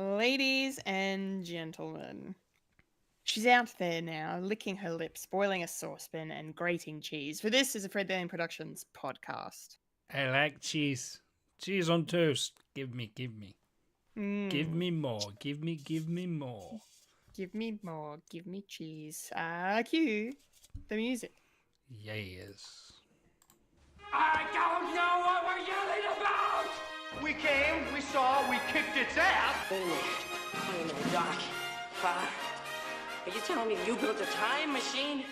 Ladies and gentlemen, she's out there now, licking her lips, boiling a saucepan, and grating cheese. For this is a Fred Daly Productions podcast. I like cheese. Cheese on toast. Give me. Give me more. Give me more. Give me more. Give me cheese. Cue the music. Yes. I don't know what we're yelling about! We came, we saw, we kicked its ass! Wait a minute. Doc. Are you telling me you built a time machine?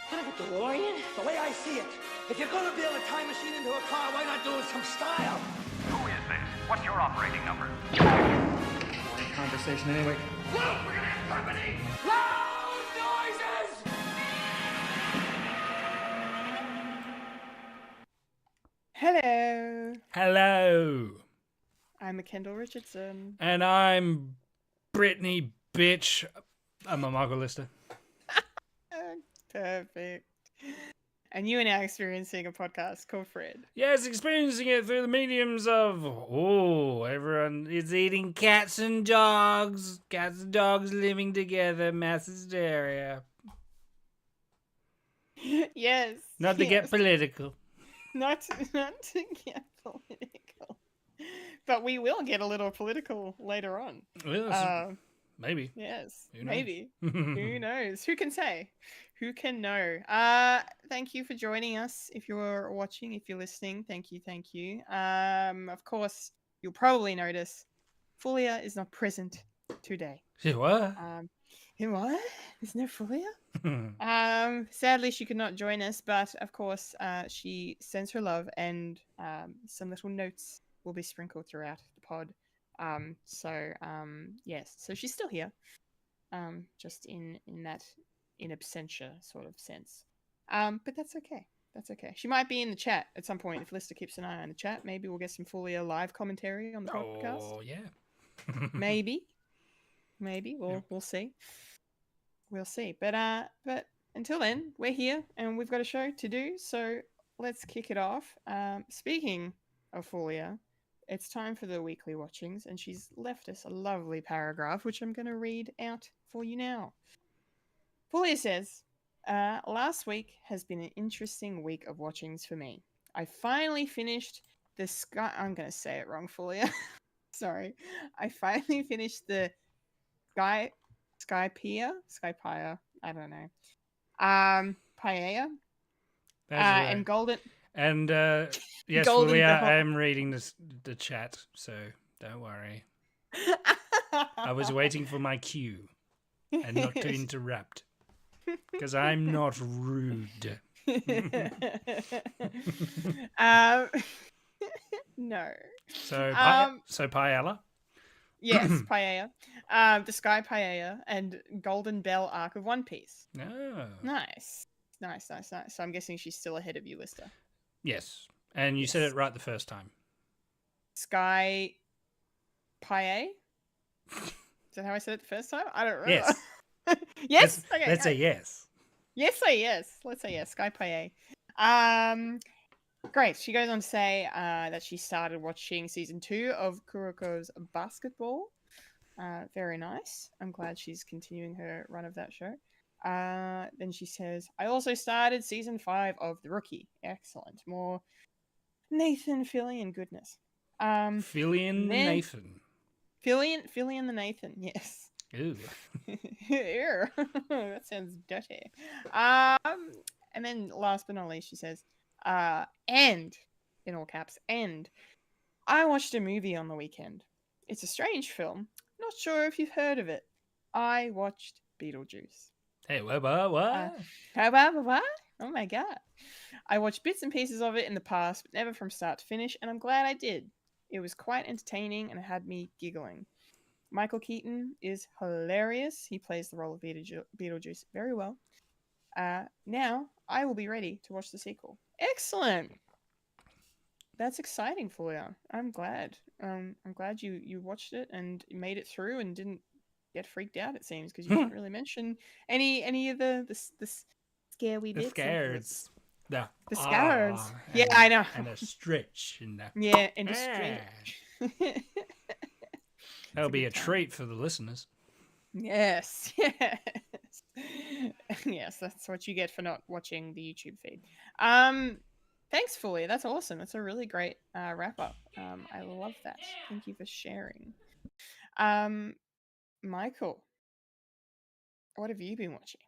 Kind of a DeLorean? The way I see it, if you're gonna build a time machine into a car, why not do it with some style? Who is this? What's your operating number? Boring conversation anyway. Look, we're gonna have company! Loud noises! Hello. Hello. I'm a Kendall Richardson. And I'm Brittany, bitch. I'm a Michael Lister. Perfect. And you are now experiencing a podcast called Fred. Yes, experiencing it through the mediums of, everyone is eating cats and dogs. Cats and dogs living together. Mass hysteria. Yes. Not to get political. Not to get political. But we will get a little political later on. Yes, maybe. Yes, Who knows? maybe. Who knows? Who can say? Who can know? Thank you for joining us. If you're watching, if you're listening, thank you. Of course, you'll probably notice Fulya is not present today. What? What? There's no Fulya? Sadly, she could not join us, but of course, she sends her love, and some little notes will be sprinkled throughout the pod. Yes, so she's still here, just in that in absentia sort of sense. But that's okay. That's okay. She might be in the chat at some point if Lister keeps an eye on the chat. Maybe we'll get some Fulya live commentary on the podcast. Oh, yeah. Maybe we'll see. We'll see. But until then, we're here and we've got a show to do. So let's kick it off. Speaking of Fulya, it's time for the weekly watchings, and she's left us a lovely paragraph, which I'm going to read out for you now. Fulya says, last week has been an interesting week of watchings for me. I finally finished the Sky... I'm going to say it wrong, Fulya. Sorry. I finally finished the Skypiea? I don't know. Paella? Right. And Golden... And, yes, Golden Fulya, Bell. I am reading the chat, so don't worry. I was waiting for my cue and not to interrupt. Because I'm not rude. No. So paella? Yes, paella. The Sky Paella and Golden Bell arc of One Piece. Oh. Nice. So I'm guessing she's still ahead of you, Lister. Yes. And you said it right the first time. Sky Paella? Is that how I said it the first time? I don't remember. Yes. Yes? Let's say yes. Yes, say yes. Let's say yes. Sky Paella. Great. She goes on to say that she started watching season 2 of Kuroko's Basketball. Very nice. I'm glad she's continuing her run of that show. Then she says, I also started season 5 of The Rookie. Excellent. More Nathan, Fillion goodness. Fillion Nathan. Fillion the Nathan, yes. Ew. Ew. That sounds dirty. And then last but not least, she says, and, in all caps, and I watched a movie on the weekend. It's a strange film. Not sure if you've heard of it. I watched Beetlejuice. Hey, what? What? Oh my god. I watched bits and pieces of it in the past, but never from start to finish, and I'm glad I did. It was quite entertaining and it had me giggling. Michael Keaton is hilarious. He plays the role of Beetlejuice very well. Now, I will be ready to watch the sequel. Excellent! That's exciting for you. I'm glad. I'm glad you watched it and made it through and didn't get freaked out, it seems, because you didn't really mention any of the scary bits. Scares. The scares. Yeah, I know. And a stretch. And yeah, and a stretch. That'll be a good time. treat for the listeners. Yes, yes, yes. That's what you get for not watching the YouTube feed. Thanks, Fully. That's awesome. That's a really great wrap up. I love that. Thank you for sharing. Michael, what have you been watching?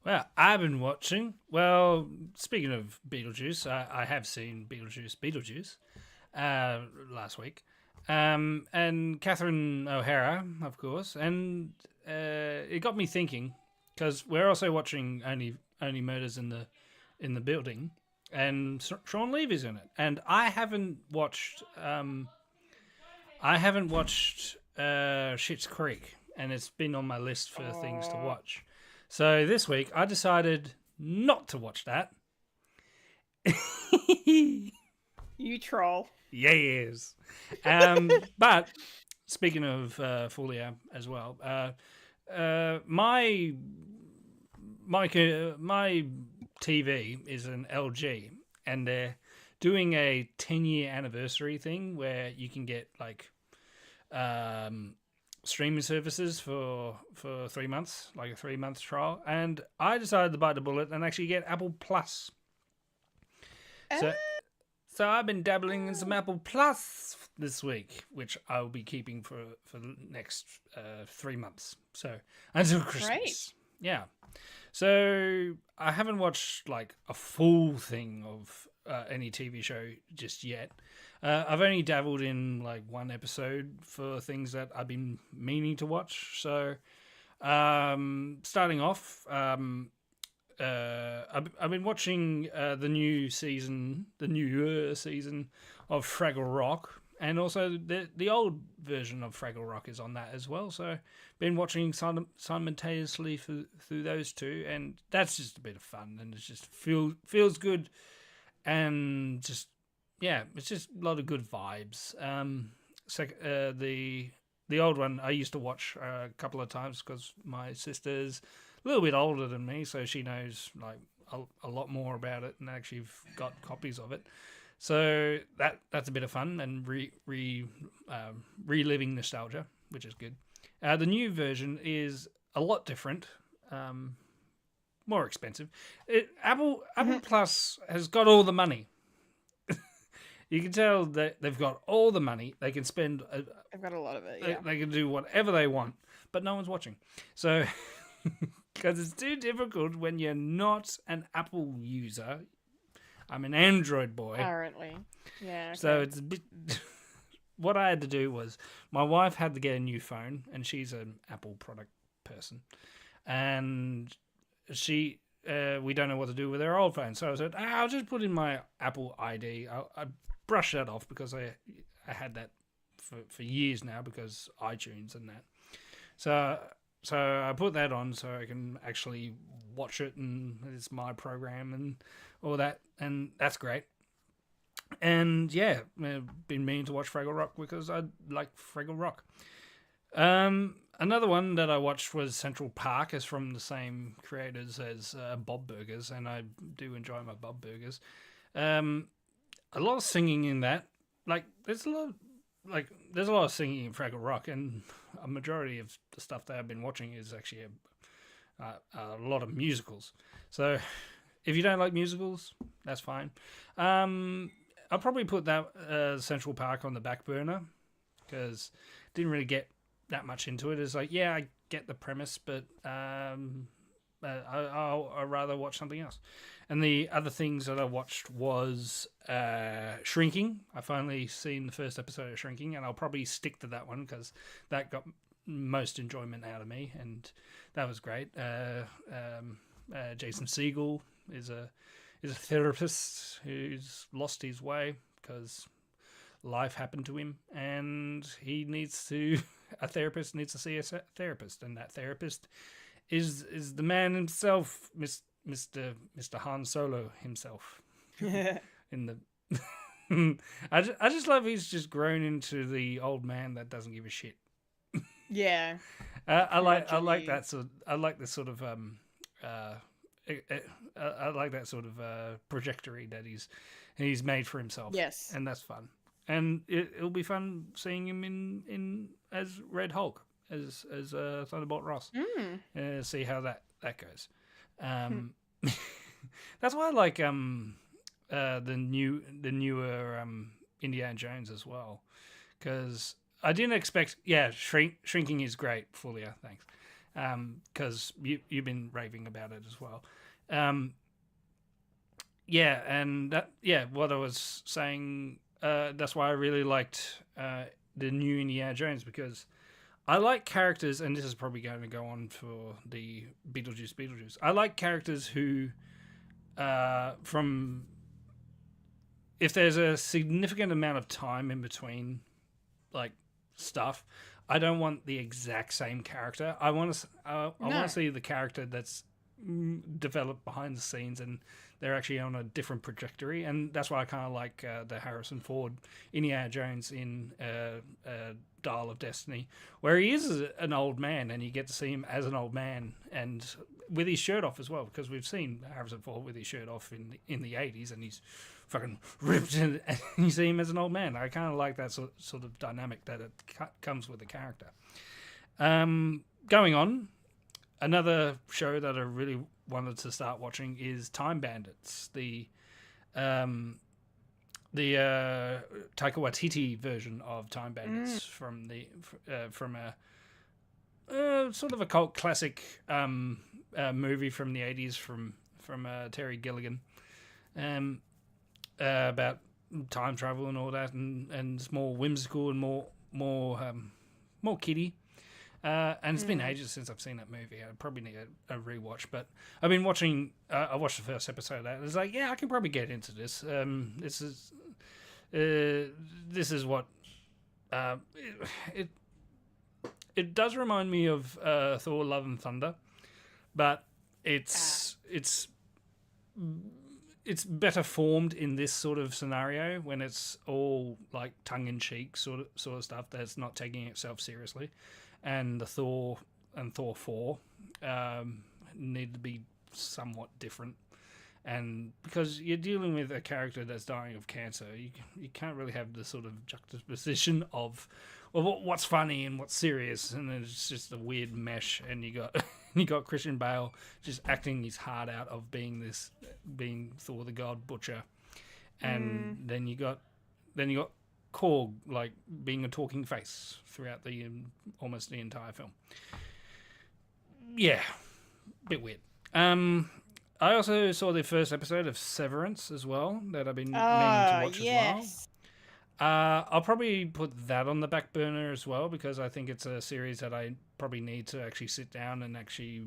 Well, I've been watching. Well, speaking of Beetlejuice, I have seen Beetlejuice last week. And Catherine O'Hara, of course. And it got me thinking, because we're also watching Only Murders in the Building, and Sean Levy's in it. And I haven't watched Schitt's Creek, and it's been on my list for things to watch. So this week I decided not to watch that. You troll. Yes. But speaking of Fulya as well, my TV is an LG, and they're doing a 10-year anniversary thing where you can get like streaming services for 3 months, like a 3-month trial, and I decided to bite the bullet and actually get Apple Plus. So I've been dabbling in some Apple Plus this week, which I'll be keeping for the next 3 months. So until Christmas. Great. Yeah. So I haven't watched like a full thing of any TV show just yet. I've only dabbled in like one episode for things that I've been meaning to watch. So starting off, I've been watching the newer season of Fraggle Rock, and also the old version of Fraggle Rock is on that as well. So been watching simultaneously through those two, and that's just a bit of fun, and it just feels good, and just it's just a lot of good vibes. The old one I used to watch a couple of times because my sister's a little bit older than me, so she knows like a lot more about it and actually got copies of it. So that's a bit of fun and reliving nostalgia, which is good. The new version is a lot different, more expensive. Apple Plus has got all the money. You can tell that they've got all the money. They can spend. I've got a lot of it. Yeah. They can do whatever they want, but no one's watching. So, because it's too difficult when you're not an Apple user. I'm an Android boy. Apparently. Yeah. Okay. So it's a bit. What I had to do was my wife had to get a new phone, and she's an Apple product person, and we don't know what to do with her old phone. So I said, I'll just put in my Apple ID. I brush that off because I had that for years now because iTunes and that. So I put that on so I can actually watch it, and it's my program and all that, and that's great. And yeah, I've been meaning to watch Fraggle Rock because I like Fraggle Rock. Another one that I watched was Central Park. It's from the same creators as Bob Burgers, and I do enjoy my Bob Burgers. A lot of singing in that. There's a lot of singing in Fraggle Rock, and a majority of the stuff that I've been watching is actually a lot of musicals. So if you don't like musicals, that's fine. I'll probably put that Central Park on the back burner because didn't really get that much into it. It's like, yeah, I get the premise, but I'd rather watch something else. And the other things that I watched was Shrinking. I finally seen the first episode of Shrinking, and I'll probably stick to that one because that got most enjoyment out of me, and that was great. Jason Segel is a therapist who's lost his way because life happened to him, and a therapist needs to see a therapist, and that therapist is the man himself, Mr. Han Solo himself. In the I just love he's just grown into the old man that doesn't give a shit. Yeah. I like that sort. I like this sort of I like that sort of trajectory that he's made for himself. Yes. And that's fun. and it'll be fun seeing him in as Red Hulk, as Thunderbolt Ross. See how that goes. That's why I like the newer Indiana Jones as well, because I didn't expect. Yeah, shrinking is great, Fulya. Thanks, because you've been raving about it as well. Yeah, and what I was saying. That's why I really liked the new Indiana Jones, because I like characters, and this is probably going to go on for the Beetlejuice. I like characters who, if there's a significant amount of time in between, like stuff, I don't want the exact same character. I want to see the character that's developed behind the scenes, and they're actually on a different trajectory, and that's why I kind of like the Harrison Ford Indiana Jones in Dial of Destiny, where he is an old man, and you get to see him as an old man, and with his shirt off as well, because we've seen Harrison Ford with his shirt off in the 80s, and he's fucking ripped, and you see him as an old man. I kind of like that sort of dynamic that it comes with the character. Going on, another show that I really wanted to start watching is Time Bandits, the Taika Waititi version of Time Bandits from a sort of a cult classic movie from the 80s from Terry Gilligan, about time travel and all that, and it's more whimsical and more kiddie. And it's been ages since I've seen that movie. I probably need a rewatch, but I've been watching. I watched the first episode of that. It's like, yeah, I can probably get into this. This is what it does remind me of Thor: Love and Thunder, but it's better formed in this sort of scenario when it's all like tongue in cheek sort of stuff that's not taking itself seriously. And the Thor and Thor 4 need to be somewhat different. And because you're dealing with a character that's dying of cancer, you can't really have the sort of juxtaposition of what's funny and what's serious, and it's just a weird mesh. And you got Christian Bale just acting his heart out of being Thor the God Butcher, and then you got Korg like being a talking face throughout almost the entire film. Yeah, bit weird. I also saw the first episode of Severance as well, that I've been meaning to watch as well. I'll probably put that on the back burner as well, because I think it's a series that I probably need to actually sit down and actually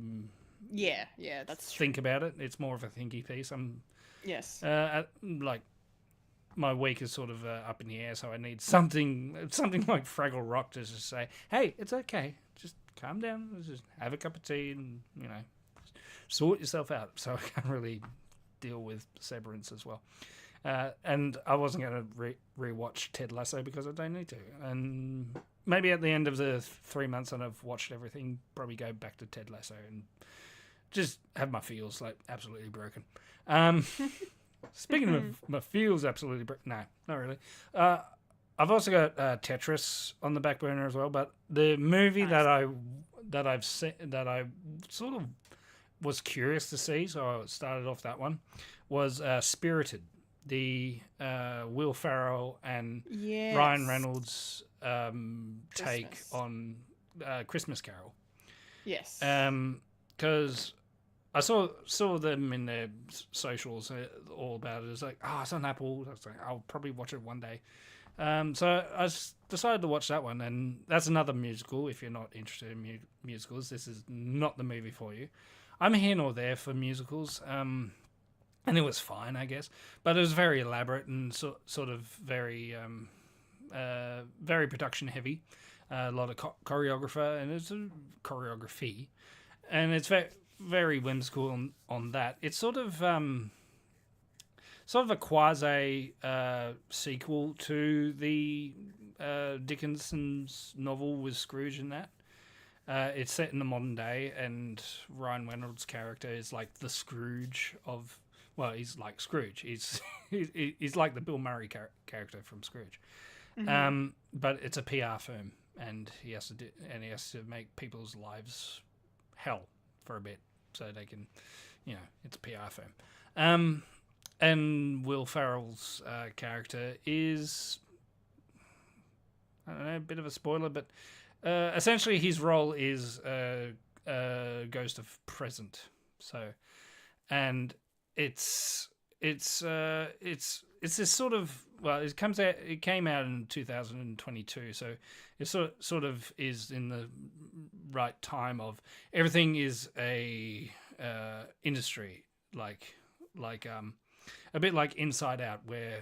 that's think about it. It's more of a thinky piece. Like my week is sort of up in the air, so I need something like Fraggle Rock to just say, hey, it's okay, just calm down, just have a cup of tea and, sort yourself out. So I can't really deal with Severance as well. And I wasn't going to rewatch Ted Lasso because I don't need to. And maybe at the end of the 3 months and I've watched everything, probably go back to Ted Lasso and just have my feels like absolutely broken. Speaking of my feels absolutely no, not really. I've also got Tetris on the back burner as well. But the movie that I sort of was curious to see, so I started off that one, was Spirited, the Will Ferrell and Ryan Reynolds take on Christmas Carol. Yes. Because I saw them in their socials all about it. It's like, it's on Apple. I was like, I'll probably watch it one day. So I decided to watch that one, and that's another musical. If you're not interested in musicals, this is not the movie for you. I'm here nor there for musicals, and it was fine, I guess. But it was very elaborate and sort of very very production heavy. A lot of choreography, and it's a choreography, and it's very very whimsical on that. It's sort of a quasi sequel to the Dickinson's novel with Scrooge and that. It's set in the modern day, and Ryan Reynolds' character is like the Scrooge of well, he's like Scrooge. He's he's like the Bill Murray character from Scrooge. But it's a PR firm, and he has to make people's lives hell for a bit, so they can, it's a PR firm. And Will Ferrell's character is, I don't know, a bit of a spoiler, but essentially his role is ghost of present. So, and it's this sort of, well, it came out in 2022, so it sort of is in the right time of everything is a industry, like a bit like Inside Out, where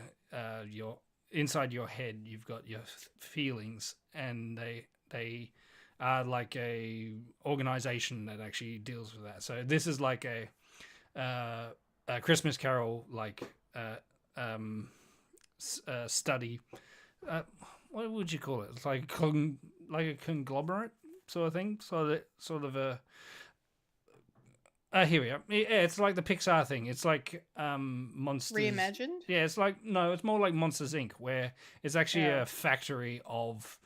you're inside your head, you've got your feelings, and they are like a organization that actually deals with that. So this is like a Christmas Carol, like study. What would you call it? It's like a conglomerate sort of thing. Sort of a. Here we are. Yeah, it's like the Pixar thing. It's like Monsters. Reimagined? Yeah, it's more like Monsters Inc., where it's actually a factory of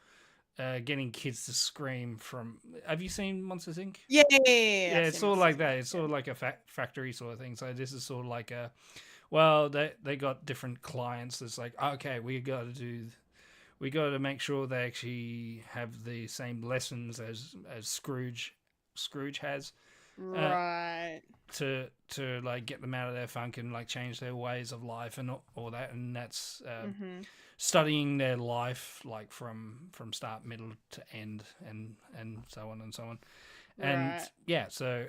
getting kids to scream from. Have you seen Monsters Inc.? Yeah. Yeah, it's sort of like that. It's sort of like a factory sort of thing. So this is sort of like they got different clients. It's like, okay, we got to make sure they actually have the same lessons as Scrooge has. Right. To like get them out of their funk and like change their ways of life and all that, and that's studying their life like from start, middle to end, and so on and so on. And so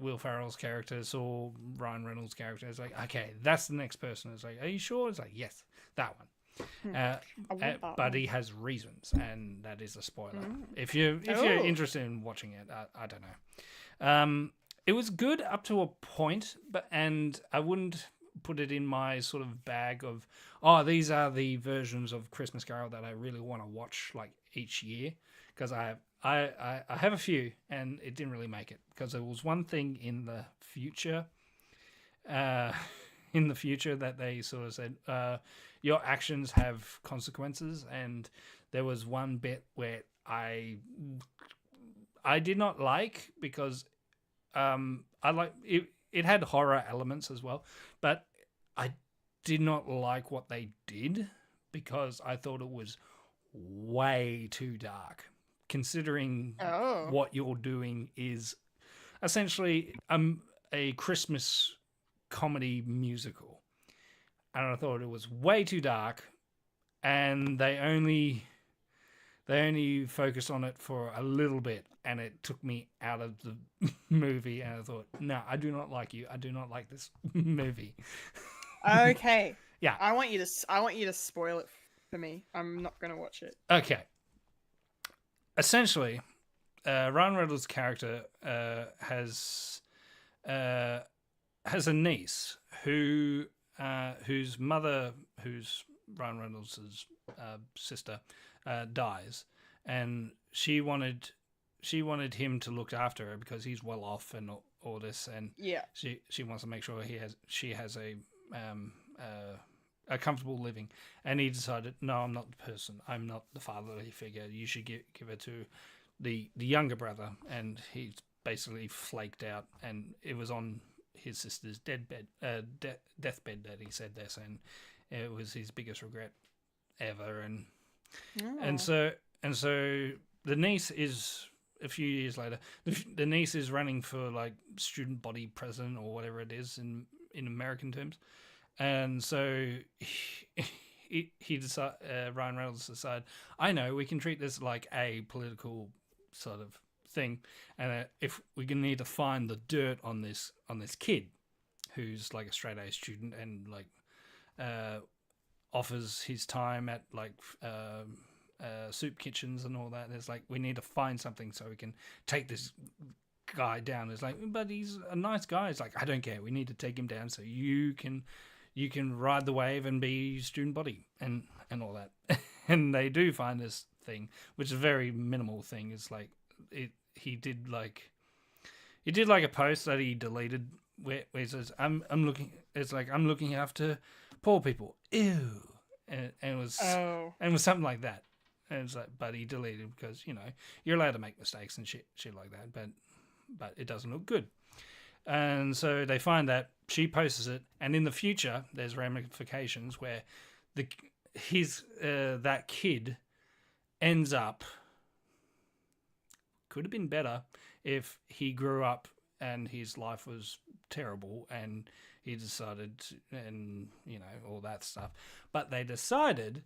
Will Ferrell's character saw Ryan Reynolds' character. It's like, okay, that's the next person. It's like, are you sure? It's like, yes, that one. But he has reasons, and that is a spoiler. If you're interested in watching it, I don't know. It was good up to a point, and I wouldn't put it in my sort of bag of, these are the versions of Christmas Carol that I really want to watch like each year, because I have a few, and it didn't really make it because there was one thing in the future. That they sort of said, your actions have consequences, and there was one bit where I did not like, because I like it. It had horror elements as well, but I did not like what they did, because I thought it was way too dark, considering what you're doing is essentially a Christmas comedy musical, and I thought it was way too dark, and they only focused on it for a little bit, and it took me out of the movie, and I thought, no, I do not like you. I do not like this movie. Okay. Yeah. I want you to spoil it for me. I'm not going to watch it. Okay. Essentially, Ryan Reynolds' character has a niece whose mother, who's Ryan Reynolds' sister, dies, and she wanted him to look after her because he's well off and all this, and she wants to make sure she has a comfortable living, and he decided, no, I'm not the person, I'm not the fatherly figure, you should give her to the younger brother, and he's basically flaked out, and it was on his sister's deathbed that he said this, and it was his biggest regret ever, and so the niece is, a few years later, the niece is running for like student body president or whatever it is in American terms, and so he decided, Ryan Reynolds decided, I know, we can treat this like a political sort of thing, and if we can need to find the dirt on this kid who's like a straight A student, and like offers his time at like soup kitchens and all that, and it's like, we need to find something so we can take this guy down. It's like, but he's a nice guy. It's like, I don't care, we need to take him down so you can ride the wave and be student body and all that. And they do find this thing, which is a very minimal thing. It's like he did like a post that he deleted where he says, I'm looking. It's like I'm looking after poor people. Ew, and it was something like that. And it's like, but he deleted because you're allowed to make mistakes and shit like that, but it doesn't look good. And so they find that she posts it, and in the future there's ramifications where that kid ends up. Could have been better if he grew up and his life was terrible and he decided and all that stuff, but they decided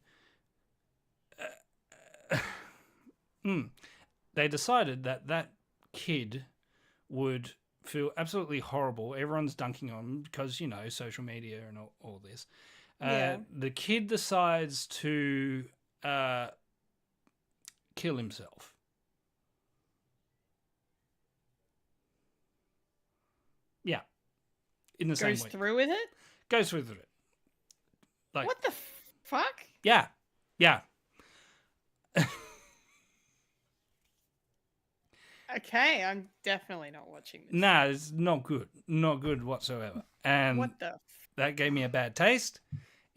that kid would feel absolutely horrible. Everyone's dunking on him because social media and all this. The kid decides to kill himself. Yeah, in the same way. Goes through with it. Goes through with it. Like, what the fuck? Yeah. Okay, I'm definitely not watching this. Nah, it's not good. Not good whatsoever. And What the? That gave me a bad taste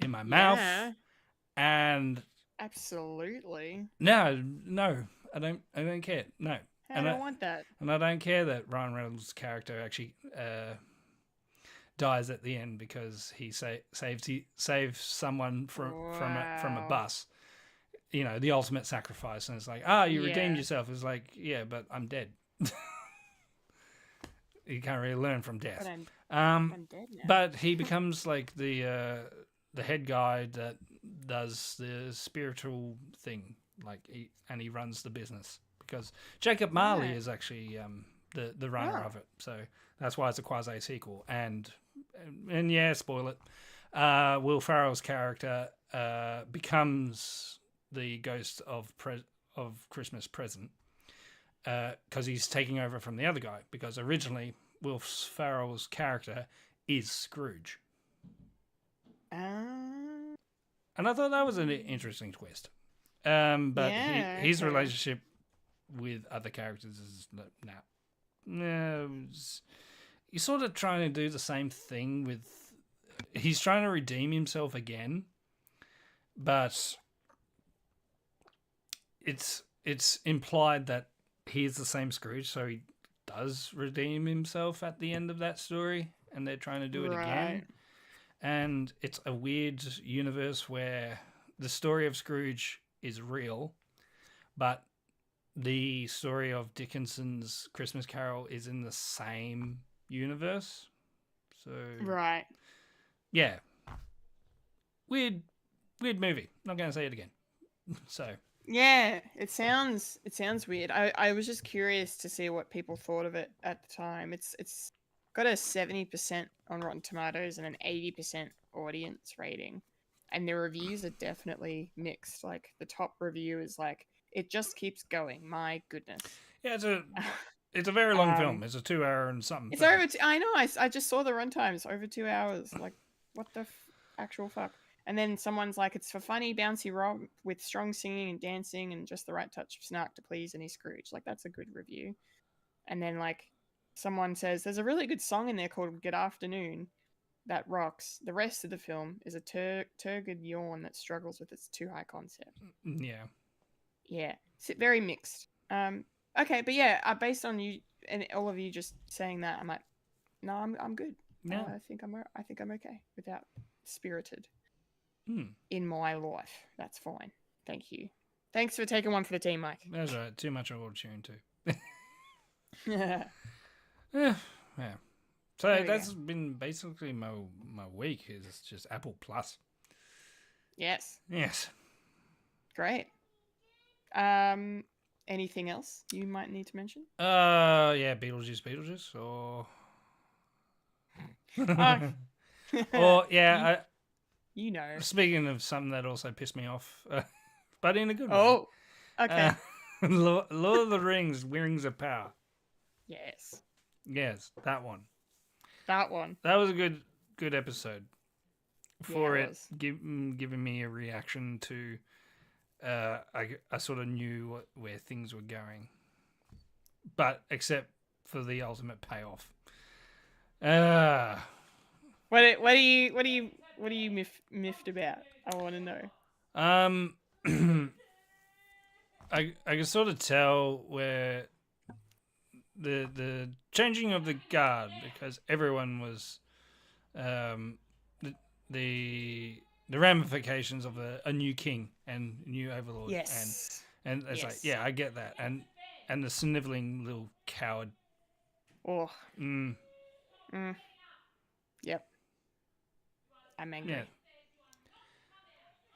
in my mouth. Yeah. And Absolutely. no, I don't care. No. I don't want that. And I don't care that Ryan Reynolds' character actually dies at the end because he saves someone from a bus. The ultimate sacrifice, and it's like, you redeemed yourself. It's like, yeah, but I'm dead. You can't really learn from death. But I'm dead now. But he becomes like the head guy that does the spiritual thing, and he runs the business because Jacob Marley is actually the runner of it. So that's why it's a quasi sequel. And yeah, spoil it. Will Ferrell's character becomes the ghost of Christmas Present because he's taking over from the other guy, because originally Will Ferrell's character is Scrooge. And I thought that was an interesting twist. But his relationship with other characters is he's sort of trying to do the same thing with... He's trying to redeem himself again, but it's implied that he is the same Scrooge, so he does redeem himself at the end of that story, and they're trying to do it again. And it's a weird universe where the story of Scrooge is real, but the story of Dickinson's Christmas Carol is in the same universe. So yeah, weird movie. Not going to say it again. So yeah, it sounds weird. I was just curious to see what people thought of it at the time. It's got a 70% on Rotten Tomatoes and an 80% audience rating, and the reviews are definitely mixed. Like the top review is like, it just keeps going. My goodness. Yeah, it's a very long film. It's a 2 hour and something. It's over. I know. I just saw the runtime. It's over 2 hours. Like, what the actual fuck? And then someone's like, it's for funny, bouncy rock with strong singing and dancing and just the right touch of snark to please any Scrooge. Like, that's a good review. And then like, someone says there's a really good song in there called "Good Afternoon" that rocks. The rest of the film is a turgid yawn that struggles with its too high concept. Yeah, it's very mixed. Okay, but yeah, based on you and all of you just saying that, I'm like, no, I'm good. No, I think I'm okay without Spirited in my life. That's fine. Thank you. Thanks for taking one for the team, Mike. That's right. Too much auto tune too. Yeah. So that's been basically my week. Is just Apple Plus. Yes. Great. Anything else you might need to mention? Yeah, Beetlejuice, or or yeah, speaking of something that also pissed me off, but in a good way. Oh, okay. Lord of the Rings, Rings of Power. Yes, that one. That was a good episode for giving me a reaction to. I sort of knew where things were going, but except for the ultimate payoff. What are you miffed about? I want to know. I can sort of tell where the changing of the guard, because everyone was the the ramifications of a new king and new overlord. Yes. And it's like, Yes. yeah, I get that. And the sniveling little coward. Oh. Mm, Yep. I'm angry. yeah.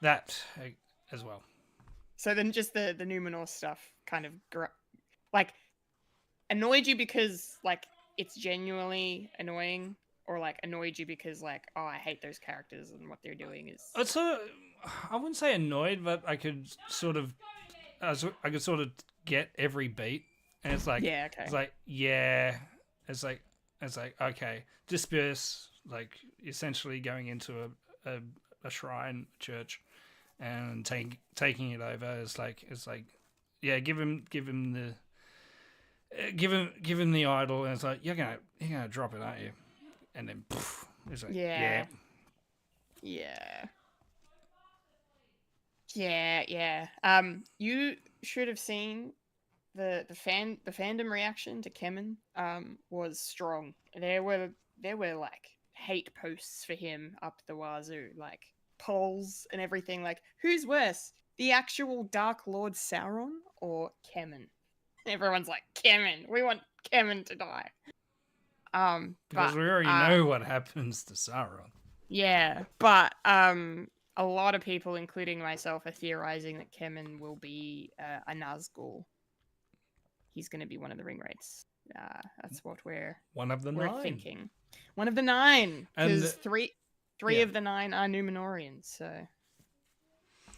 That as well. So then just the Numenor stuff kind of like annoyed you because like it's genuinely annoying, or like annoyed you because like, oh, I hate those characters and what they're doing is It's sort of, I wouldn't say annoyed, but I could sort of get every beat, and it's like, yeah, okay. it's like, yeah, it's like okay, disperse, like essentially going into a shrine church and taking it over. It's like, yeah, give him the idol, and it's like, you're gonna drop it, aren't you? And then poof, it's like, Yeah. You should have seen the fandom reaction to Kemen was strong. There were like hate posts for him up the wazoo, like polls and everything. Like, who's worse, the actual Dark Lord Sauron or Kemen? Everyone's like, Kemen. We want Kemen to die. Because we already know what happens to Sauron. Yeah, but a lot of people, including myself, are theorizing that Kemen will be a Nazgul. He's going to be one of the ring wraiths. That's what we're thinking. One of the 9, because three of the 9 are Numenorians, so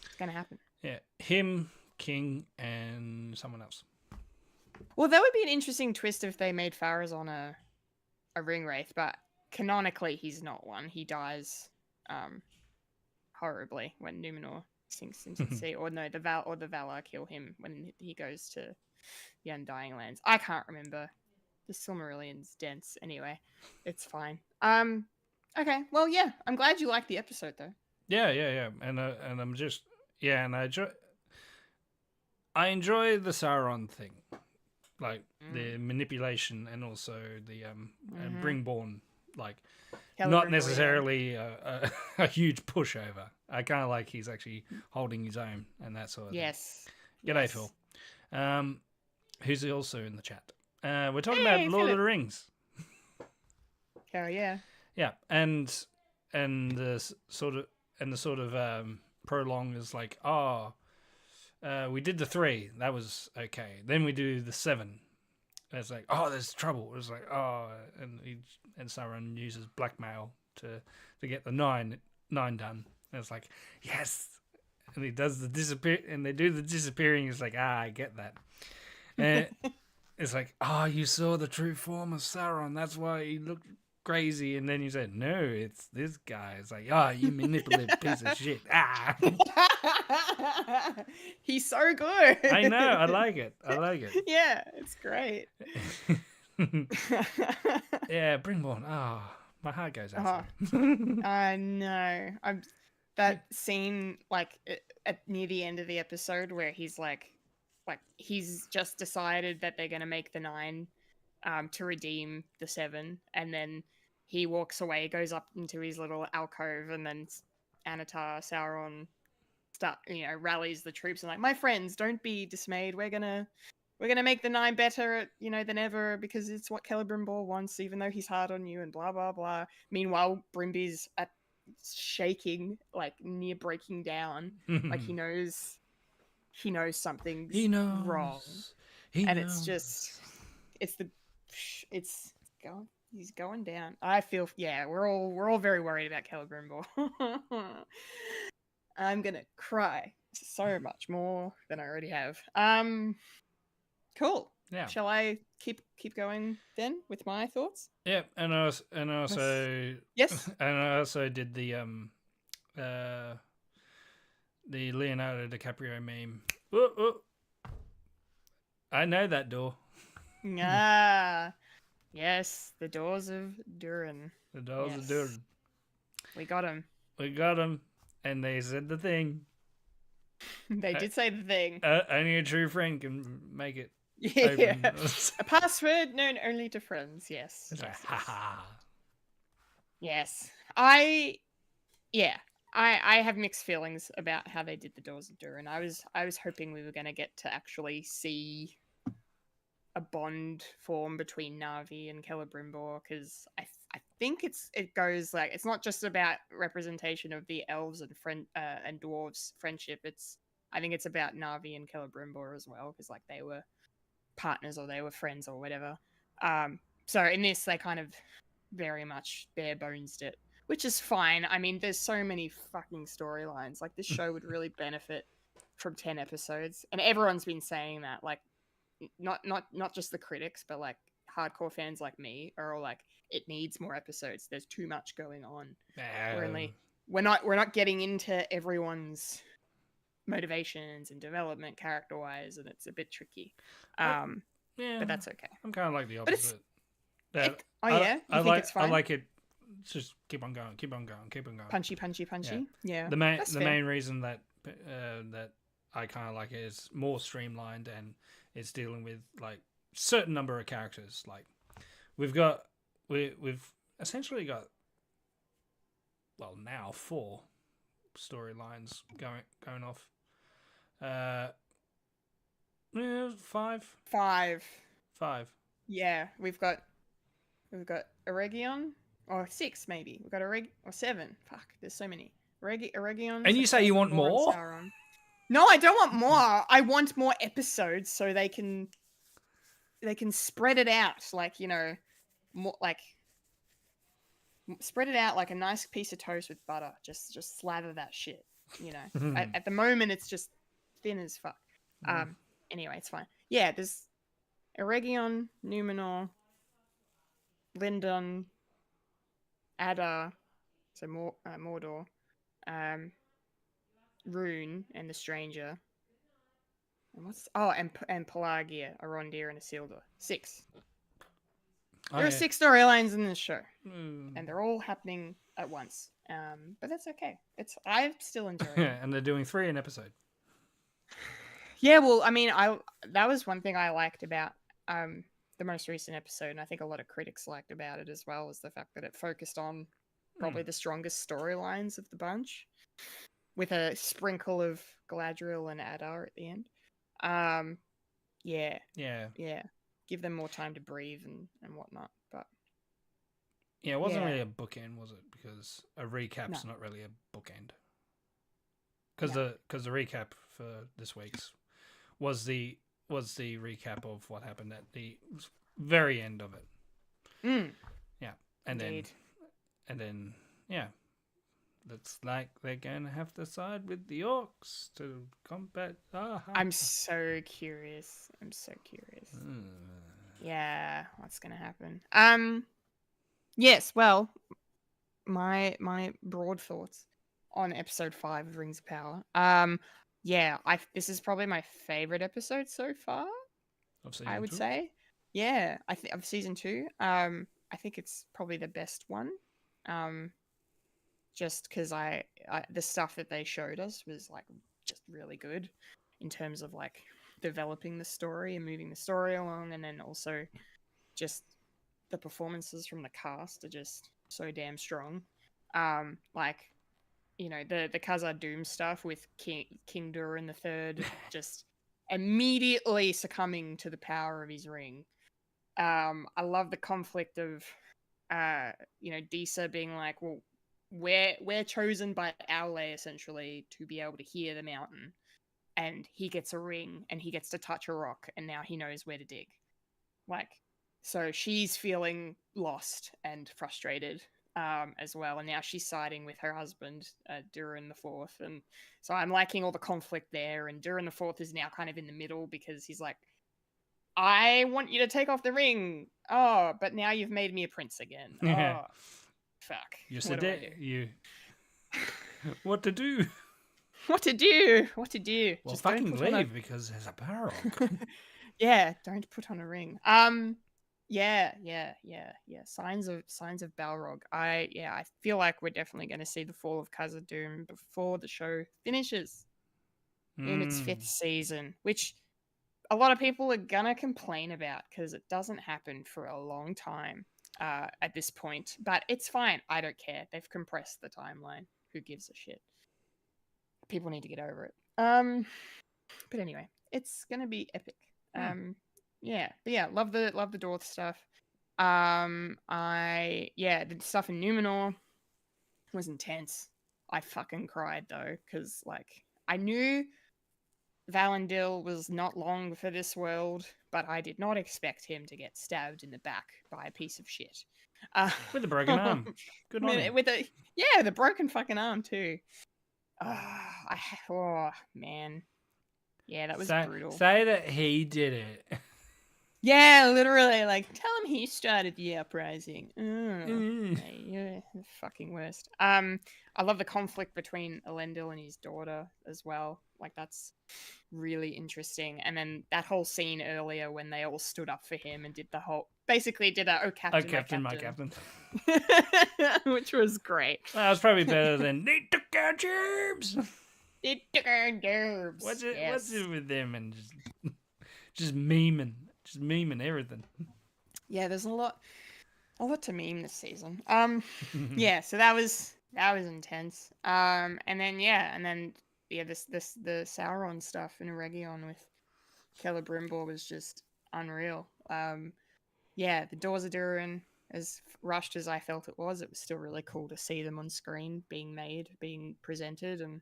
it's going to happen. Yeah, him, King, and someone else. Well, that would be an interesting twist if they made Pharazôn a ring wraith, but canonically he's not one. He dies horribly when Numenor sinks into the sea, or no, the Valar kill him when he goes to the Undying Lands. I can't remember. The Silmarillion's dense. Anyway, it's fine. Okay. Well, yeah. I'm glad you liked the episode, though. Yeah. And I'm just, yeah, and I enjoy the Sauron thing, like the manipulation, and also the Bringborn, like not necessarily a huge pushover. I kind of like he's actually holding his own and that sort of thing. G'day, Phil. Who's also in the chat. We're talking about Lord of the Rings. Hell yeah. Yeah, and the sort of prolong is like, we did the 3, that was okay. Then we do the 7. And it's like, there's trouble. It's like, and Sauron uses blackmail to get the 9 done. And it's like, yes. And he does the disappear, and they do the disappearing. It's like, I get that. And it's like, you saw the true form of Sauron. That's why he looked crazy. And then you said, no, it's this guy. It's like, you manipulative piece of shit. He's so good. I know. I like it. Yeah, it's great. Yeah, Bringborn. My heart goes out. I know. That scene, like near the end of the episode, where he's like he's just decided that they're gonna make the 9 to redeem the 7, and then he walks away, goes up into his little alcove, and then Anatar, Sauron rallies the troops and like, my friends, don't be dismayed. We're gonna make the 9 better, than ever, because it's what Celebrimbor wants, even though he's hard on you, and blah blah blah. Meanwhile, Brimby's shaking, like near breaking down, like he knows something's wrong. It's just, he's going down. I feel, we're all very worried about Celebrimbor. I'm gonna cry so much more than I already have. Cool. Yeah. Shall I keep going then with my thoughts? Yeah, and I also yes, and I also did the Leonardo DiCaprio meme. Ooh. I know that door. Yes, the doors of Durin. The doors Yes. of Durin. We got him. We got them, and they said the thing. They did say the thing. Only a true friend can make it. Yeah. Open. A password known only to friends. Yes. It's like, Yes. ha Yes. ha. Yes. I have mixed feelings about how they did the Doors of Durin. I was hoping we were going to get to actually see a bond form between Na'vi and Celebrimbor, because I think it goes like, it's not just about representation of the elves and dwarves friendship. I think it's about Na'vi and Celebrimbor as well, because like they were partners or they were friends or whatever. So in this they kind of very much bare bonesed it, which is fine. I mean, there's so many fucking storylines. Like, this show would really benefit from 10 episodes, and everyone's been saying that. Like, not just the critics, but like hardcore fans like me are all like, it needs more episodes. There's too much going on. We're not getting into everyone's motivations and development character wise, and it's a bit tricky. Yeah, but that's okay. I'm kind of like the But it's- opposite. That Oh yeah, you think it's fine? I like it. Just keep on going, keep on going, keep on going. Punchy. Yeah. The that's fair. main reason that that I kind of like it is more streamlined, and it's dealing with like certain number of characters. Like we've essentially got, well, now 4 storylines going off. Yeah, 5. 5. Yeah, we've got Eregion, or 6 maybe. We've got or 7. Fuck, there's so many. Eregion. And you say you want more? No, I don't want more. I want more episodes so they can spread it out, like, you know, more like spread it out like a nice piece of toast with butter. Just slather that shit, you know. At the moment it's just thin as fuck. Anyway, it's fine. Yeah, there's Eregion, Numenor, Lindon, Adar, so Mordor, Rune, and the Stranger. And and Pelagia, Arondir, and Isildur. 6. There are 6 storylines in this show, and they're all happening at once. But that's okay. I'm still enjoying it. And they're doing 3 an episode. Yeah, well, I mean, that was one thing I liked about the most recent episode, and I think a lot of critics liked about it as well, was the fact that it focused on probably the strongest storylines of the bunch, with a sprinkle of Galadriel and Adar at the end. Yeah. Give them more time to breathe and whatnot. But yeah, it wasn't really a bookend, was it? Because a recap's not really a bookend. Because the recap for this week's was the recap of what happened at the very end of it. Yeah, and Indeed. then looks like they're gonna have to side with the orcs to combat. I'm so curious. Yeah, what's gonna happen? Yes. Well, my broad thoughts on episode 5 of Rings of Power. Yeah, this is probably my favorite episode so far. I would say. Yeah, I think of season 2. I think it's probably the best one. Just because the stuff that they showed us was like just really good in terms of like developing the story and moving the story along, and then also just the performances from the cast are just so damn strong. Like, you know, the Khazad Dûm stuff with King Durin III just immediately succumbing to the power of his ring. I love the conflict of Disa being like, well, we're chosen by Aule essentially to be able to hear the mountain, and he gets a ring and he gets to touch a rock, and now he knows where to dig. Like, so she's feeling lost and frustrated as well, and now she's siding with her husband, Durin IV, and so I'm liking all the conflict there. And Durin IV is now kind of in the middle because he's like, I want you to take off the ring. Oh, but now you've made me a prince again. Oh, fuck. You said that. What to do? What to do? Well, Just fucking leave because there's a barrel. Yeah, don't put on a ring. Yeah. Signs of Balrog. I feel like we're definitely going to see the fall of Khazad-dûm before the show finishes in its 5th season, which a lot of people are gonna complain about because it doesn't happen for a long time at this point. But it's fine. I don't care. They've compressed the timeline. Who gives a shit? People need to get over it. But anyway, it's gonna be epic. Love the Dorth stuff. The stuff in Numenor was intense. I fucking cried though, because like I knew Valandil was not long for this world, but I did not expect him to get stabbed in the back by a piece of shit. With a broken arm. Good on him. The broken fucking arm too. Oh man. Yeah, that was brutal. Say that he did it. Yeah, literally, like, tell him he started the uprising. Yeah, you're the fucking worst. I love the conflict between Elendil and his daughter as well. Like, that's really interesting. And then that whole scene earlier when they all stood up for him and did oh captain, my captain. Which was great. That was probably better than they took our gerbs. They took our gerbs. What's it with them and just memeing. Just memeing everything. Yeah, there's a lot to meme this season. So that was intense. The Sauron stuff in Eregion with Celebrimbor was just unreal. The Doors of Durin, as rushed as I felt it was still really cool to see them on screen being presented, and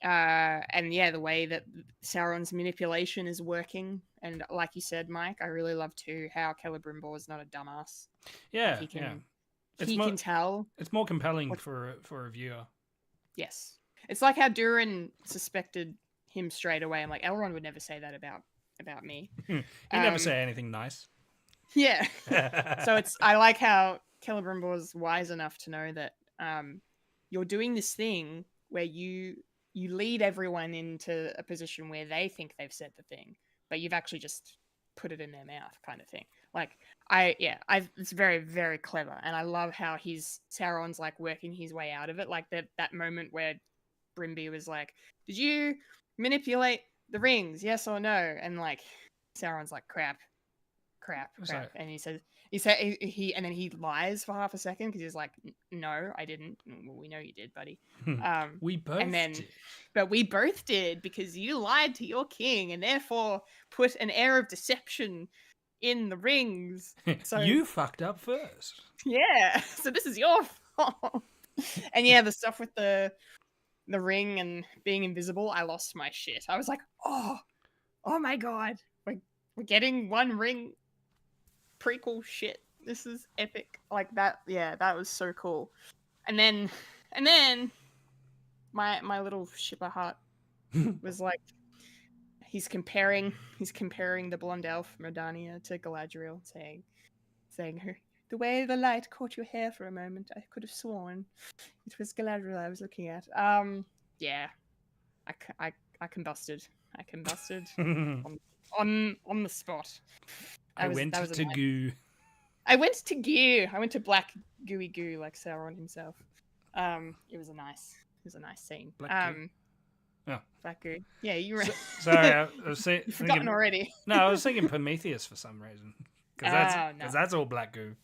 the way that Sauron's manipulation is working. And like you said, Mike, I really love too how Celebrimbor is not a dumbass. Yeah, he can tell. It's more compelling for a viewer. Yes, it's like how Durin suspected him straight away. I'm like, Elrond would never say that about me. He never say anything nice. Yeah. So I like how Celebrimbor's wise enough to know that you're doing this thing where you lead everyone into a position where they think they've said the thing, but you've actually just put it in their mouth, kind of thing. Like, it's very, very clever, and I love how Sauron's like working his way out of it. Like that moment where Brimby was like, "Did you manipulate the rings? Yes or no?" And like Sauron's like, "Crap," and he lies for half a second because he's like, "No, I didn't." Well, we know you did, buddy. We both did. But we both did because you lied to your king and therefore put an air of deception in the rings. So you fucked up first. Yeah. So this is your fault. And the stuff with the ring and being invisible, I lost my shit. I was like, oh my god, we're getting One Ring prequel shit. This is epic. Like that. Yeah, that was so cool. And then my little shipper heart was like, he's comparing the blonde elf Mordania to Galadriel, saying her, the way the light caught your hair for a moment, I could have sworn it was Galadriel I was looking at. I combusted. on the spot. I went to goo. I went to goo. I went to black gooey goo like Sauron himself. It was a nice scene. Black goo. Black goo. Yeah, you were. Sorry, I was You've forgotten already. No, I was thinking Prometheus for some reason. Because that's all black goo.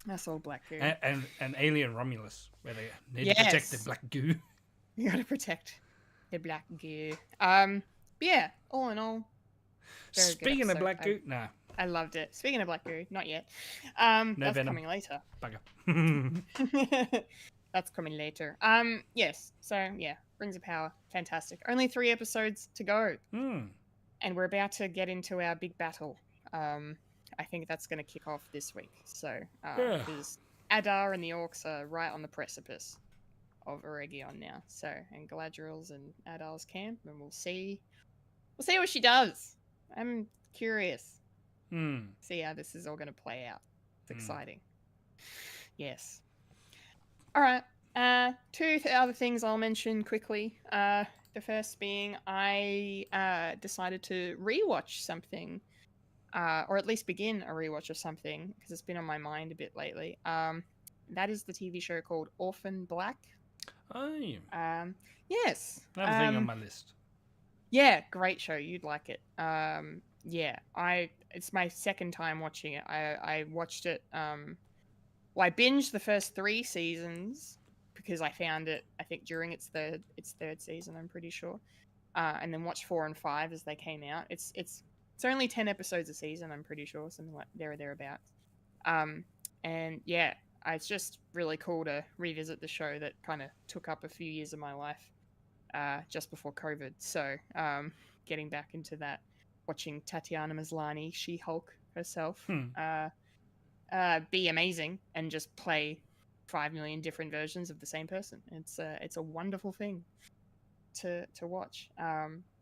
That's all black goo. And Alien Romulus, where they need to protect the black goo. You gotta protect the black goo. All in all. Speaking of black goo, nah. I loved it. Speaking of black goo, not yet. That's venom. Coming later. Bugger. That's coming later. Yes. So yeah, Rings of Power, fantastic. Only 3 episodes to go, and we're about to get into our big battle. I think that's going to kick off this week. So because Adar and the orcs are right on the precipice of Eregion now. So, and Galadriel's in Adar's camp, and we'll see what she does. I'm curious. See how this is all going to play out. It's exciting. Yes. All right. 2 other things I'll mention quickly. The first being I decided to rewatch something or at least begin a rewatch of something because it's been on my mind a bit lately. That is the TV show called Orphan Black. Oh, yeah. Yes. Another thing on my list. Yeah, great show. You'd like it. Yeah, it's my second time watching it. I watched it. Well, I binged the first 3 seasons because I found it. I think during its third season, I'm pretty sure. And then watched 4 and 5 as they came out. It's only 10 episodes a season. I'm pretty sure, something like there or thereabouts. And yeah, it's just really cool to revisit the show that kind of took up a few years of my life. Just before COVID. So getting back into that, watching Tatiana Maslany, She-Hulk herself, be amazing and just play 5 million different versions of the same person. It's a wonderful thing to watch.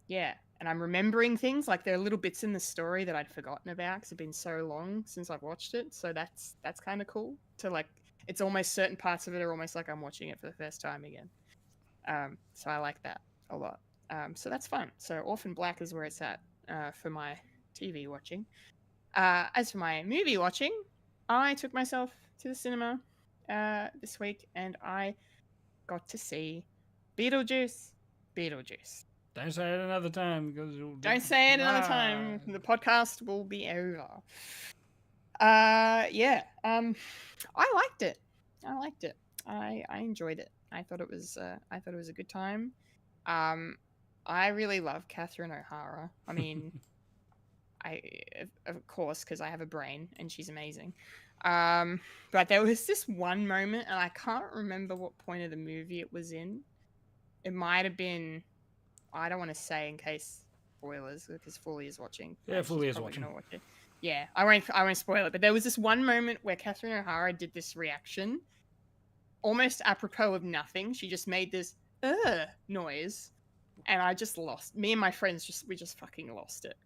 Yeah, and I'm remembering things, like there are little bits in the story that I'd forgotten about because it's been so long since I've watched it. So that's kind of cool to like. It's almost certain parts of it are almost like I'm watching it for the first time again. So I like that a lot. So that's fun. So Orphan Black is where it's at for my TV watching. As for my movie watching, I took myself to the cinema this week and I got to see Beetlejuice. Don't say it another time because Don't say it another time. The podcast will be over. Yeah. I liked it. I enjoyed it. I thought it was a good time. I really love Catherine O'Hara. I mean, of course, because I have a brain and she's amazing. But there was this one moment, and I can't remember what point of the movie it was in. It might have been. I don't want to say in case spoilers because Fulya is watching. Yeah, Fulya is probably watching. gonna watch it. Yeah, I won't spoil it. But there was this one moment where Catherine O'Hara did this reaction, almost apropos of nothing. She just made this noise, and I just lost. Me and my friends we just fucking lost it.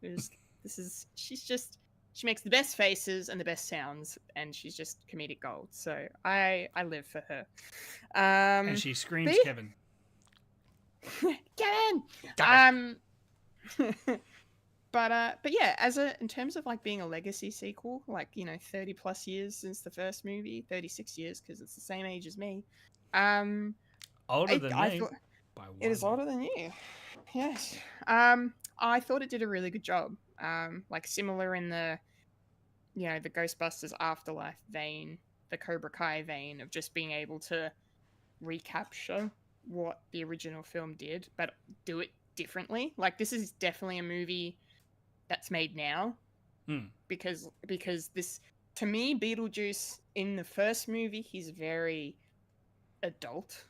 She makes the best faces and the best sounds, and she's just comedic gold. So I live for her. And she screams Kevin. Kevin. But yeah, in terms of like being a legacy sequel, like 30 plus years since the first movie, 36 years because it's the same age as me. Older than me. By one. It is older than you. Yes. I thought it did a really good job. Like similar in the the Ghostbusters Afterlife vein, the Cobra Kai vein of just being able to recapture what the original film did, but do it differently. Like this is definitely a movie that's made now, because this, to me, Beetlejuice in the first movie, he's very adult,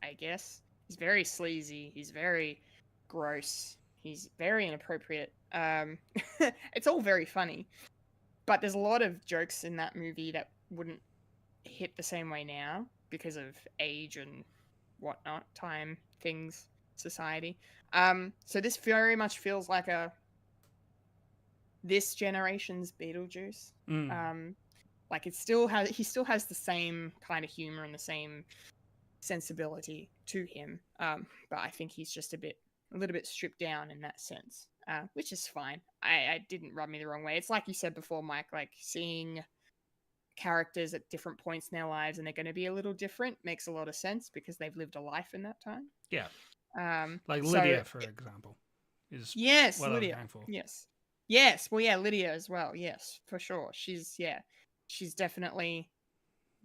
I guess. He's very sleazy. He's very gross. He's very inappropriate. It's all very funny, but there's a lot of jokes in that movie that wouldn't hit the same way now because of age and whatnot, time, things, society. So this very much feels like this generation's Beetlejuice. Like he still has the same kind of humor and the same sensibility to him. But I think he's just a little bit stripped down in that sense, which is fine. I didn't rub me the wrong way. It's like you said before, Mike, like seeing characters at different points in their lives and they're going to be a little different makes a lot of sense because they've lived a life in that time. Yeah. Like Lydia, for example, is what Lydia. I was going for. Yes. Well, yeah, Lydia as well. Yes, for sure. She's definitely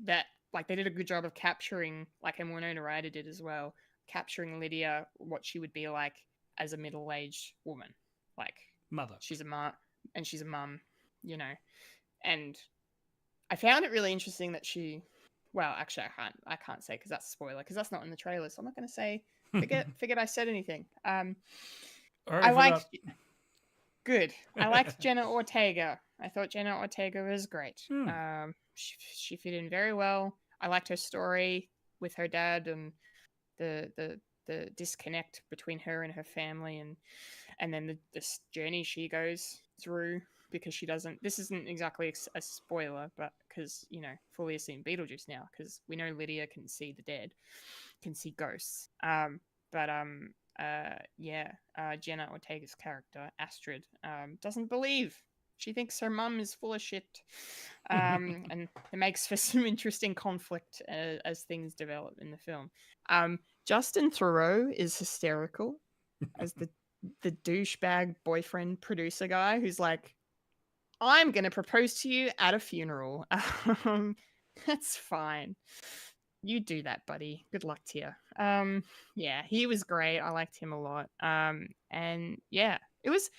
that. Like they did a good job of capturing, like, and Winona Ryder did as well, capturing Lydia, what she would be like as a middle-aged woman, like mother. She's a mom, and I found it really interesting that she. Well, actually, I can't say because that's a spoiler because that's not in the trailer, so I'm not going to say. Figured I said anything. I liked. Good. I liked Jenna Ortega. I thought Jenna Ortega was great. She fit in very well. I liked her story with her dad and the disconnect between her and her family, and then this journey she goes through because she doesn't. This isn't exactly a spoiler, but because Fully has seen Beetlejuice now, because we know Lydia can see the dead, can see ghosts. Jenna Ortega's character Astrid doesn't believe She thinks her mum is full of shit. And it makes for some interesting conflict as things develop in the film. Justin Theroux is hysterical as the douchebag boyfriend producer guy who's like, I'm going to propose to you at a funeral. That's fine. You do that, buddy. Good luck to you. Yeah, he was great. I liked him a lot. And yeah, it was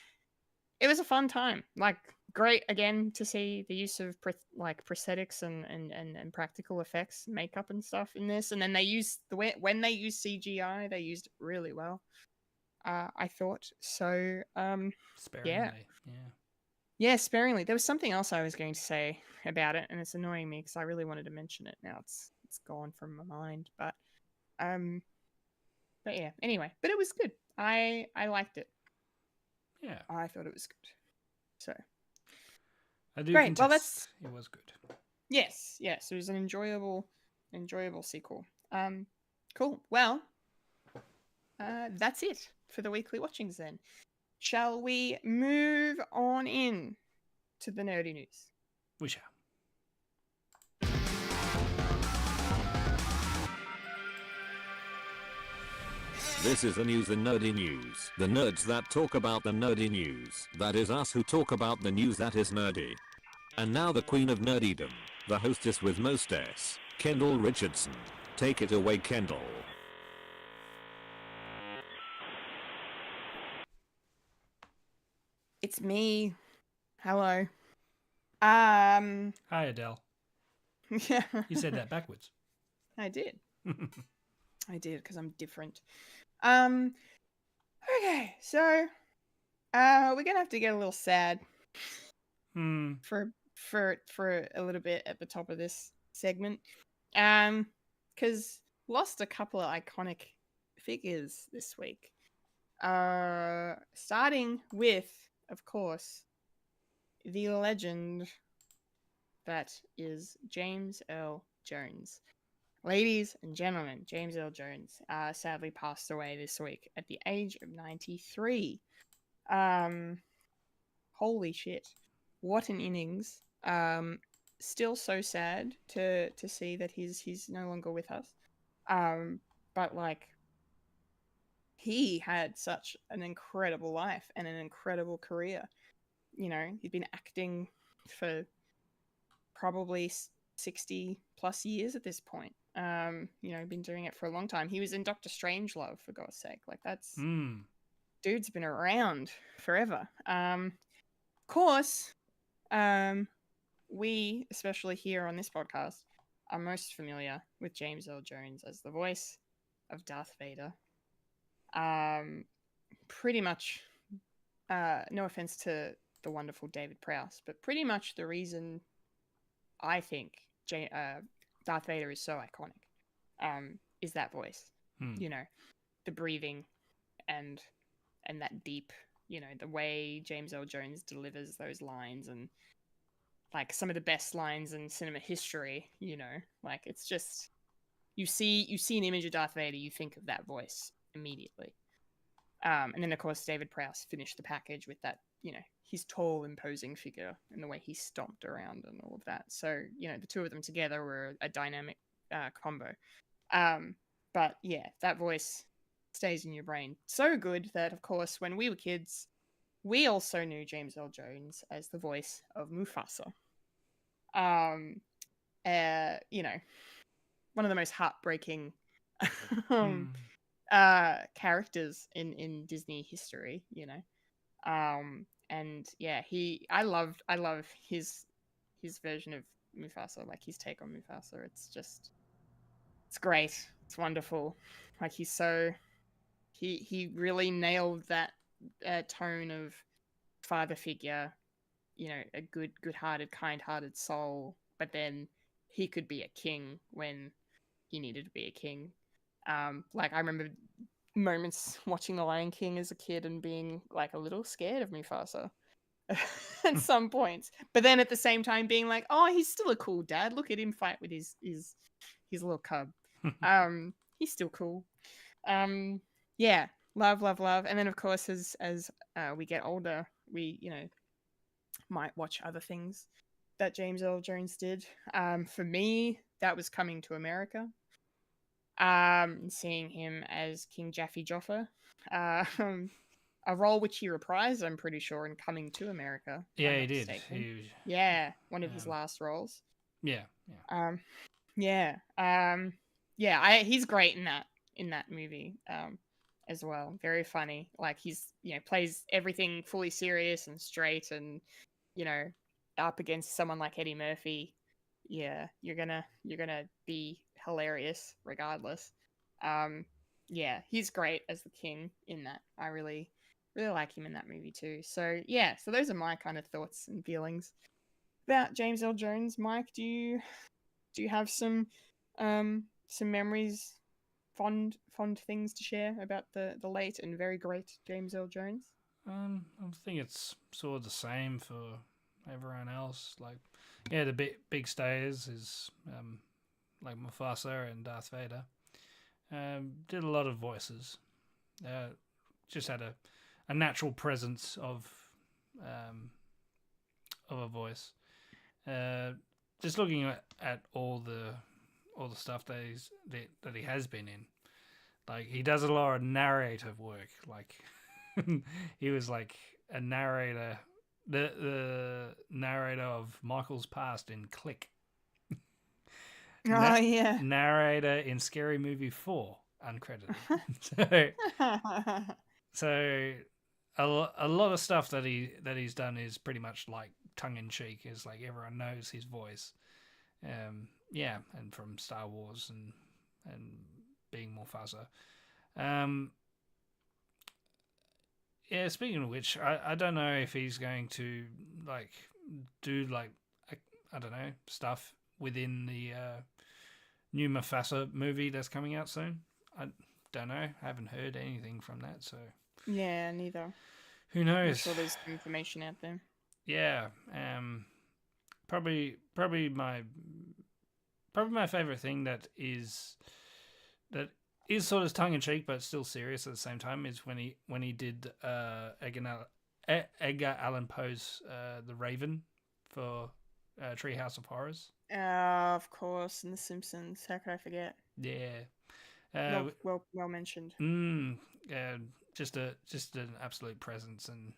a fun time. Like, great again to see the use of prosthetics and practical effects, makeup and stuff in this. And then they used when they used CGI, they used it really well. I thought so. Sparingly, Yeah, sparingly. There was something else I was going to say about it, and it's annoying me because I really wanted to mention it. Now it's gone from my mind, but yeah. Anyway, but it was good. I liked it. Yeah. I thought it was good. So I do great. contest. Well, that's It was good. yes. It was an enjoyable sequel. Cool. Well, that's it for the weekly watchings then. Shall we move on in to the nerdy news? We shall. This is the news, the nerdy news. The nerds that talk about the nerdy news. That is us who talk about the news that is nerdy. And now the queen of nerdydom, the hostess with mostest, Kendall Richardson. Take it away, Kendall. It's me. Hello. Hi, Adele. Yeah. You said that backwards. I did. I did because I'm different. Okay, so we're gonna have to get a little sad for a little bit at the top of this segment. Because lost a couple of iconic figures this week. Starting with, of course, the legend that is James Earl Jones. Ladies and gentlemen, James Earl Jones sadly passed away this week at the age of 93. Holy shit. What an innings. Still so sad to see that he's no longer with us. But like, he had such an incredible life and an incredible career. You know, he'd been acting for probably 60 plus years at this point. You know, been doing it for a long time. He was in Doctor Strangelove, for God's sake. Like, that's dude's been around forever. Of course, we, especially here on this podcast, are most familiar with James Earl Jones as the voice of Darth Vader. Pretty much, no offense to the wonderful David Prowse, but pretty much the reason I think Darth Vader is so iconic is that voice. You know, the breathing and that deep, you know, the way James Earl Jones delivers those lines, and like some of the best lines in cinema history, you know, like it's just, you see an image of Darth Vader, you think of that voice immediately. And then of course David Prowse finished the package with that, you know, his tall, imposing figure and the way he stomped around and all of that. So, you know, the two of them together were a dynamic combo. But yeah, that voice stays in your brain. So good that, of course, when we were kids, we also knew James Earl Jones as the voice of Mufasa. You know, one of the most heartbreaking characters in Disney history, you know. And yeah, I love his version of Mufasa, like his take on Mufasa. It's great. It's wonderful. Like he really nailed that tone of father figure, you know, a good-hearted, kind-hearted soul, but then he could be a king when he needed to be a king. Like I remember moments watching The Lion King as a kid and being like a little scared of Mufasa at some points, but then at the same time being like, oh, he's still a cool dad. Look at him fight with his little cub. He's still cool. Yeah, love. And then of course, as we get older, we, you know, might watch other things that James Earl Jones did. For me, that was Coming to America. Seeing him as King Jaffe Joffa, a role which he reprised, I'm pretty sure, in Coming to America. if Yeah, I'm he not did. mistaken. Yeah, one of his last roles. Yeah. Yeah. He's great in that movie. As well. Very funny. Like he's plays everything fully serious and straight, and up against someone like Eddie Murphy. Yeah, you're gonna be hilarious regardless. He's great as the king in that. I really like him in that movie too. So those are my kind of thoughts and feelings about James L. Jones. Mike, do you have some memories, fond things to share about the late and very great James L. Jones? I think it's sort of the same for everyone else. Like, yeah, the big stayers is like Mufasa and Darth Vader. Did a lot of voices. Just had a natural presence of a voice. Just looking at all the stuff that he has been in, like he does a lot of narrative work. Like he was like a narrator, the narrator of Michael's past in Click. Narrator in Scary Movie 4, uncredited. so a lot of stuff that he's done is pretty much like tongue in cheek. Is like everyone knows his voice. And from Star Wars and being Mufasa. Speaking of which, I don't know if he's going to like do like I don't know stuff within the new Mufasa movie that's coming out soon. I don't know. I haven't heard anything from that, so yeah, neither. Who knows? I'm sure there's information out there. Yeah. Probably my favorite thing that is sort of tongue in cheek but still serious at the same time is when he did Edgar Allan Poe's The Raven for Treehouse of Horrors. Of course, and The Simpsons. How could I forget? Yeah. Well mentioned. Just an absolute presence and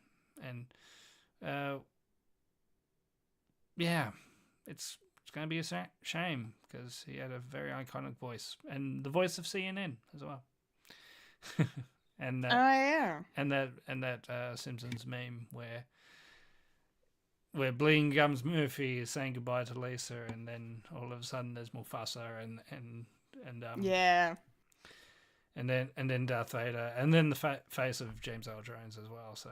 it's going to be a shame because he had a very iconic voice and the voice of CNN as well. and that Simpsons meme where Bleeding Gums Murphy is saying goodbye to Lisa, and then all of a sudden there's Mufasa and then Darth Vader, and then the face of James Earl Jones as well. So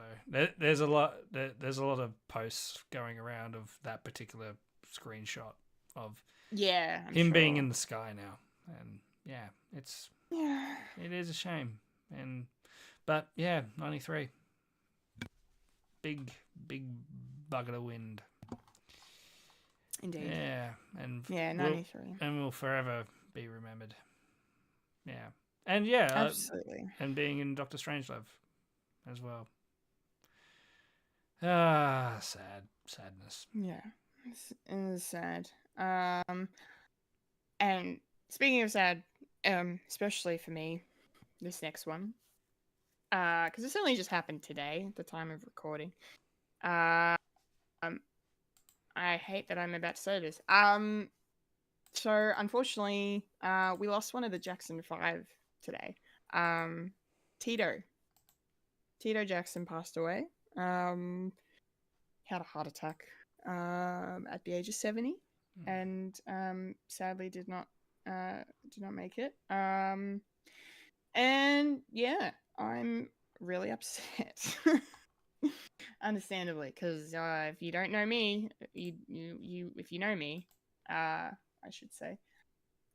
there's a lot of posts going around of that particular screenshot of him being in the sky now, and it is a shame, but 93, big bugger of wind. Indeed. Yeah, and 93, and will forever be remembered. Yeah. And absolutely. And being in Doctor Strangelove as well. Sadness. Yeah, it was sad. And speaking of sad, especially for me, this next one, because this only just happened today at the time of recording. I hate that I'm about to say this. So unfortunately, we lost one of the Jackson 5 today. Tito Jackson passed away. Had a heart attack at the age of 70, and sadly did not make it. And yeah, I'm really upset. Understandably, because if you don't know me, if you know me, I should say,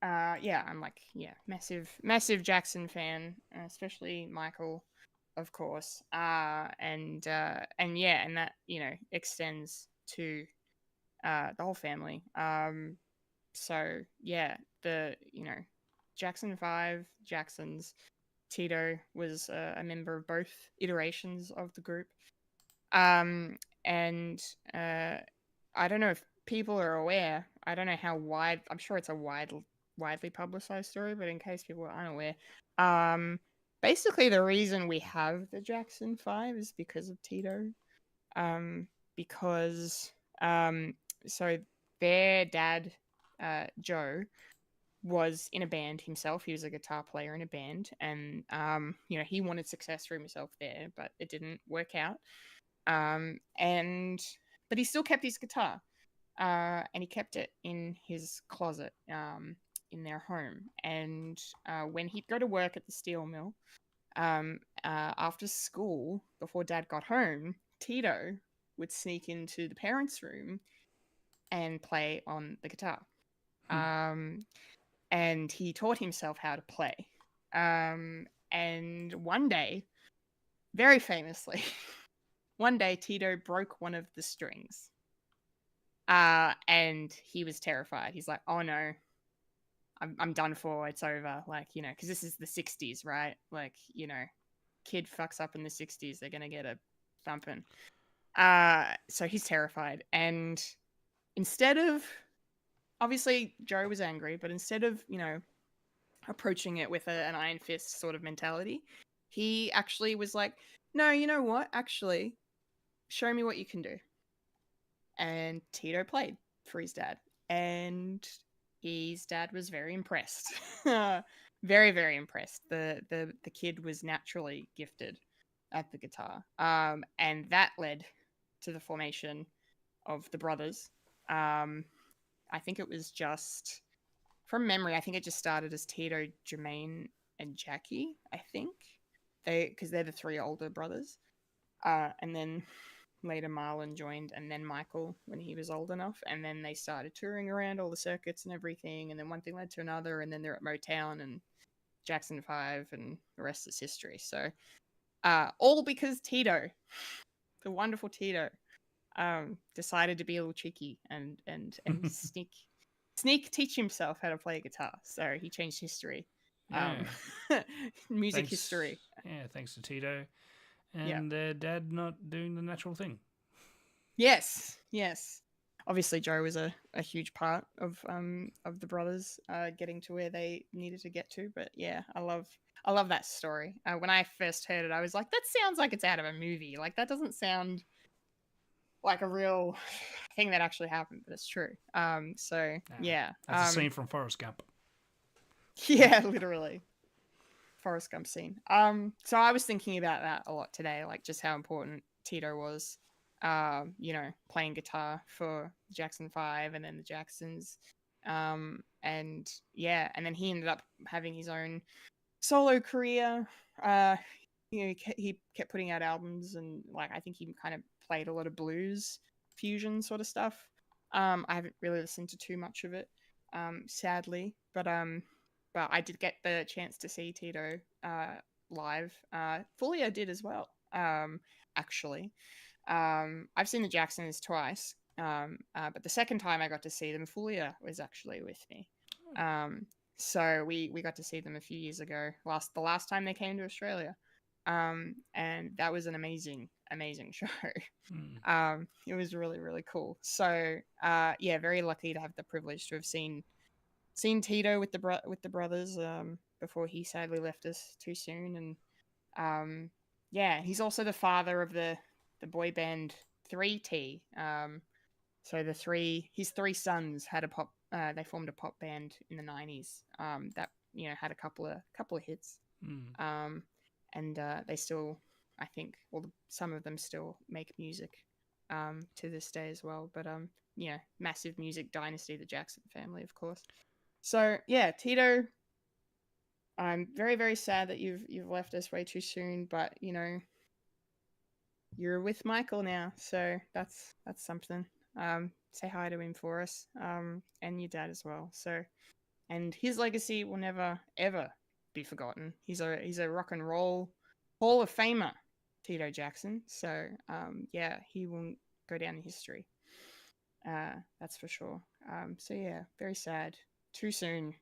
I'm like massive Jackson fan, especially Michael, of course, and that extends to the whole family. So yeah, the Jackson 5, Jacksons. Tito was a member of both iterations of the group. And And I don't know if people are aware. I don't know how wide. I'm sure it's a widely publicized story, but in case people are unaware, basically the reason we have the Jackson 5 is because of Tito. Because so their dad, Joe, was in a band himself. He was a guitar player in a band, and he wanted success for himself there, but it didn't work out. But he still kept his guitar, and he kept it in his closet, in their home. And when he'd go to work at the steel mill, after school, before Dad got home, Tito would sneak into the parents' room and play on the guitar. And he taught himself how to play. And one day, very famously, one day Tito broke one of the strings. And he was terrified. He's like, "Oh no, I'm done for. It's over." Like, because this is the 60s, right? Like, kid fucks up in the 60s, they're gonna get a thumping. So he's terrified. And instead of, obviously Joe was angry, but instead of, approaching it with an iron fist sort of mentality, he actually was like, "No, you know what? Actually, show me what you can do." And Tito played for his dad, and his dad was very impressed. Very, very impressed. The kid was naturally gifted at the guitar, and that led to the formation of the brothers. I think it was just, from memory, I think it just started as Tito, Jermaine, and Jackie. I think because they're the three older brothers, and then later Marlon joined, and then Michael when he was old enough, and then they started touring around all the circuits and everything, and then one thing led to another, and then they're at Motown and Jackson 5, and the rest is history. So all because Tito, the wonderful Tito, decided to be a little cheeky and sneak teach himself how to play guitar. So he changed history. Yeah. Music history. Yeah, thanks to Tito and their dad not doing the natural thing. Yes. Obviously, Joe was a huge part of the brothers getting to where they needed to get to. But yeah, I love that story. When I first heard it, I was like, that sounds like it's out of a movie. Like, that doesn't sound like a real thing that actually happened, but it's true. Yeah. That's a scene from Forrest Gump. Yeah, literally. Forrest Gump scene. So I was thinking about that a lot today, like just how important Tito was, playing guitar for Jackson 5 and then the Jacksons. And then he ended up having his own solo career. He kept putting out albums, and like I think he kind of played a lot of blues fusion sort of stuff. I haven't really listened to too much of it, sadly, but I did get the chance to see Tito live. Fulya did as well, actually. I've seen the Jacksons twice, but the second time I got to see them, Fulya was actually with me. So we got to see them a few years ago, the last time they came to Australia. And that was an amazing show. It was really, really cool. So very lucky to have the privilege to have seen Tito with the brothers before he sadly left us too soon. And he's also the father of the boy band 3T. So his three sons had a pop. They formed a pop band in the 90s. That had a couple of hits. And they still, I think, some of them still make music to this day as well. But massive music dynasty, the Jackson family, of course. So yeah, Tito, I'm very, very sad that you've left us way too soon, but you're with Michael now, so that's something. Say hi to him for us, and your dad as well. So, and his legacy will never ever be forgotten. He's a rock and roll Hall of Famer, Tito Jackson. So he will go down in history. That's for sure. So yeah, very sad. Too soon.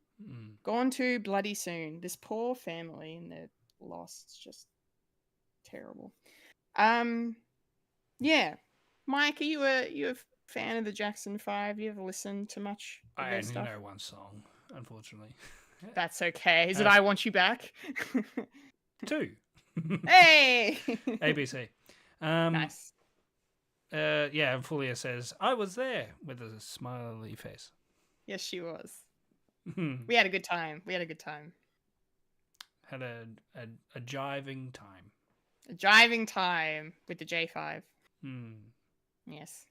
Gone too bloody soon. This poor family and their loss is just terrible. Yeah. Mike, are you a fan of the Jackson 5? You ever listened to much of I their only stuff? know one song, unfortunately. That's okay. Is it I Want You Back? 2. Hey! ABC. Nice. Yeah, and Fulya says, I was there, with a smiley face. Yes, she was. We had a good time. Had a jiving time. A driving time with the J5. Yes.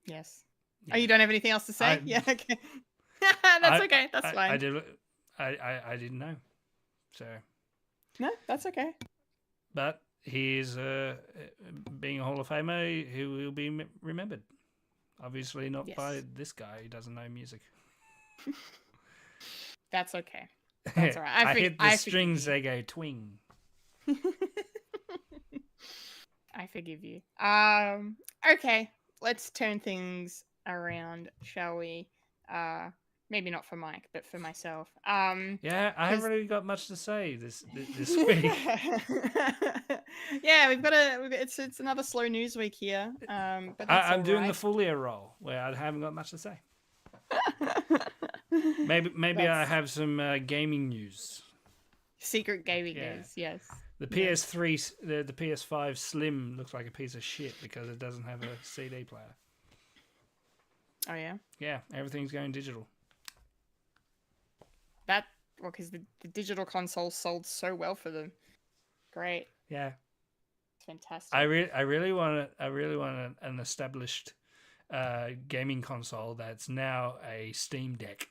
Yes. Yeah. Oh, you don't have anything else to say? Yeah, okay. That's okay. That's fine. I didn't know. So. No, that's okay. But he's being a Hall of Famer, he will be remembered. Obviously not by this guy who doesn't know music. That's okay. That's all right. I hit the strings, they go twing. I forgive you. Okay. Let's turn things around, shall we? Maybe not for Mike, but for myself. Yeah, I haven't really got much to say this week. Yeah, it's another slow news week here. But that's I'm doing right. the Fulya role where I haven't got much to say. Maybe I have some gaming news. Secret gaming news, yes. The PS3, the PS5 Slim looks like a piece of shit because it doesn't have a CD player. Oh yeah. Yeah, everything's going digital. Because the digital console sold so well for them. Great. Yeah. It's fantastic. I really want an established gaming console that's now a Steam Deck.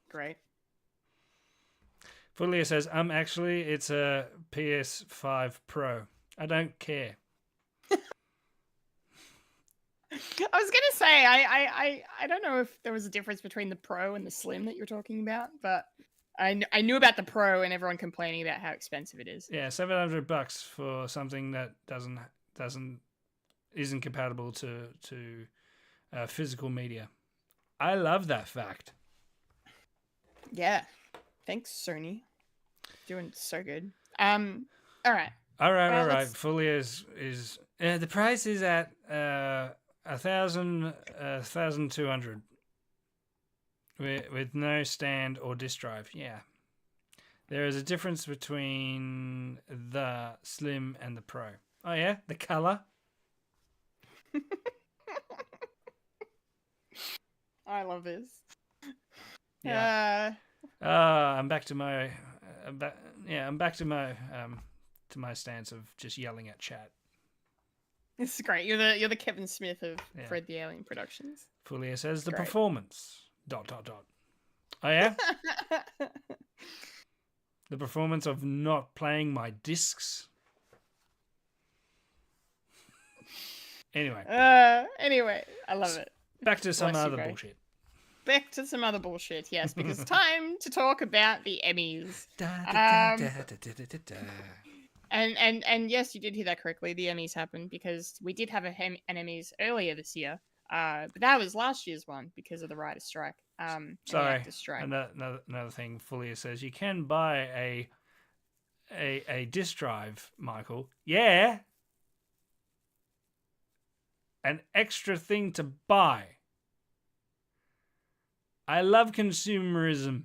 Great. Fulya says, actually it's a PS5 Pro. I don't care. I was gonna say I don't know if there was a difference between the Pro and the Slim that you're talking about, but I knew about the Pro and everyone complaining about how expensive it is. Yeah, $700 for something that isn't compatible to physical media. I love that fact. Yeah, thanks Sony, doing so good. All right. Fulya is the price is at 1,200 with no stand or disk drive. Yeah, there is a difference between the Slim and the Pro. Oh yeah, the color. I love this. Yeah. I'm back to my. I'm back to my stance of just yelling at chat. This is great. You're the Kevin Smith of Fred the Alien Productions. Fulya says the Great. performance. ... Oh yeah. The performance of not playing my discs. Anyway, I love it. Back to some other bullshit. Back to some other bullshit, yes, because it's time to talk about the Emmys. And yes, you did hear that correctly. The Emmys happened because we did have an Emmys earlier this year, but that was last year's one because of the writer's strike. Sorry, strike. Another thing. Fulya says you can buy a disk drive, Michael. Yeah, an extra thing to buy. I love consumerism.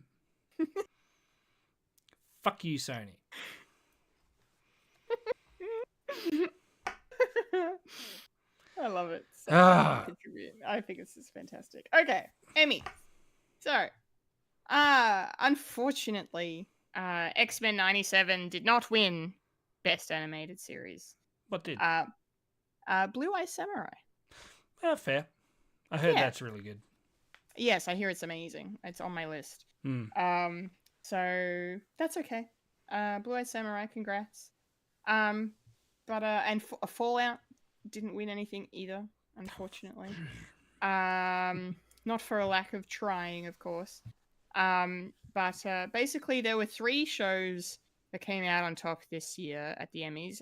Fuck you, Sony. I love it. So I think this is fantastic. Okay, Emmy. So, unfortunately, X-Men 97 did not win Best Animated Series. What did? Blue Eye Samurai. Yeah, fair. I heard that's really good. Yes, I hear it's amazing. It's on my list. So that's okay. Blue Eye Samurai, congrats. Fallout didn't win anything either, unfortunately. Not for a lack of trying, of course. But basically, there were 3 shows that came out on top this year at the Emmys.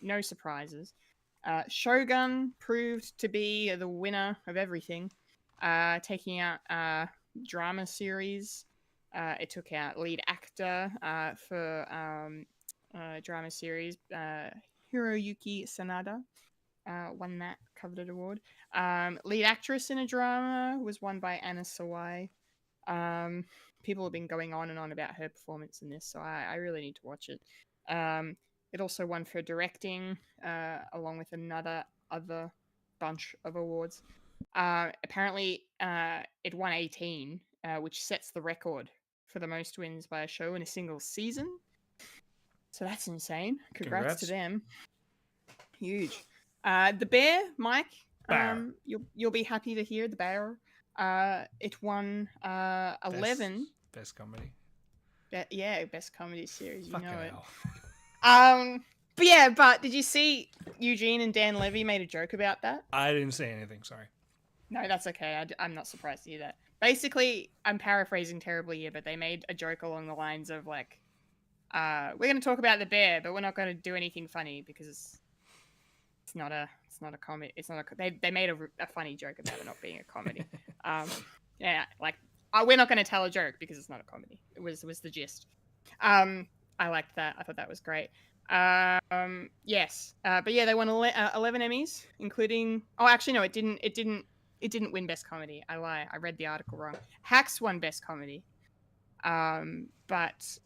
No surprises. Shogun proved to be the winner of everything, taking out drama series. It took out lead actor for drama series. Hiroyuki Sanada won that coveted award. Lead actress in a drama was won by Anna Sawai. People have been going on and on about her performance in this, so I really need to watch it. It also won for directing, along with other bunch of awards. Apparently, it won 18, which sets the record for the most wins by a show in a single season. So that's insane. Congrats to them. Huge. The Bear, Mike. Bear. You'll be happy to hear the Bear. It won 11. Best comedy. Best comedy series. You Fucking know it. hell. But did you see Eugene and Dan Levy made a joke about that? I didn't say anything. Sorry. No, that's okay. I'm not surprised to hear that. Basically, I'm paraphrasing terribly here, but they made a joke along the lines of like, we're going to talk about the bear, but we're not going to do anything funny because it's not a comedy. It's not a. They made a funny joke about it not being a comedy. We're not going to tell a joke because it's not a comedy. It was the gist. I liked that. I thought that was great. Yes. But yeah, they won 11 Emmys, including. Oh, actually, no, it didn't. It didn't win Best Comedy. I lie. I read the article wrong. Hacks won Best Comedy. But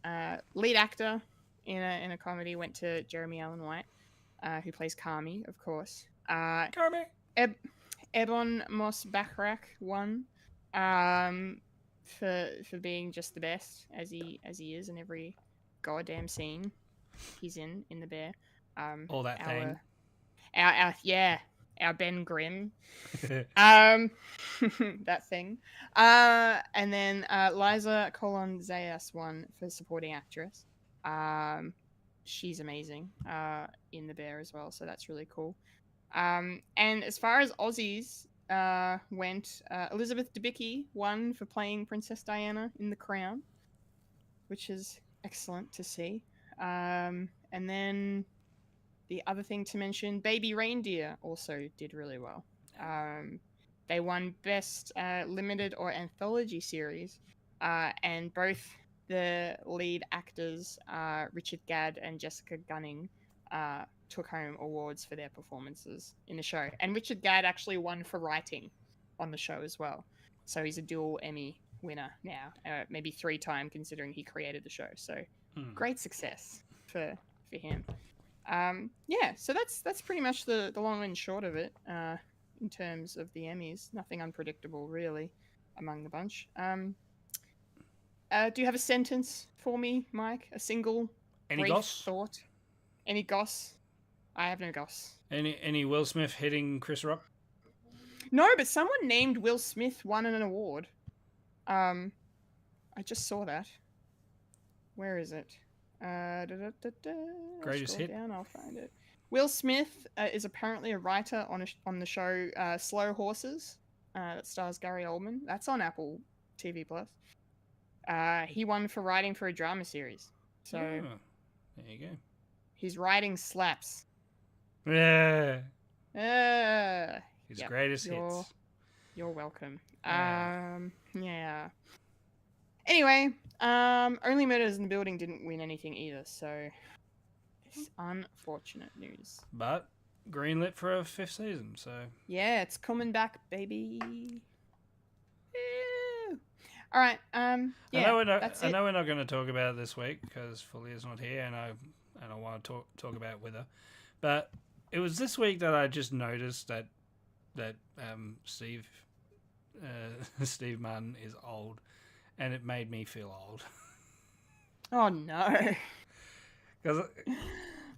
lead actor in a comedy went to Jeremy Allen White, who plays Carmi, of course. Carmi. Ebon Moss Bachrach won for being just the best as he is in every goddamn scene he's in the Bear. All that thing. Our Ben Grimm. That thing. And then Liza Colon-Zayas won for supporting actress. She's amazing in the Bear as well, so that's really cool. And as far as Aussies went, Elizabeth Debicki won for playing Princess Diana in The Crown, which is excellent to see. And then the other thing to mention, Baby Reindeer also did really well. They won Best Limited or Anthology Series, and both the lead actors, Richard Gadd and Jessica Gunning, took home awards for their performances in the show. And Richard Gadd actually won for writing on the show as well. So he's a dual Emmy winner now, maybe 3-time considering he created the show. So great success for him. So that's pretty much the long and short of it in terms of the Emmys. Nothing unpredictable really among the bunch. Do you have a sentence for me, Mike? A single Any brief goss? thought? Any goss? I have no goss. Any Will Smith hitting Chris Rock? No, but someone named Will Smith won an award. I just saw that. Where is it? Greatest hit. Down, I'll find it. Will Smith is apparently a writer on the show Slow Horses that stars Gary Oldman. That's on Apple TV Plus. He won for writing for a drama series. So there you go. His writing slaps. Yeah. His Yep, greatest hits. You're welcome. Yeah. Anyway, Only Murders in the Building didn't win anything either, so it's unfortunate news. But greenlit for a 5th season, so yeah, it's coming back, baby. Ew. All right. I know we're not going to talk about it this week because Fulya's not here, and I want to talk about it with her. But it was this week that I just noticed that Steve Martin is old, and it made me feel old. Oh no!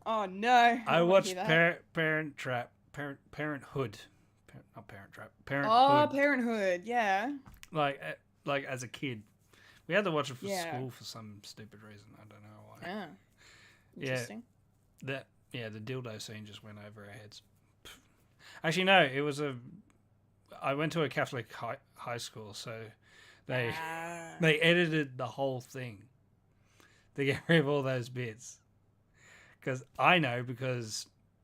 Oh no! I watched Parenthood. Not Parent Trap. Parenthood. Oh, Parenthood. Yeah. Like as a kid, we had to watch it for school for some stupid reason. I don't know why. Yeah. Interesting. The dildo scene just went over our heads. Actually, no, it was I went to a Catholic high school, so they edited the whole thing to get rid of all those bits. Because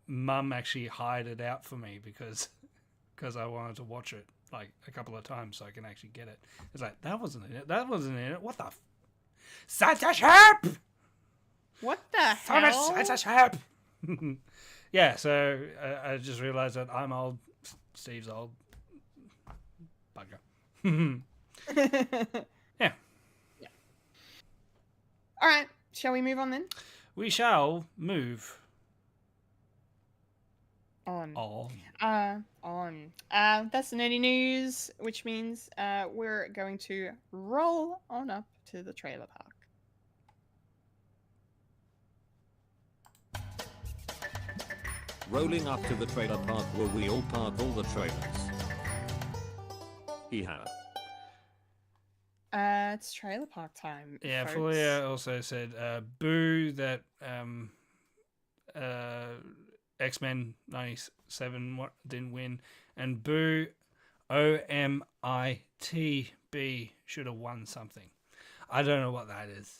Mum actually hired it out for me because I wanted to watch it like a couple of times so I can actually get it. It's like, that wasn't in it. What the Censorship! What the So much hell? censorship. Yeah, so I just realised that I'm old. Steve's old. Bugger. Yeah. All right, shall we move on then? We shall move On. on. That's the nerdy news, which means we're going to roll on up to the trailer park. Rolling up to the trailer park where we all park all the trailers. Yeehaw. It's trailer park time. Yeah, folks. Fulya also said, boo that X-Men 97 didn't win, and boo OMITB should have won something. I don't know what that is.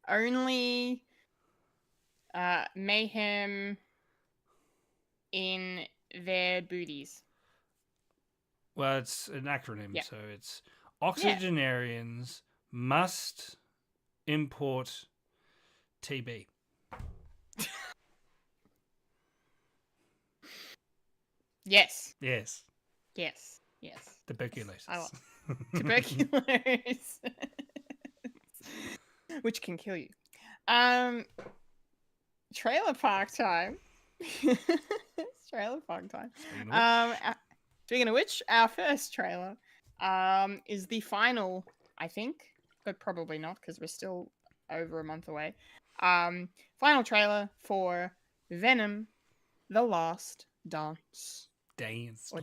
Only mayhem in their booties. Well, it's an acronym, Yeah. so it's Oxygenarians must import TB. Yes. Yes, Yes. Yes. tuberculosis. I like tuberculosis, which can kill you. Trailer park time. It's trailer park time. Speaking of which, our first trailer is the final, I think, but probably not because we're still over a month away. Final trailer for Venom: The Last Dance. Dance.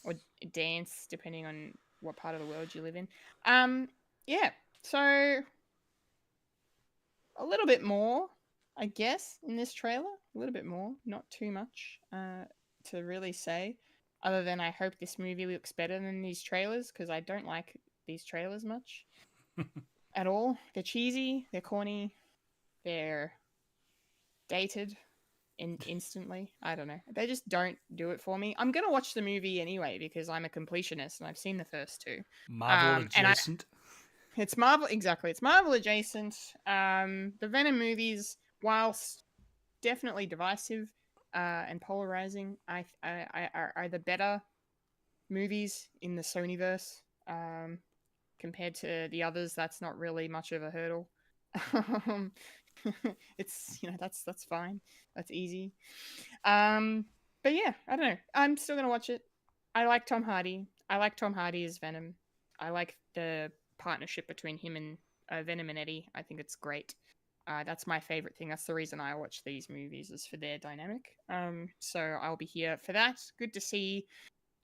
Or dance, depending on what part of the world you live in. Yeah, so a little bit more, I guess, in this trailer. A little bit more, not too much to really say, other than I hope this movie looks better than these trailers, because I don't like these trailers much at all. They're cheesy, they're corny, they're dated instantly. I don't know. They just don't do it for me. I'm going to watch the movie anyway, because I'm a completionist and I've seen the first two. Marvel adjacent. It's Marvel, exactly. It's Marvel adjacent. The Venom movies, whilst definitely divisive and polarizing, are the better movies in the Sonyverse. Compared to the others, that's not really much of a hurdle. It's, that's fine. That's easy. But yeah, I don't know. I'm still gonna watch it. I like Tom Hardy. I like Tom Hardy as Venom. I like the partnership between him and Venom and Eddie. I think it's great. That's my favorite thing. That's the reason I watch these movies, is for their dynamic. So I'll be here for that. Good to see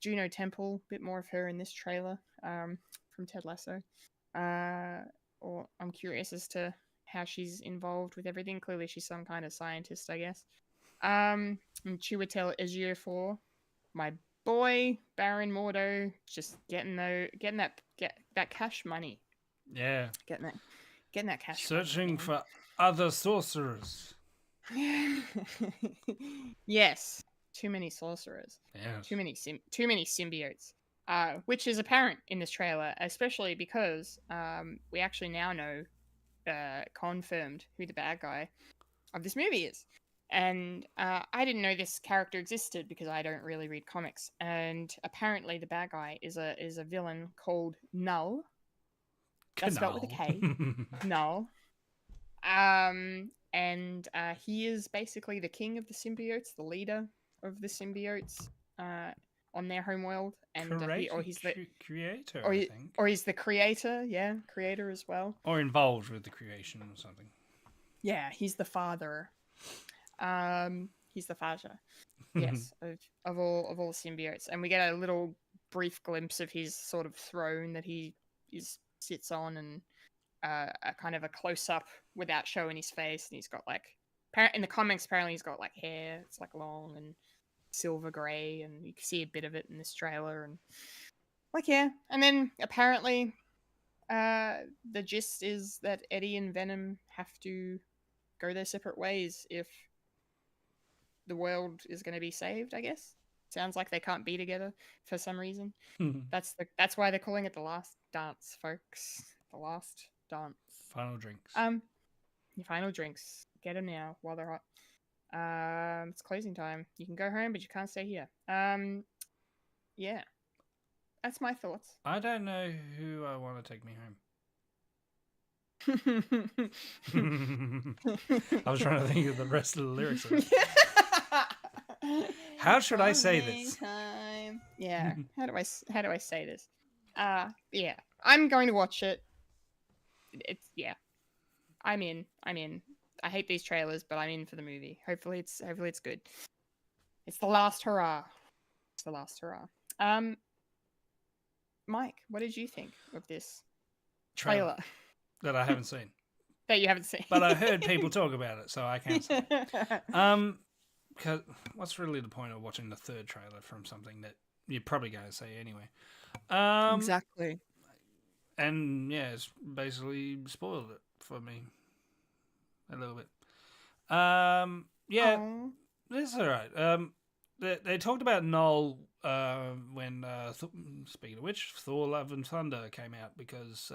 Juno Temple, a bit more of her in this trailer from Ted Lasso. Or I'm curious as to how she's involved with everything. Clearly she's some kind of scientist, I guess. And Chiwetel Ejiofor, my boy Baron Mordo, just getting that cash money. Yeah. Getting that cash Searching money, for other sorcerers. Yes. Too many sorcerers. Yeah. Too many symbiotes. Which is apparent in this trailer, especially because we actually now know confirmed who the bad guy of this movie is. And I didn't know this character existed because I don't really read comics. And apparently the bad guy is a villain called Null. That's spelled with a K. Null. And he is basically the king of the symbiotes, the leader of the symbiotes on their homeworld. And he's the creator, or I think. Or he's the creator, creator as well. Or involved with the creation or something. Yeah, he's the father. He's the father. Yes, of all symbiotes. And we get a little brief glimpse of his sort of throne that he sits on, and a kind of a close up without showing his face. And he's got in the comics, apparently he's got hair. It's long and silver grey, and you can see a bit of it in this trailer. And and then apparently the gist is that Eddie and Venom have to go their separate ways if the world is going to be saved, I guess. Sounds like they can't be together for some reason. That's why they're calling it The Last Dance, folks. The Last Dance. Final drinks. Your final drinks. Get them now while they're hot. It's closing time. You can go home, but you can't stay here. Yeah. That's my thoughts. I don't know who I want to take me home. I was trying to think of the rest of the lyrics of it. How should I say this? Time. Yeah. How do I say this? Yeah. I'm going to watch it. It's yeah. I'm in. I hate these trailers, but I'm in for the movie. Hopefully it's good. It's the last hurrah. Mike, what did you think of this trailer that I haven't seen? That you haven't seen. But I heard people talk about it, so I can't say. Because what's really the point of watching the third trailer from something that you're probably going to say anyway? Exactly. And yeah, it's basically spoiled it for me a little bit. Yeah, that's all right. They talked about Null when speaking of which, Thor: Love and Thunder came out because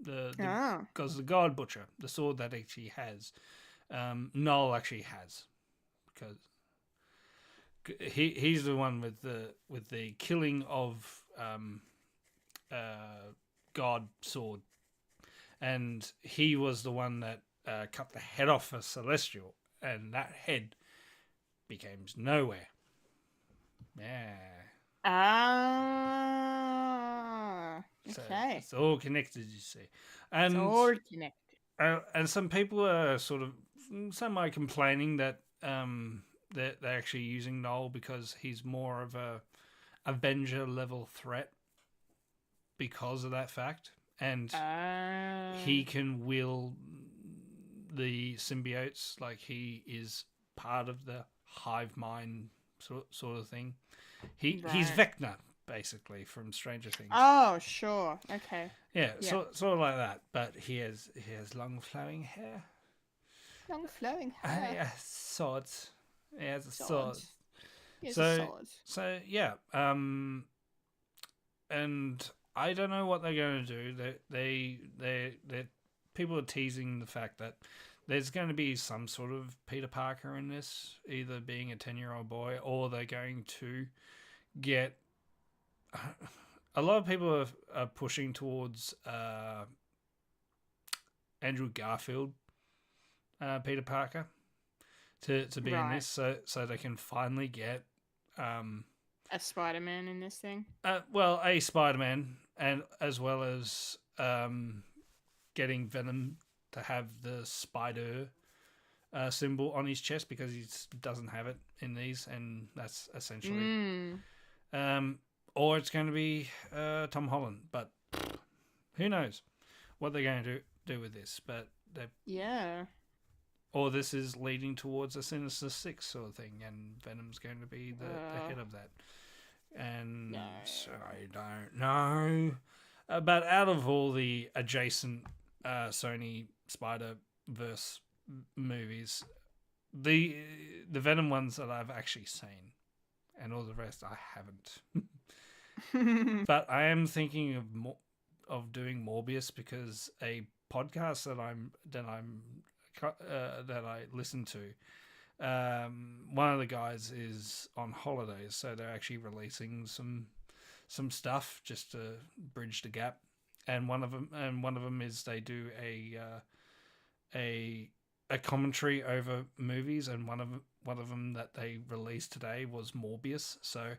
because the God Butcher, the sword that actually has, Null actually has, because he's the one with the killing of God sword, and he was the one that cut the head off a Celestial, and that head became nowhere. Yeah. Okay. So it's all connected, you see. And it's all connected. And some people are sort of complaining that they're actually using Noel because he's more of a Avenger level threat because of that fact, and he can will the symbiotes, like he is part of the hive mind sort of thing. He's Vecna basically from Stranger Things. Oh, sure. Okay. Yeah. Sort of like that, but he has long flowing hair. Long flowing hair. Yeah, swords. He has a sword. He has a sword. So yeah. And I don't know what they're going to do. They people are teasing the fact that there's going to be some sort of Peter Parker in this, either being a 10-year-old boy, or they're going to get. A lot of people are pushing towards Andrew Garfield, Peter Parker, to be in this, so they can finally get a Spider-Man in this thing. Well, a Spider-Man, and as well as getting Venom to have the spider symbol on his chest, because he doesn't have it in these, and that's essentially. Or it's going to be Tom Holland, but who knows what they're going to do with this? But yeah. Or this is leading towards a Sinister Six sort of thing, and Venom's going to be the head of that. And so I don't know. But out of all the adjacent Sony Spider-Verse movies, the Venom ones that I've actually seen, and all the rest I haven't. But I am thinking of doing Morbius, because a podcast that I listen to, one of the guys is on holidays, so they're actually releasing some stuff just to bridge the gap. And one of them is they do a commentary over movies, and one of them that they released today was Morbius. So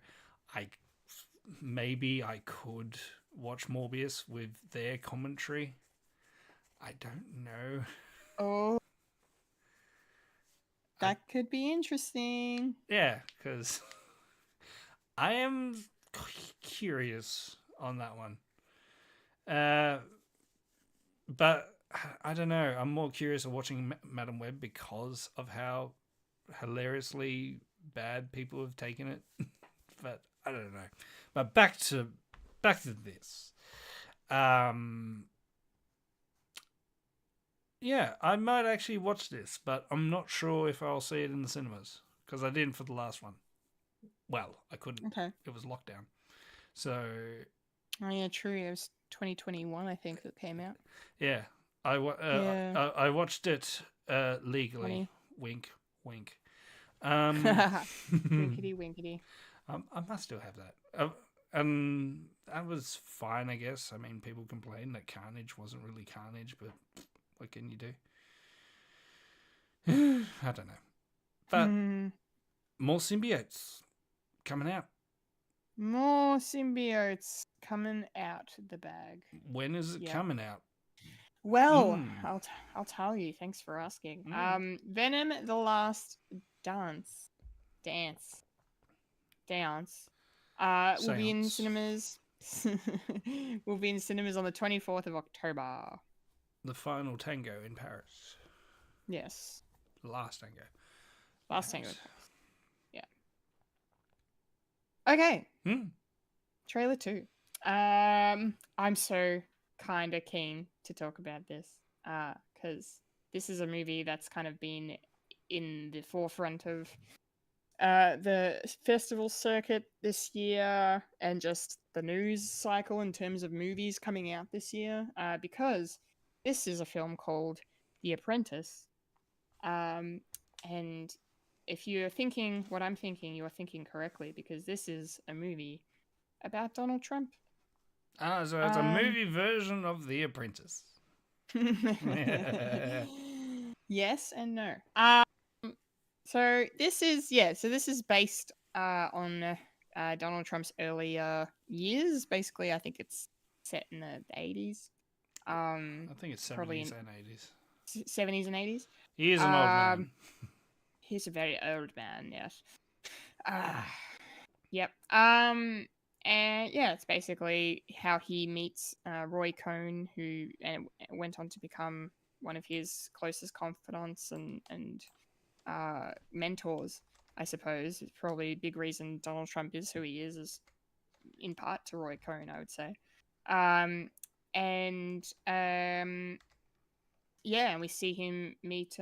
maybe I could watch Morbius with their commentary. I don't know. Oh, that could be interesting. Yeah, because I am curious on that one. But I don't know. I'm more curious of watching Madam Web because of how hilariously bad people have taken it. But I don't know. But back to this. Yeah, I might actually watch this, but I'm not sure if I'll see it in the cinemas, because I didn't for the last one. Well, I couldn't. Okay. It was lockdown. So. Oh yeah, true. It was 2021, I think, that came out. Yeah. I watched it legally. Funny. Wink, wink. Winkety winkety. I must still have that. And that was fine, I guess. I mean, people complained that Carnage wasn't really Carnage, but what can you do? I don't know. But more symbiotes coming out. More symbiotes coming out the bag. When is it coming out? Well, I'll tell you. Thanks for asking. Venom: The Last Dance. Will be in cinemas. Will be in cinemas on the 24th of October. The final tango in Paris. Yes. The last tango. Last tango in Paris. Yeah. Okay. Trailer 2. I'm so kind of keen to talk about this because this is a movie that's kind of been in the forefront of the festival circuit this year and just the news cycle in terms of movies coming out this year because this is a film called The Apprentice. And if you're thinking what I'm thinking, you're thinking correctly because this is a movie about Donald Trump. So it's a movie version of The Apprentice. Yes and no. So this is based on Donald Trump's earlier years. Basically, I think it's set in the 80s. I think it's 70s probably and 80s. 70s and 80s. He is an old man. He's a very old man, yes. Yep. And yeah, it's basically how he meets Roy Cohn, who went on to become one of his closest confidants and mentors, I suppose. It's probably a big reason Donald Trump is who he is in part to Roy Cohn, I would say. And we see him meet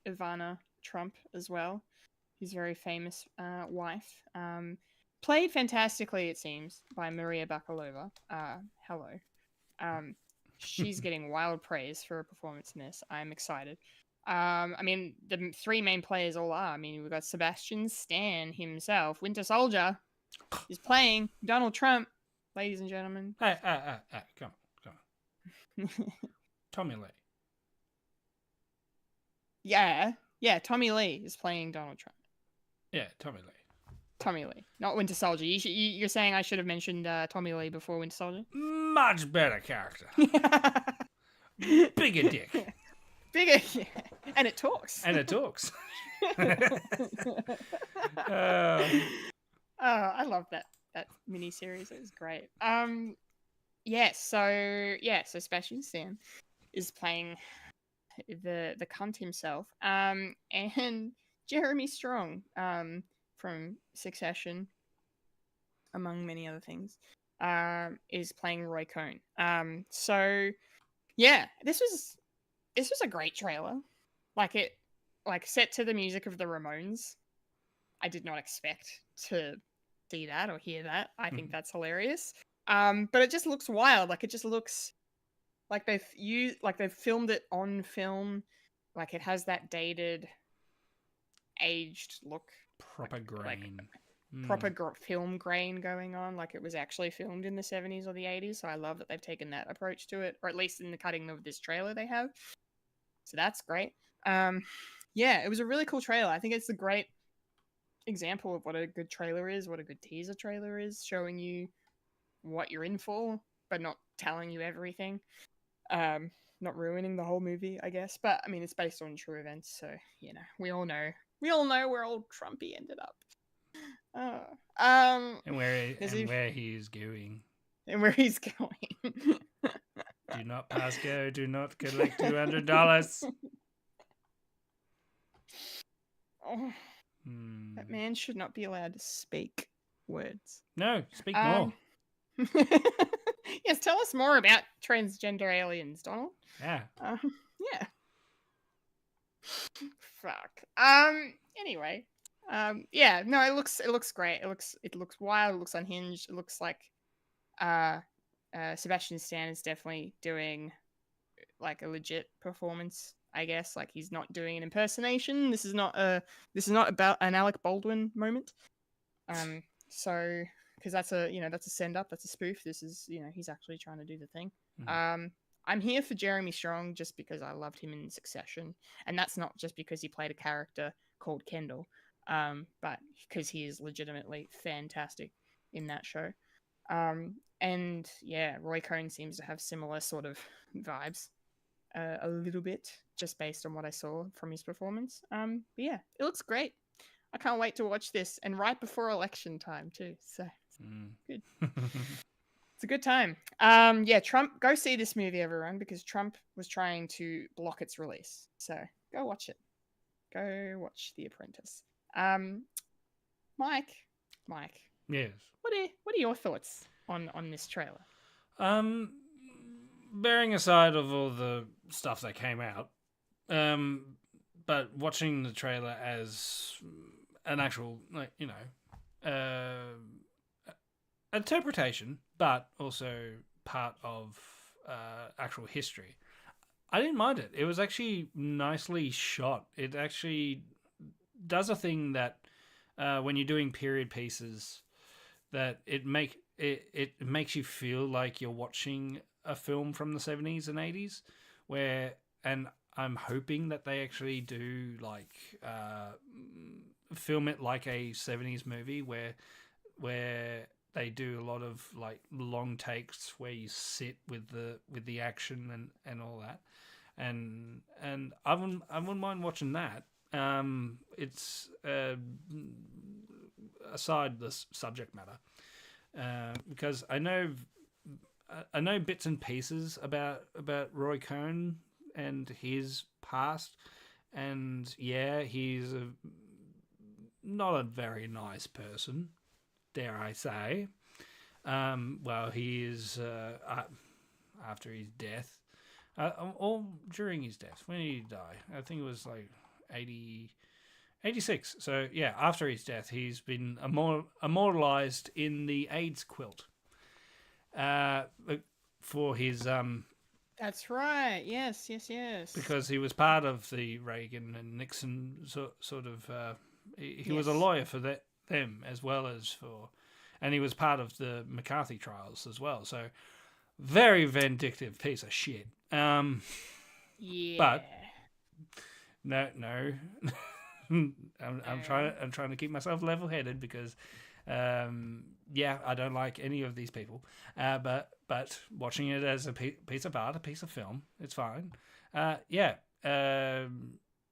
Ivana Trump as well, his very famous wife. Played fantastically, it seems, by Maria Bakalova. Hello. She's getting wild praise for her performance in this. I'm excited. I mean, the three main players all are. I mean, we've got Sebastian Stan himself. Winter Soldier is playing Donald Trump, ladies and gentlemen. Hey, come on. Tommy Lee. Yeah, Tommy Lee is playing Donald Trump. Yeah, Tommy Lee. Tommy Lee, not Winter Soldier. You're saying I should have mentioned Tommy Lee before Winter Soldier? Much better character. Bigger dick. Bigger, yeah. And it talks. And it talks. I love that miniseries. It was great. So Sebastian Stan is playing the cunt himself. And Jeremy Strong, from Succession, among many other things, is playing Roy Cohn. So yeah, this was a great trailer. Like set to the music of the Ramones. I did not expect to see that or hear that. I think that's hilarious. But it just looks wild. Like it just looks like they've filmed it on film. Like it has that dated, aged look. Proper grain. Film grain going on. Like it was actually filmed in the 70s or the 80s. So I love that they've taken that approach to it, or at least in the cutting of this trailer they have. So that's great. Yeah, it was a really cool trailer. I think it's a great example of what a good trailer is, what a good teaser trailer is, showing you what you're in for, but not telling you everything. Not ruining the whole movie, I guess. But I mean, it's based on true events, so you know, we all know where old Trumpy ended up. And where he is going. And where he's going. Do not pass go. Do not collect $200. Oh, that man should not be allowed to speak words. No, speak more. Yes, tell us more about transgender aliens, Donald. Yeah. Yeah. Fuck. Anyway. Yeah. No, it looks great. It looks wild. It looks unhinged. It looks like Sebastian Stan is definitely doing like a legit performance, I guess. Like he's not doing an impersonation. This is not about an Alec Baldwin moment. So because that's a send up, that's a spoof. This is, he's actually trying to do the thing. I'm here for Jeremy Strong just because I loved him in Succession, and that's not just because he played a character called Kendall, but because he is legitimately fantastic in that show. And yeah, Roy Cohn seems to have similar sort of vibes, a little bit, just based on what I saw from his performance. But yeah, it looks great. I can't wait to watch this, and right before election time too. So good. It's a good time. Yeah, Trump, go see this movie, everyone, because Trump was trying to block its release. So go watch it. Go watch The Apprentice. Mike. Yes. What are your thoughts on this trailer? Bearing aside of all the stuff that came out, but watching the trailer as an actual, interpretation, but also part of actual history, I didn't mind it. It was actually nicely shot. It actually does a thing that when you're doing period pieces, that it makes you feel like you're watching a film from the 70s and 80s, and I'm hoping that they actually do film it like a 70s movie where they do a lot of like long takes where you sit with the action and all that, and I wouldn't mind watching that. It's aside the subject matter, because I know bits and pieces about Roy Cohn and his past, and yeah, he's not a very nice person, dare I say. Well, he is after his death, or during his death. When did he die? I think it was like 86. So yeah, after his death, he's been immortalized in the AIDS quilt. For his That's right. Yes. because he was part of the Reagan and Nixon sort of. He was a lawyer for them as well as for, and he was part of the McCarthy trials as well. So very vindictive piece of shit. Yeah. But no. I'm trying to keep myself level-headed because I don't like any of these people, but watching it as a piece of art, a piece of film, it's fine. There's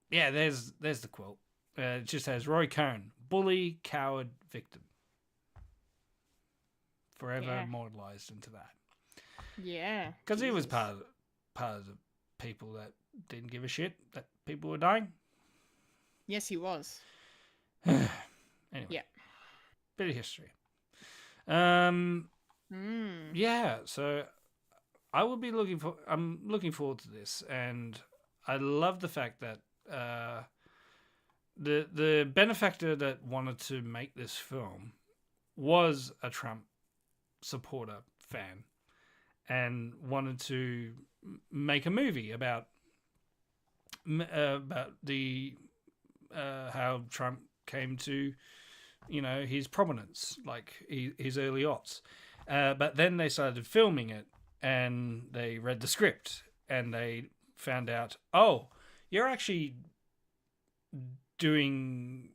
the quilt. It just has Roy Cohn, bully, coward, victim, forever immortalized into that. Yeah, because he was part of the people that didn't give a shit that people were dying. Yes, he was. Anyway, Yeah. bit of history. Yeah, so I'm looking forward to this, and I love the fact that the benefactor that wanted to make this film was a Trump supporter fan and wanted to make a movie about the how Trump came to, his prominence, like his early aughts. But then they started filming it, and they read the script, and they found out, oh, you're actually doing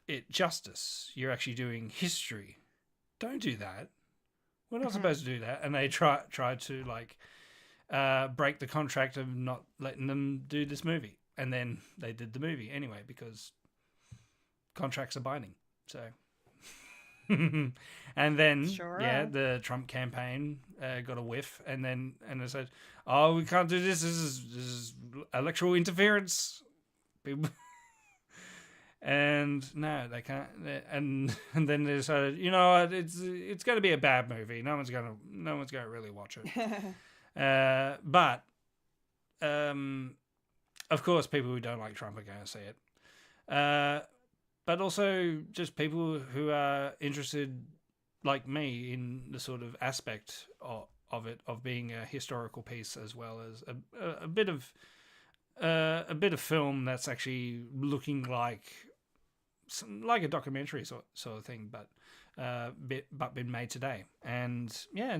it justice. You're actually doing history. Don't do that. We're not supposed to do that. And they tried to break the contract of not letting them do this movie. And then they did the movie anyway because contracts are binding. So, and then the Trump campaign got a whiff, and they said, "Oh, we can't do this. This is electoral interference." People. And no, they can't. And then they decided, it's going to be a bad movie. No one's going to really watch it. But of course, people who don't like Trump are going to see it. But also just people who are interested, like me, in the sort of aspect of it, of being a historical piece as well as a bit of film that's actually looking like a documentary sort of thing, but been made today. And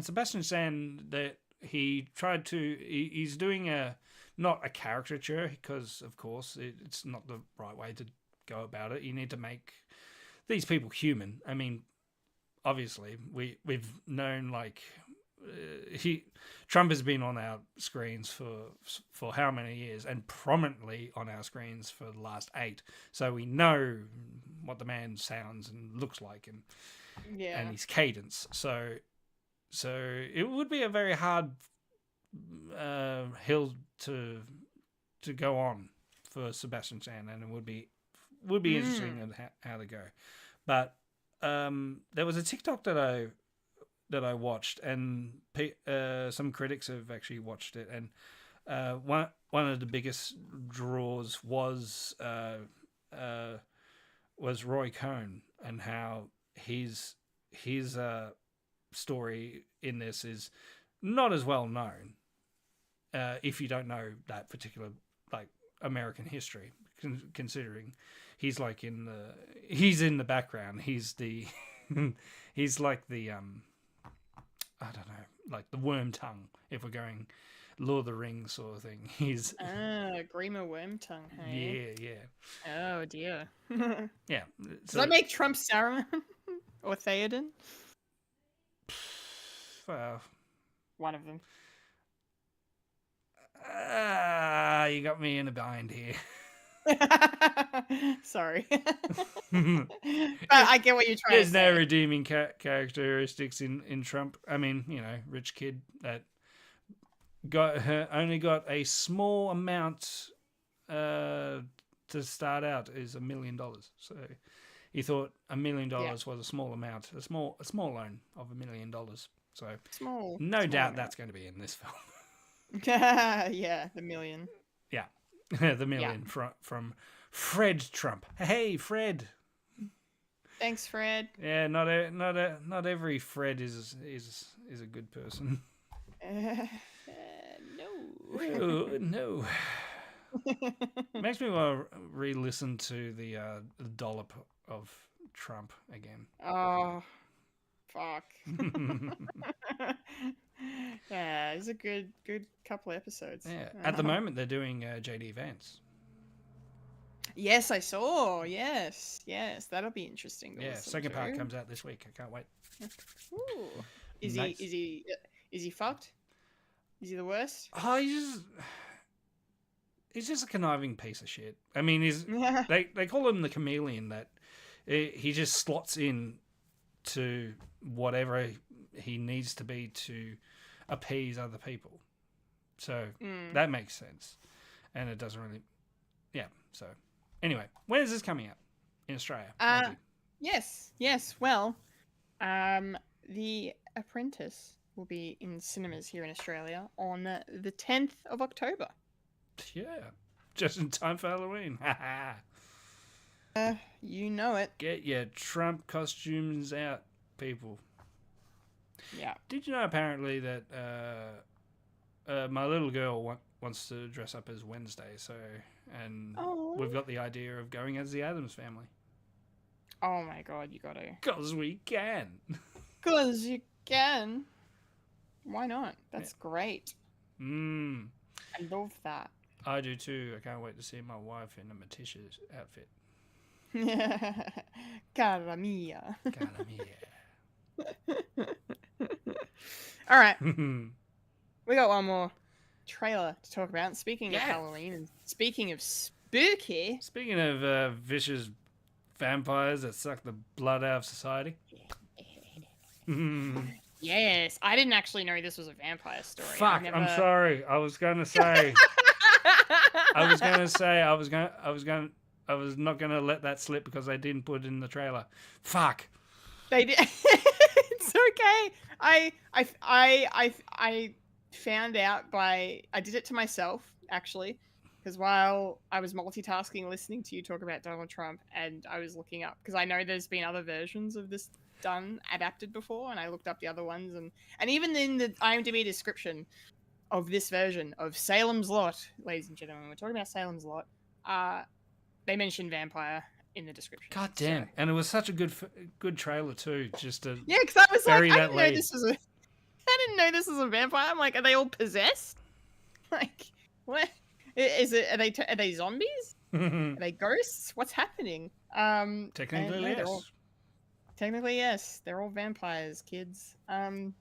Sebastian Stan, that he's doing not a caricature, because of course it's not the right way to go about it. You need to make these people human. I mean, obviously we've known Trump has been on our screens for how many years, and prominently on our screens for the last 8. So we know what the man sounds and looks like, and his cadence. So it would be a very hard hill to go on for Sebastian Stan, and it would be interesting in how to go. But there was a TikTok that I watched, and some critics have actually watched it, and one of the biggest draws was Roy Cohn, and how his story in this is not as well known if you don't know that particular American history, considering he's in the background. He's the he's like the I don't know, like the worm tongue, if we're going Lord of the Rings sort of thing. He's Grima Wormtongue, hey? Yeah. Oh dear. Yeah. Does that make Trump Saruman or Theoden? Well, one of them. You got me in a bind here. Sorry. But I get what you're trying to say. There's no redeeming characteristics in Trump. I mean, rich kid that only got a small amount to start out is $1 million. So he thought $1 million was a small amount, a small loan of $1 million. So no doubt that's going to be in this film. Yeah, the million. Yeah, the million from Fred Trump. Hey, Fred. Thanks, Fred. Yeah, not every Fred is a good person. No. No. Makes me want to re-listen to the dollop of Trump again. Oh, fuck. Yeah, it's a good couple episodes. Yeah, at the moment they're doing JD Vance. Yes, I saw. Yes, that'll be interesting. Yeah, second part comes out this week. I can't wait. Ooh. Is Nice. he fucked? Is he the worst? Oh, he's just a conniving piece of shit. I mean, they call him the chameleon, that he just slots in to whatever he needs to be to appease other people. So that makes sense. And it doesn't really... Yeah, so... Anyway, when is this coming out in Australia? Yes. Well, The Apprentice will be in cinemas here in Australia on the 10th of October. Yeah, just in time for Halloween. You know it. Get your Trump costumes out, people. Yeah. Did you know apparently that my little girl wants to dress up as Wednesday, and we've got the idea of going as the Addams Family. Oh my god, you gotta. 'Cause we can. 'Cause you can. Why not? That's great. I love that. I do too. I can't wait to see my wife in a Matish's outfit. Cara mia. Cara mia. All right. We got one more trailer to talk about. Speaking of Halloween and speaking of spooky. Speaking of vicious vampires that suck the blood out of society. Yes, I didn't actually know this was a vampire story. Fuck, I'm sorry. I was not gonna let that slip because they didn't put it in the trailer. Fuck. They did. It's okay. I found out I did it to myself actually, because while I was multitasking listening to you talk about Donald Trump, and I was looking up because I know there's been other versions of this done adapted before, and I looked up the other ones, and even in the IMDb description of this version of Salem's Lot, ladies and gentlemen, we're talking about Salem's Lot. They mentioned vampire in the description. God damn! So. And it was such a good trailer too. Just to Yeah, because I was like, bury I that didn't know lead. this was a. I didn't know this was a vampire. I'm like, are they all possessed? Like, what is it? Are they zombies? Are they ghosts? What's happening? Technically, and no, yes. Technically, yes. They're all vampires, kids. Don't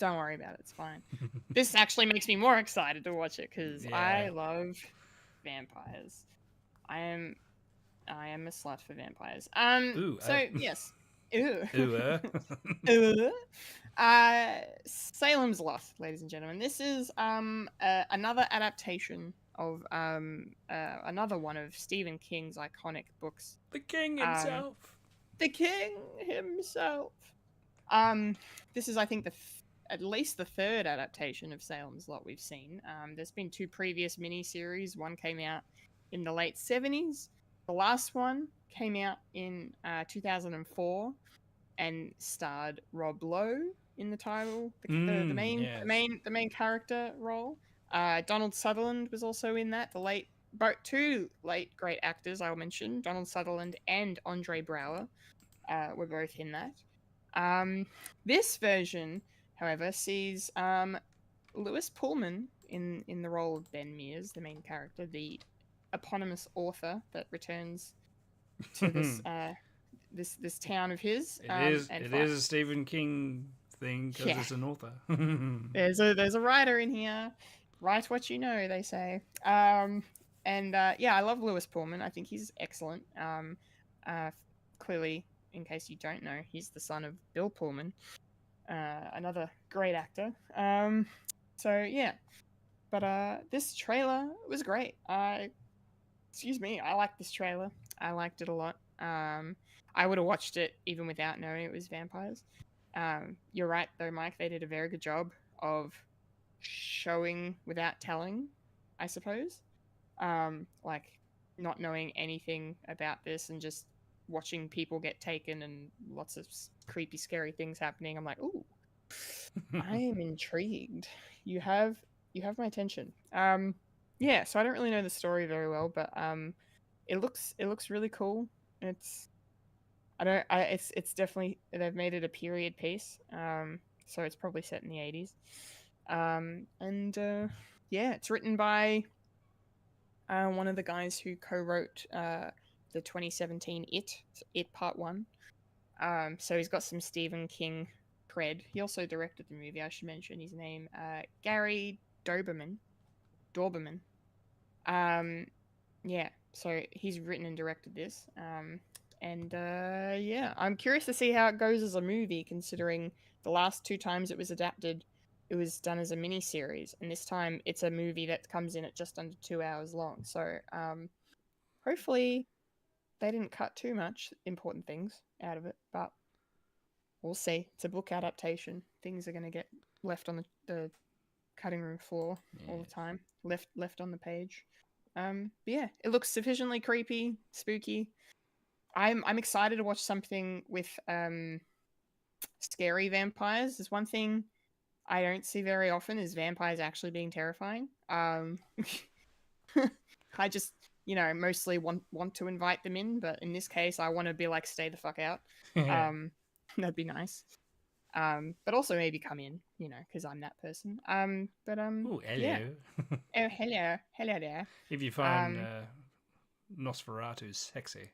worry about it. It's fine. This actually makes me more excited to watch it because I love vampires. I am a slut for vampires. Ooh, So yes. Ooh. Ooh, Ooh. Salem's Lot, ladies and gentlemen. This is another adaptation of another one of Stephen King's iconic books. the king himself. The King himself. This is, I think, at least the third adaptation of Salem's Lot we've seen. There's been 2 previous miniseries. One came out in the late 70s. The last one came out in 2004 and starred Rob Lowe in the title, the main character role. Donald Sutherland was also in that. Two late great actors I'll mention, Donald Sutherland and Andre Braugher, were both in that. This version, however, sees Lewis Pullman in the role of Ben Mears, the main character, the eponymous author that returns to this town of his. It is a Stephen King thing because it's an author. There's a writer in here. Write what you know, they say. I love Lewis Pullman. I think he's excellent. Clearly, in case you don't know, he's the son of Bill Pullman, another great actor. But this trailer was great. I like this trailer. I liked it a lot. I would have watched it even without knowing it was vampires. You're right, though, Mike. They did a very good job of showing without telling, I suppose. Like, not knowing anything about this and just watching people get taken and lots of creepy, scary things happening. I'm like, ooh, I am intrigued. You have my attention. So I don't really know the story very well, but it looks really cool. It's definitely, they've made it a period piece. So it's probably set in the 80s. It's written by one of the guys who co-wrote the 2017 It Part 1. So he's got some Stephen King cred. He also directed the movie, I should mention his name, Gary Doberman. So he's written and directed this. I'm curious to see how it goes as a movie, considering the last 2 times it was adapted, it was done as a mini series, and this time it's a movie that comes in at just under 2 hours long. So hopefully they didn't cut too much important things out of it, but we'll see. It's a book adaptation. Things are going to get left on the cutting room floor all the time, left on the page. It looks sufficiently creepy, spooky. I'm excited to watch something with scary vampires. There's one thing I don't see very often is vampires actually being terrifying. I just, mostly want to invite them in, but in this case, I want to be like, stay the fuck out. That'd be nice. But also maybe come in, because I'm that person. Ooh, hello. Yeah. Oh, hello there. If you find Nosferatu sexy.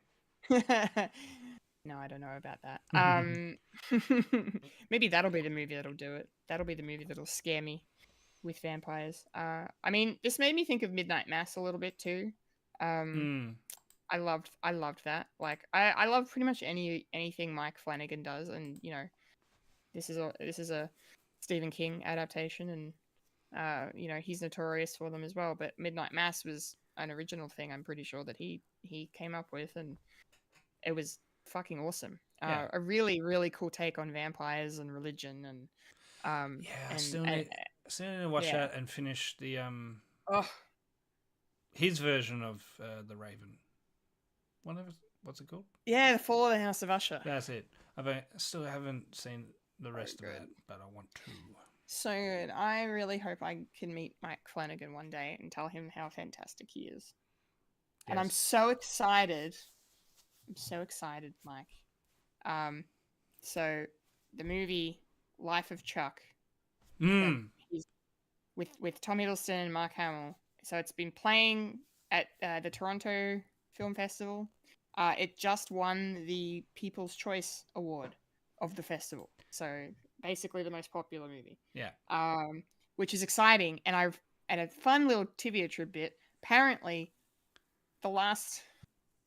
No, I don't know about that. Maybe that'll be the movie that'll do it. That'll be the movie that'll scare me with vampires. This made me think of Midnight Mass a little bit too. I loved that. Like, I love pretty much anything Mike Flanagan does, and this is a Stephen King adaptation, and he's notorious for them as well. But Midnight Mass was an original thing. I'm pretty sure that he came up with, and it was fucking awesome. A really, really cool take on vampires and religion, and I still need to watch that and finish the his version of the Raven. Whatever. What's it called? Yeah, The Fall of the House of Usher. That's it. Still haven't seen the rest of that, but I want to. So good. I really hope I can meet Mike Flanagan one day and tell him how fantastic he is. And I'm Yes. so excited. I'm so excited, Mike. So the movie Life of Chuck is with Tom Hiddleston and Mark Hamill. So it's been playing at the Toronto Film Festival. It just won the People's Choice Award of the festival. So basically the most popular movie. Yeah. Which is exciting. And a fun little trivia bit. Apparently, the last,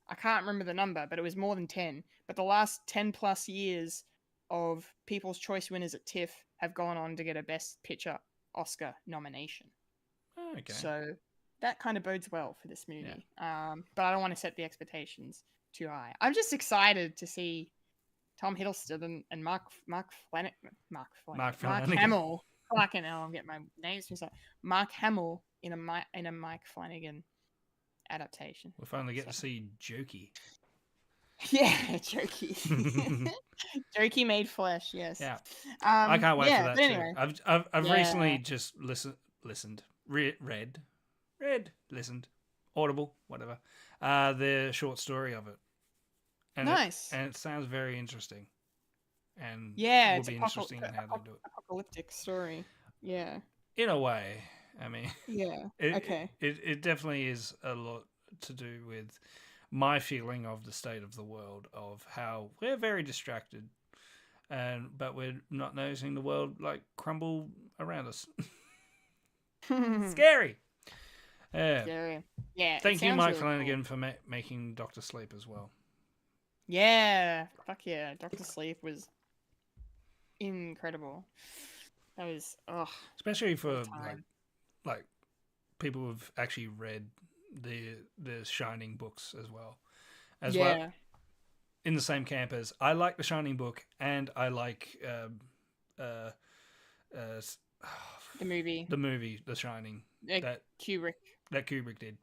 I can't remember the number, but it was more than 10. But the last 10 plus years of People's Choice winners at TIFF have gone on to get a Best Picture Oscar nomination. Oh, okay. So that kind of bodes well for this movie. Yeah. But I don't want to set the expectations too high. I'm just excited to see Tom Hiddleston and Mark Hamill. Fucking hell, I'm getting my names mixed up. Mark Hamill in a Mike Flanagan adaptation. We'll finally get to see Jokey. Yeah, Jokey. Jokey made flesh. Yes. Yeah. I can't wait for that too. Anyway. I've recently just listened, Audible, whatever. The short story of it. And nice. And it sounds very interesting. And yeah, will be interesting in how they do it. Apocalyptic story. Yeah. In a way, I mean. Yeah. Okay. It definitely is a lot to do with my feeling of the state of the world, of how we're very distracted, but we're not noticing the world like crumble around us. Scary. Scary. Yeah. Thank you, Mike Flanagan, for making Dr. Sleep as well. Yeah. Fuck yeah. Dr. Sleep was incredible. That was especially for like people who've actually read the Shining books as well. Well, in the same camp as I like the Shining book, and I like the movie, The Shining, that Kubrick did.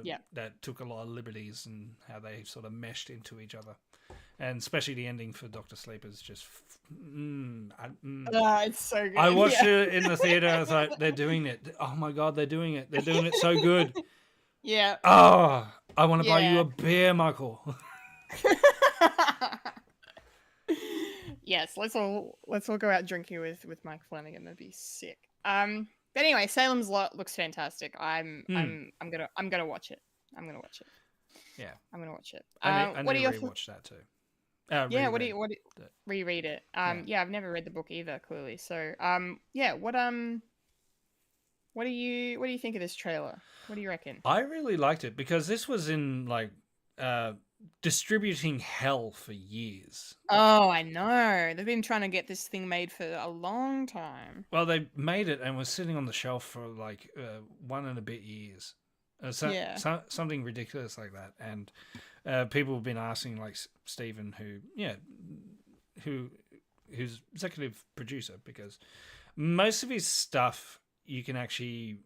Yeah, that took a lot of liberties and how they sort of meshed into each other, and especially the ending for Dr. Sleep is just it's so good. I watched it in the theater. I was like, they're doing it. Oh my god, they're doing it. They're doing it so good. Yeah. Oh, I want to buy you a beer, Michael. Yes, let's all go out drinking with Mike Flanagan. That'd be sick. But anyway, Salem's Lot looks fantastic. I'm gonna watch it. Yeah, I'm gonna watch it. I need to rewatch that too. Yeah, reread it. Yeah, I've never read the book either. Clearly, so yeah. What do you think of this trailer? What do you reckon? I really liked it because this was in like distributing hell for years. Oh, I know. They've been trying to get this thing made for a long time. Well, they made it and was sitting on the shelf for like 1 and a bit years. Something ridiculous like that. And people have been asking, like Stephen, who's executive producer, because most of his stuff you can actually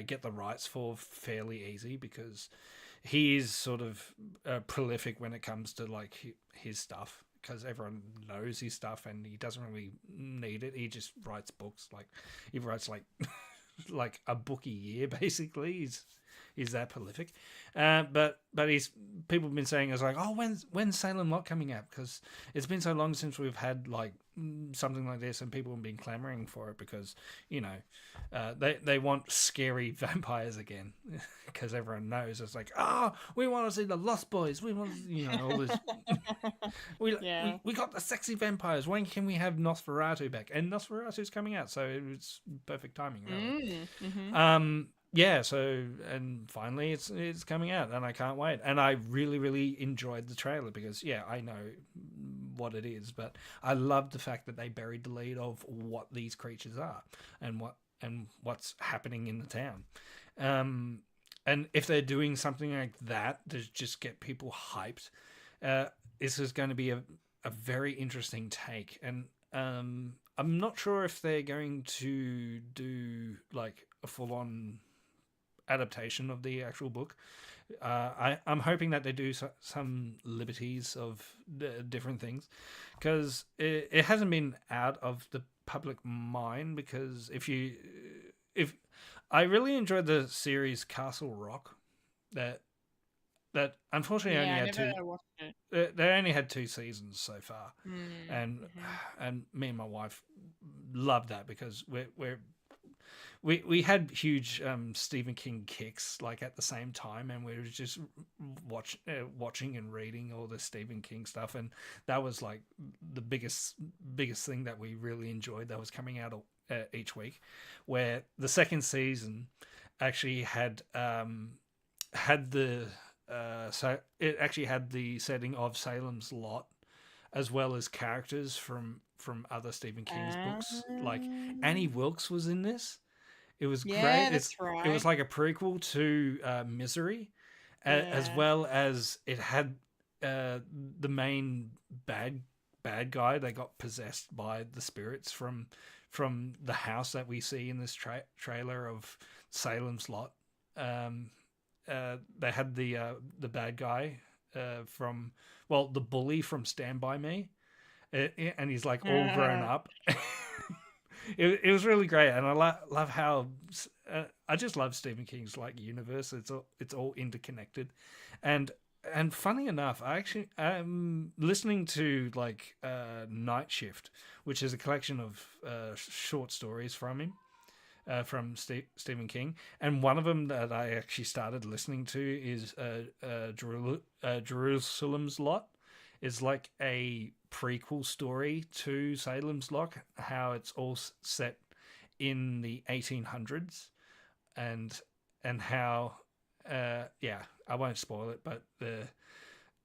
get the rights for fairly easy, because he is sort of prolific when it comes to like his stuff, because everyone knows his stuff and he doesn't really need it. He just writes books. Like he writes like like a book a year basically. He's that prolific. But people have been saying, it's like, oh, when's Salem Lot coming out? Because it's been so long since we've had like something like this, and people have been clamoring for it because, you know, they want scary vampires again, because everyone knows it's like, we want to see the Lost Boys, we want, you know, all this. we got the sexy vampires. When can we have Nosferatu back? And Nosferatu's coming out, so it's perfect timing, really. Mm-hmm. Yeah, so, and finally it's coming out, and I can't wait. And I really, really enjoyed the trailer because, yeah, I know what it is, but I love the fact that they buried the lead of what these creatures are and what's happening in the town. And if they're doing something like that to just get people hyped, this is going to be a very interesting take. And I'm not sure if they're going to do like a full-on adaptation of the actual book. I'm hoping that they do some liberties of different things, because it hasn't been out of the public mind. Because if I really enjoyed the series Castle Rock, that unfortunately Yeah, I only had never watched it. they only had 2 seasons so far, and me and my wife loved that because we had huge Stephen King kicks like at the same time, and we were just watching and reading all the Stephen King stuff, and that was like the biggest thing that we really enjoyed that was coming out each week. Where the second season actually had the so it actually had the setting of Salem's Lot, as well as characters from other Stephen King's books. Like Annie Wilkes was in this. It was Yeah, great. that's right. It was like a prequel to Misery, as well as it had the main bad guy. They got possessed by the spirits from the house that we see in this trailer of Salem's Lot. They had the bad guy from the bully from Stand By Me, and he's like all grown up. It was really great, and I love how I just love Stephen King's like universe. It's all interconnected, and funny enough, I'm listening to like Night Shift, which is a collection of short stories from him. From Stephen King, and one of them that I actually started listening to is Jerusalem's Lot. Is like a prequel story to Salem's Lot, how it's all set in the 1800s, and how I won't spoil it, but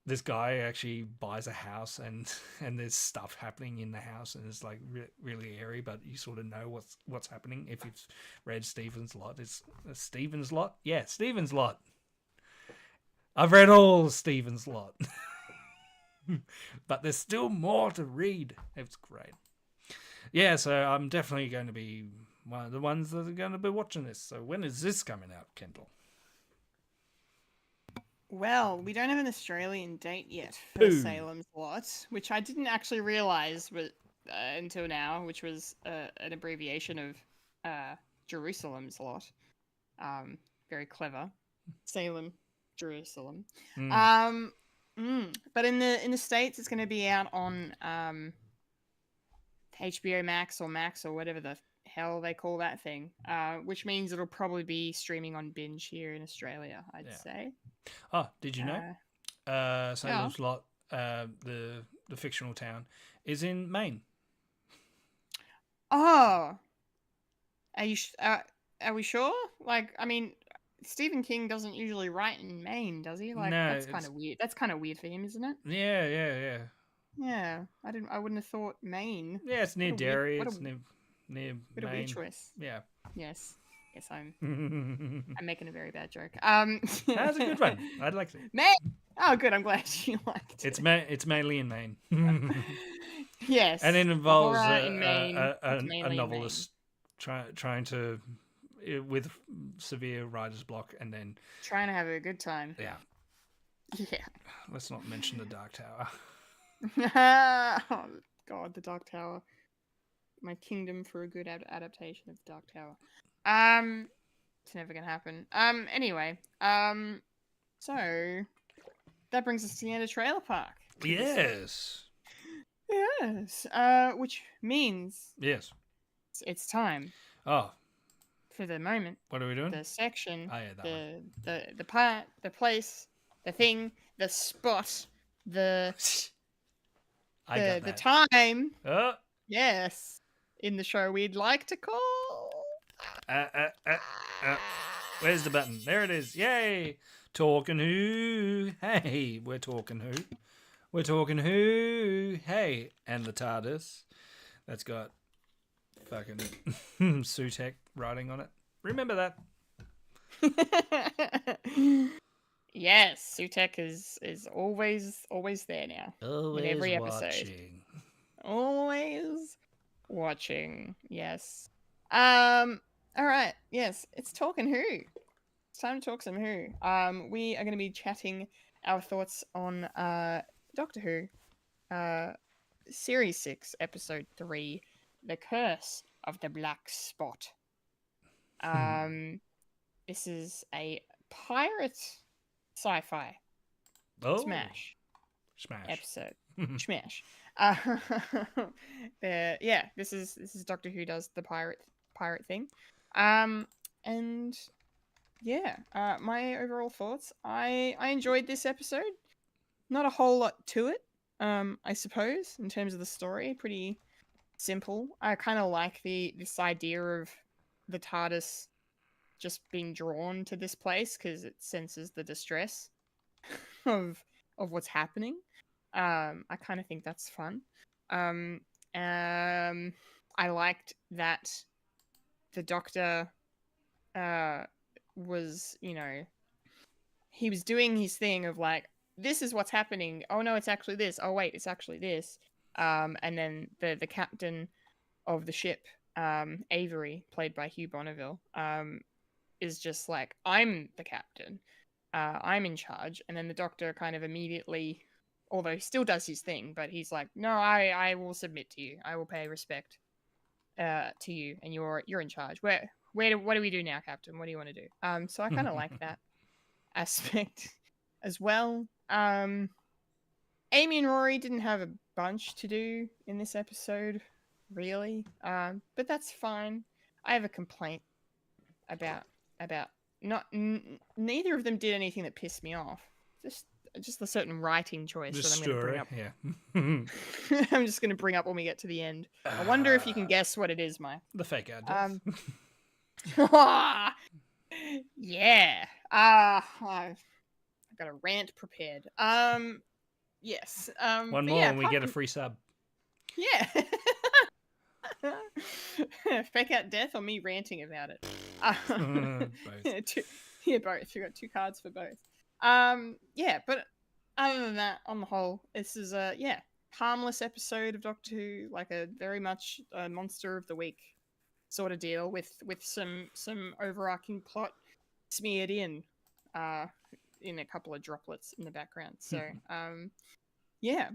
this guy actually buys a house, and there's stuff happening in the house, and it's like really airy, but you sort of know what's happening if you've read Stephen's Lot. It's Stephen's Lot? Yeah, Stephen's Lot. I've read all Stephen's Lot. But there's still more to read. It's great. Yeah, so I'm definitely going to be one of the ones that are going to be watching this. So when is this coming out, Kendall? Well, we don't have an Australian date yet for Salem's Lot, which I didn't actually realise until now, which was an abbreviation of Jerusalem's Lot. Very clever. Salem, Jerusalem. But in the States, it's going to be out on HBO Max or whatever the hell they call that thing, which means it'll probably be streaming on Binge here in Australia, I'd say. Oh, did you know? Salem's Lot, the fictional town, is in Maine. Oh, are you? Are we sure? Like, I mean, Stephen King doesn't usually write in Maine, does he? Like, no, that's kind of weird. That's kind of weird for him, isn't it? Yeah. Yeah, I wouldn't have thought Maine. Yeah, it's near Derry. It's near Maine. Bit of weird choice. Yeah. Yes, I'm making a very bad joke. That's a good one. I'd like it. Maine. Oh, good. I'm glad you liked it. It's mainly in Maine. Yes, and it involves a novelist trying to, with severe writer's block, and then trying to have a good time. Yeah. Let's not mention the Dark Tower. Oh God, the Dark Tower. My kingdom for a good adaptation of the Dark Tower. It's never gonna happen. Anyway, so that brings us to the end of Trailer Park. Yes. Yes. Which means yes, it's time. Oh. For the moment. What are we doing? The section. Oh yeah, the part, the place, the thing, the spot, the time. Oh. Yes. In the show we'd like to call. Where's the button? There it is. Yay! Talking Who? Hey, we're talking who? We're talking who? Hey, and the TARDIS. That's got fucking Sutek writing on it. Remember that? Yes, Sutek is always there now. Always in every episode. Watching. Always watching. Yes. All right. Yes, it's Talking Who. It's time to talk some Who. We are going to be chatting our thoughts on Doctor Who, Series 6, Episode 3, The Curse of the Black Spot. This is a pirate sci-fi smash episode. Smash. This is Doctor Who does the pirate thing. And yeah, my overall thoughts. I enjoyed this episode. Not a whole lot to it, I suppose, in terms of the story. Pretty simple. I kind of like this idea of the TARDIS just being drawn to this place because it senses the distress of what's happening. I kind of think that's fun. I liked that the Doctor was, he was doing his thing of like, this is what's happening. Oh no, it's actually this. Oh wait, it's actually this. And then the captain of the ship, Avery, played by Hugh Bonneville, is just like, I'm the captain. I'm in charge. And then the Doctor kind of immediately, although he still does his thing, but he's like, no, I will submit to you. I will pay respect to you, and you're in charge. What do we do now, Captain? What do you want to do? So I kind of like that aspect as well. Amy and Rory didn't have a bunch to do in this episode, really. But that's fine. I have a complaint about neither of them did anything that pissed me off. Just a certain writing choice that I'm going to bring up. Yeah. I'm just going to bring up when we get to the end. I wonder if you can guess what it is, Mike. The fake out death. Yeah. I've got a rant prepared. Yes. One more and we get a free sub. Yeah. Fake out death or me ranting about it? Both. Both. We got 2 cards for both. But other than that, on the whole, this is a harmless episode of Doctor Who, like a very much a monster of the week sort of deal with some overarching plot smeared in a couple of droplets in the background. So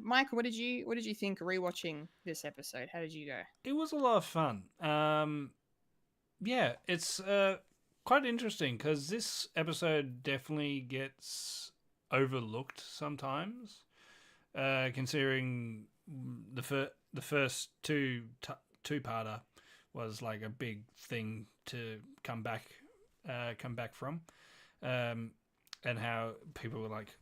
Michael, what did you think rewatching this episode? How did you go? It was a lot of fun. It's quite interesting because this episode definitely gets overlooked sometimes, considering the first two-parter was like a big thing to come back from, and how people were like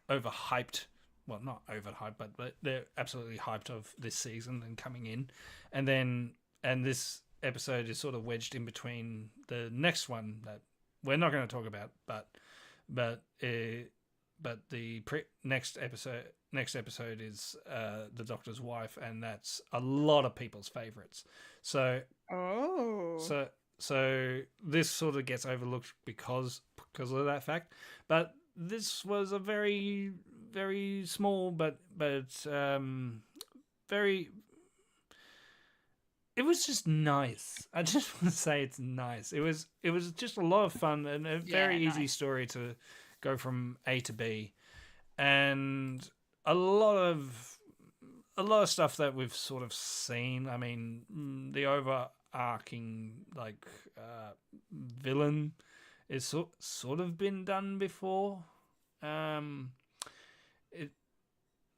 overhyped. Well, not overhyped, but they're absolutely hyped of this season and coming in, and this episode is sort of wedged in between the next one that we're not going to talk about, but the next episode is the Doctor's wife, and that's a lot of people's favorites. So this sort of gets overlooked because of that fact. But this was a very, very small but very. It was just nice. I just want to say it's nice. It was just a lot of fun and a very easy story to go from A to B, and a lot of stuff that we've sort of seen. I mean, the overarching villain is sort of been done before.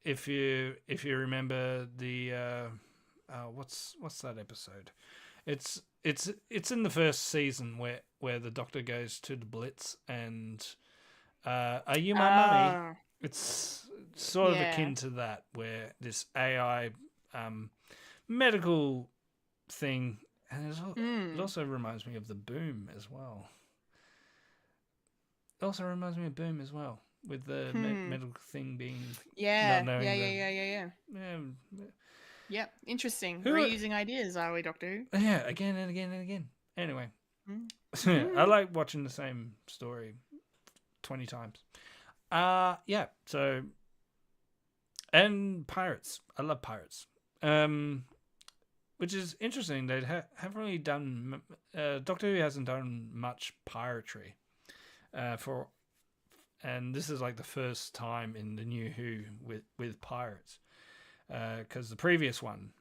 If you remember the what's that episode? It's in the first season where the Doctor goes to the Blitz and are you my mummy? It's sort of akin to that, where this AI medical thing, and it also reminds me of the Boom as well. It also reminds me of Boom as well, with the medical thing being Yeah. Yep, interesting. We're using ideas, are we, Doctor Who? Yeah, again and again and again. Anyway, I like watching the same story 20 times. So, and pirates. I love pirates. Which is interesting. They haven't really done. Doctor Who hasn't done much piratry. and this is like the first time in the new Who with pirates, because the previous one,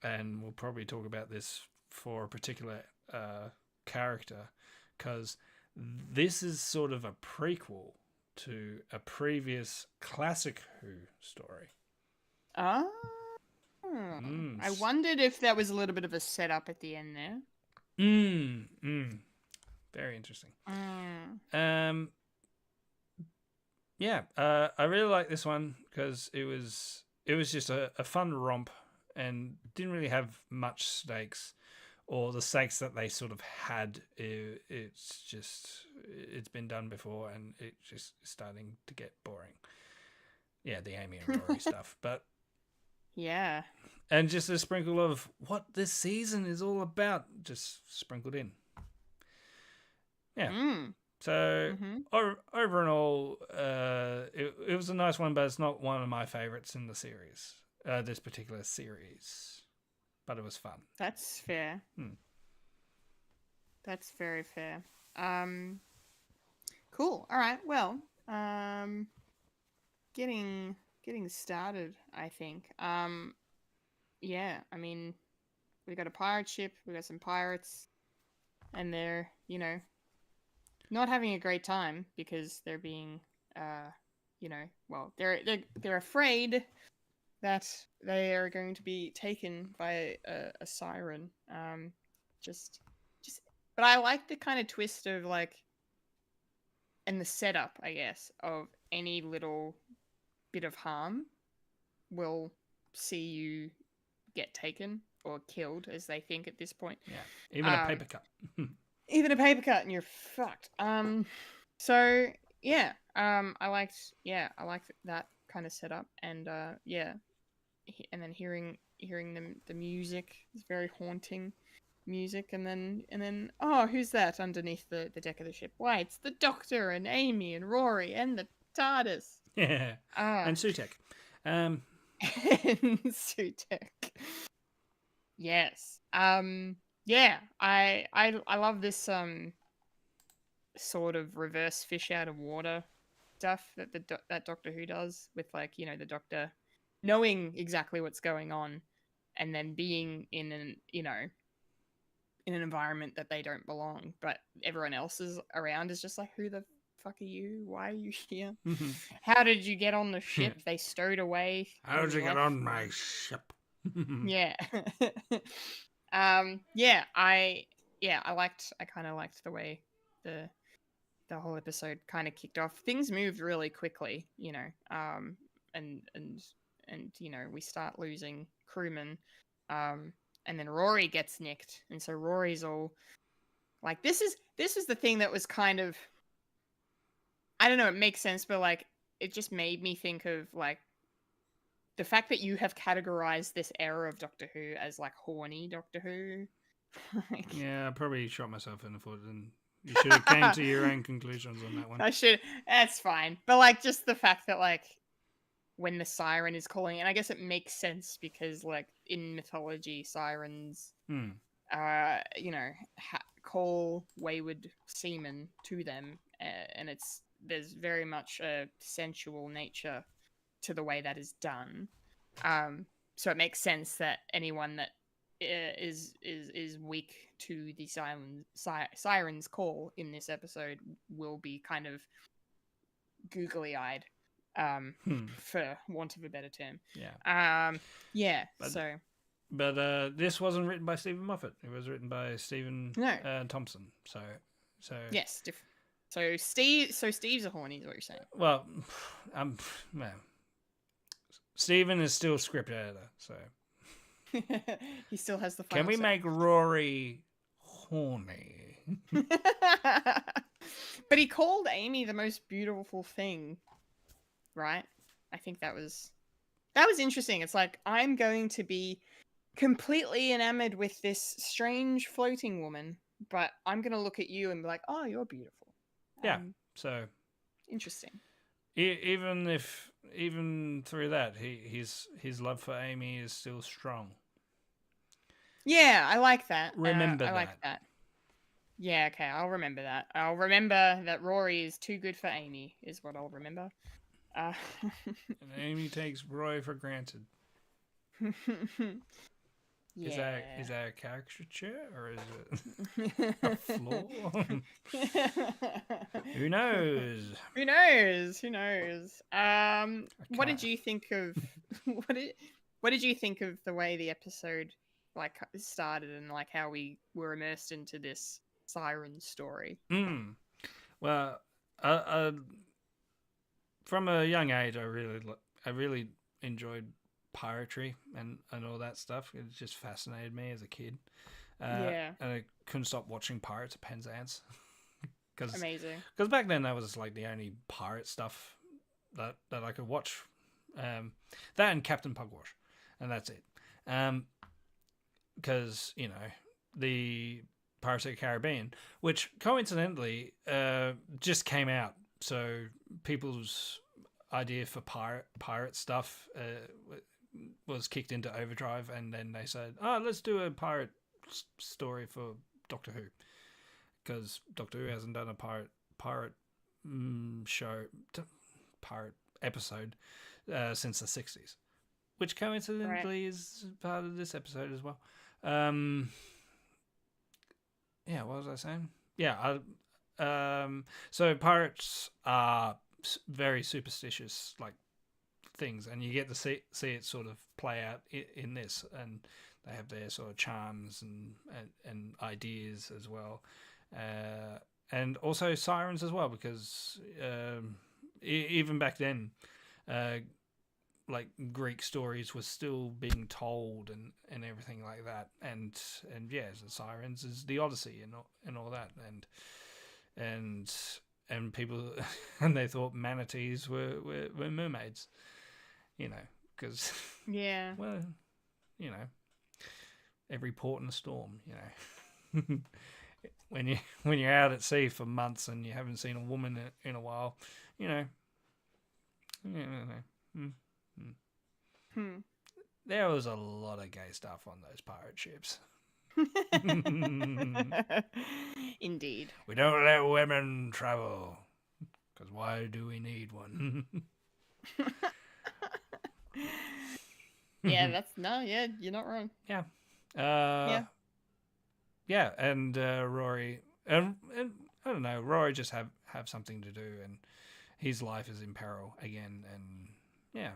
and we'll probably talk about this for a particular character, because this is sort of a prequel to a previous classic Who story. Oh. I wondered if that was a little bit of a setup at the end there. Very interesting. Mm. I really like this one because it was just a fun romp and didn't really have much stakes, or the stakes that they sort of had. It's been done before, and it's just starting to get boring. Yeah, the Amy and Rory stuff, but Yeah. and just a sprinkle of what this season is all about, just sprinkled in. Yeah. Mm. So Mm-hmm. over and all, it was a nice one, but it's not one of my favorites in the series. This particular series, but it was fun. That's fair. That's very fair. Cool. All right. Well, getting started, I think. Yeah. I mean, we got a pirate ship. We got some pirates, and they're not having a great time because they're being they're afraid that they are going to be taken by a siren. But I like the kind of twist of and the setup, I guess, of any little bit of harm will see you get taken or killed, as they think at this point. Yeah, even a paper cut. Even a paper cut and you're fucked. So yeah, I liked that kind of setup, and and then hearing the music is very haunting music, and then oh, who's that underneath the deck of the ship? Why, it's the Doctor and Amy and Rory and the TARDIS. Yeah, and Sutek. And Sutek. Yes. Yeah, I love this sort of reverse fish out of water stuff that that Doctor Who does with the Doctor knowing exactly what's going on and then being in an environment that they don't belong, but everyone else is around is just like, who the fuck are you? Why are you here? How did you get on the ship? They stowed away. How did you get on my ship? Yeah. I kind of liked the way the whole episode kind of kicked off. Things moved really quickly, and we start losing crewmen, and then Rory gets nicked, and so Rory's all like, this is the thing that was kind of, I don't know, it makes sense, but it just made me think of the fact that you have categorized this era of Doctor Who as horny Doctor Who. Yeah, I probably shot myself in the foot, and you should have came to your own conclusions on that one. I should. That's fine. But just the fact that when the siren is calling, and I guess it makes sense because in mythology, sirens, call wayward seamen to them, and there's very much a sensual nature to the way that is done. So it makes sense that anyone that is weak to the siren's call in this episode will be kind of googly-eyed, for want of a better term. Yeah. But this wasn't written by Stephen Moffat. It was written by Stephen Thompson. So yes, different. So Steve's a horny, is what you're saying. Well, Stephen is still script editor, so he still has the final Can we say. make Rory horny? But he called Amy the most beautiful thing, right? I think that was interesting. It's I'm going to be completely enamored with this strange floating woman, but I'm going to look at you and be like, oh, you're beautiful. Yeah, so interesting. Even through that, his love for Amy is still strong. Yeah, I like that. Remember I that. like that. Yeah, okay, I'll remember that. I'll remember that Rory is too good for Amy, is what I'll remember. Uh, And Amy takes Roy for granted. yeah. Is that a caricature or is it a flaw? Who knows? Who knows? Who knows? What did can't- you think of what did you think of the way the episode like started and like how we were immersed into this siren story? Well, from a young age, I really enjoyed piratery and all that stuff. It just fascinated me as a kid. Yeah. And I couldn't stop watching Pirates of Penzance. Amazing. Because back then that was like the only pirate stuff that I could watch. That and Captain Pugwash, and that's it. Because the Pirates of the Caribbean, which coincidentally just came out, so people's idea for pirate stuff was kicked into overdrive, and then they said, "Oh, let's do a pirate story for Doctor Who." Because Doctor Who hasn't done a pirate pirate episode since the 60s, which coincidentally is part of this episode as well. Yeah, what was I saying? Yeah, so pirates are very superstitious, like things, and you get to see it sort of play out in this, and they have their sort of charms and ideas as well. And also sirens as well, because even back then, like Greek stories were still being told and everything like that, and yeah, the sirens is the Odyssey and all that, and people and they thought manatees were mermaids, because Yeah. well, every port in a storm, when you're out at sea for months and you haven't seen a woman in a while, there was a lot of gay stuff on those pirate ships. Indeed. We don't let women travel, because why do we need one? Yeah, you're not wrong. Yeah. Yeah. And Rory, and I don't know, Rory just have something to do, and his life is in peril again, and yeah,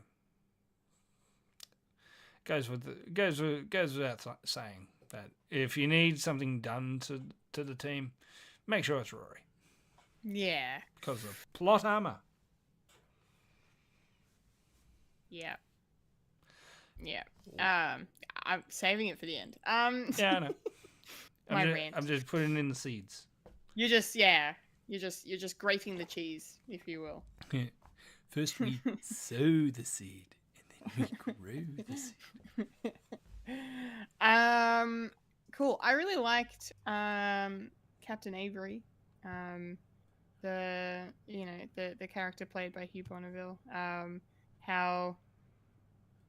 goes without saying that if you need something done to the team, make sure it's Rory, Yeah. because of plot armor. Yeah. Yeah. I'm saving it for the end. Yeah, I know. My rant. I'm just putting in the seeds. You're just grating the cheese, if you will. First we sow the seed, and then we grow the seed. Cool. I really liked Captain Avery. The character played by Hugh Bonneville. How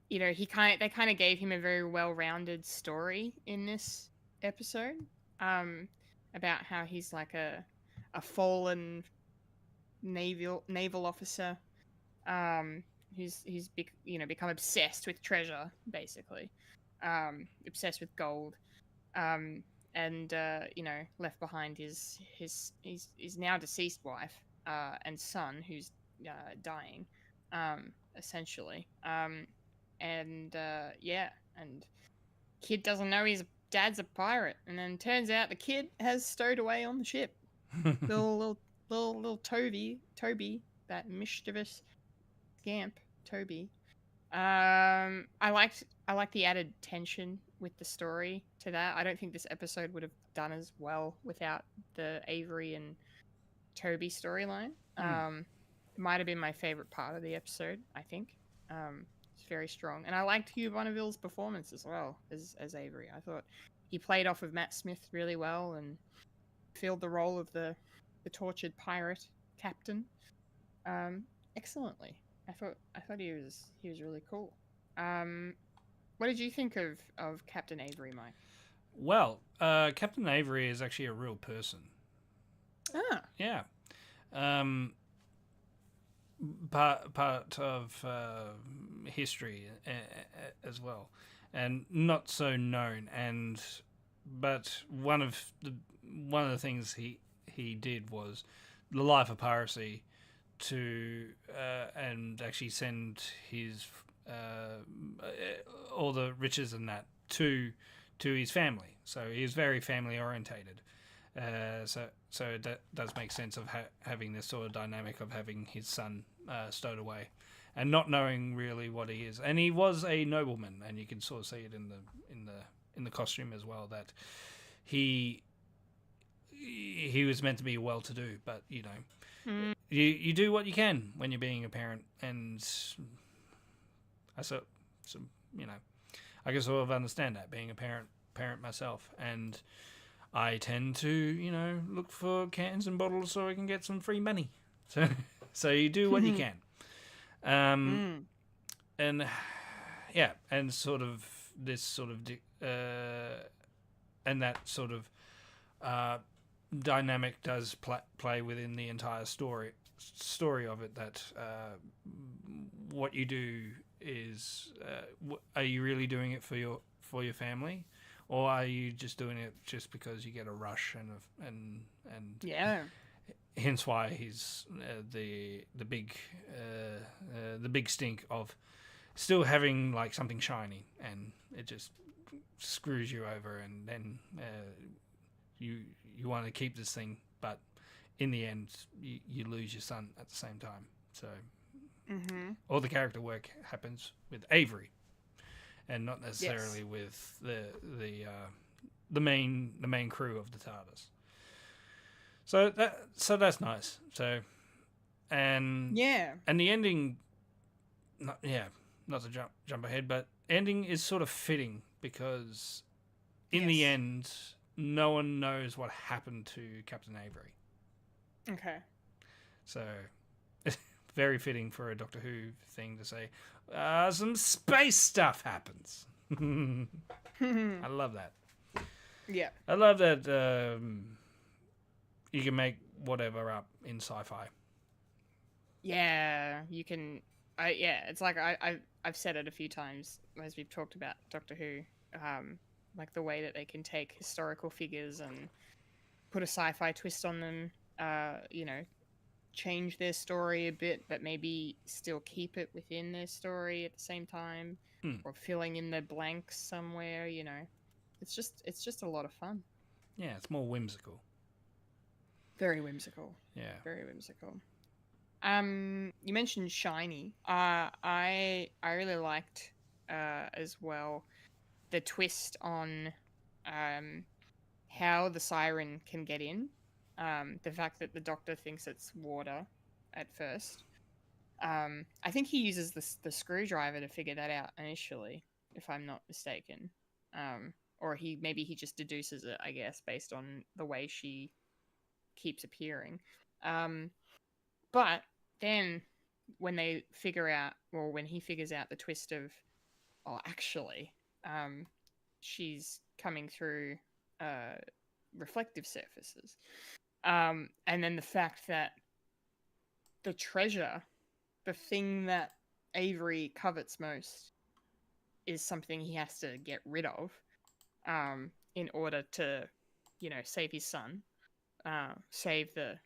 they kind of gave him a very well-rounded story in this episode. About how he's like a fallen naval officer. He's become obsessed with treasure, basically. Obsessed with gold. And left behind his now deceased wife and son, who's dying, essentially. And kid doesn't know his dad's a pirate, and then turns out the kid has stowed away on the ship. little Toby, that mischievous scamp, Toby. I liked the added tension with the story to that. I don't think this episode would have done as well without the Avery and Toby storyline. It might have been my favorite part of the episode, I think. It's very strong. And I liked Hugh Bonneville's performance as well as Avery. I thought he played off of Matt Smith really well and filled the role of the tortured pirate captain excellently. I thought he was really cool. What did you think of Captain Avery, Mike? Well, Captain Avery is actually a real person. Ah. Yeah. Part of history as well, and not so known. But one of the things he did was the life of piracy to and actually send his all the riches and that to his family. So he was very family orientated. So that does make sense of having this sort of dynamic of having his son stowed away, and not knowing really what he is. And he was a nobleman, and you can sort of see it in the costume as well, that he was meant to be well-to-do, but you do what you can when you're being a parent, and I I can sort of understand that, being a parent myself, and I tend to, look for cans and bottles so I can get some free money. So you do what you can. And yeah, and sort of this sort of and that sort of dynamic does play within the entire story of it, that what you do is are you really doing it for your family, or are you just doing it just because you get a rush and Yeah. hence why he's the big stink of still having like something shiny, and it just screws you over, and then you want to keep this thing, but in the end you lose your son at the same time. So all the character work happens with Avery, and not necessarily with the main crew of the TARDIS. So that's nice. So and the ending, not to jump ahead, but ending is sort of fitting, because in the end no one knows what happened to Captain Avery. Okay. So it's very fitting for a Doctor Who thing to say, some space stuff happens. I love that. Yeah. I love that you can make whatever up in sci-fi. Yeah, you can. It's like I've said it a few times as we've talked about Doctor Who, like the way that they can take historical figures and put a sci-fi twist on them, change their story a bit, but maybe still keep it within their story at the same time, or filling in the blanks somewhere. It's just a lot of fun. Yeah, it's more whimsical. Very whimsical. Yeah. Very whimsical. You mentioned shiny. I really liked as well the twist on how the siren can get in. The fact that the Doctor thinks it's water at first. I think he uses the screwdriver to figure that out initially, if I'm not mistaken. Or maybe he just deduces it, I guess, based on the way she keeps appearing. But then when he figures out the twist of, actually, she's coming through reflective surfaces. And then the fact that the treasure, the thing that Avery covets most, is something he has to get rid of in order to, save his son. Save the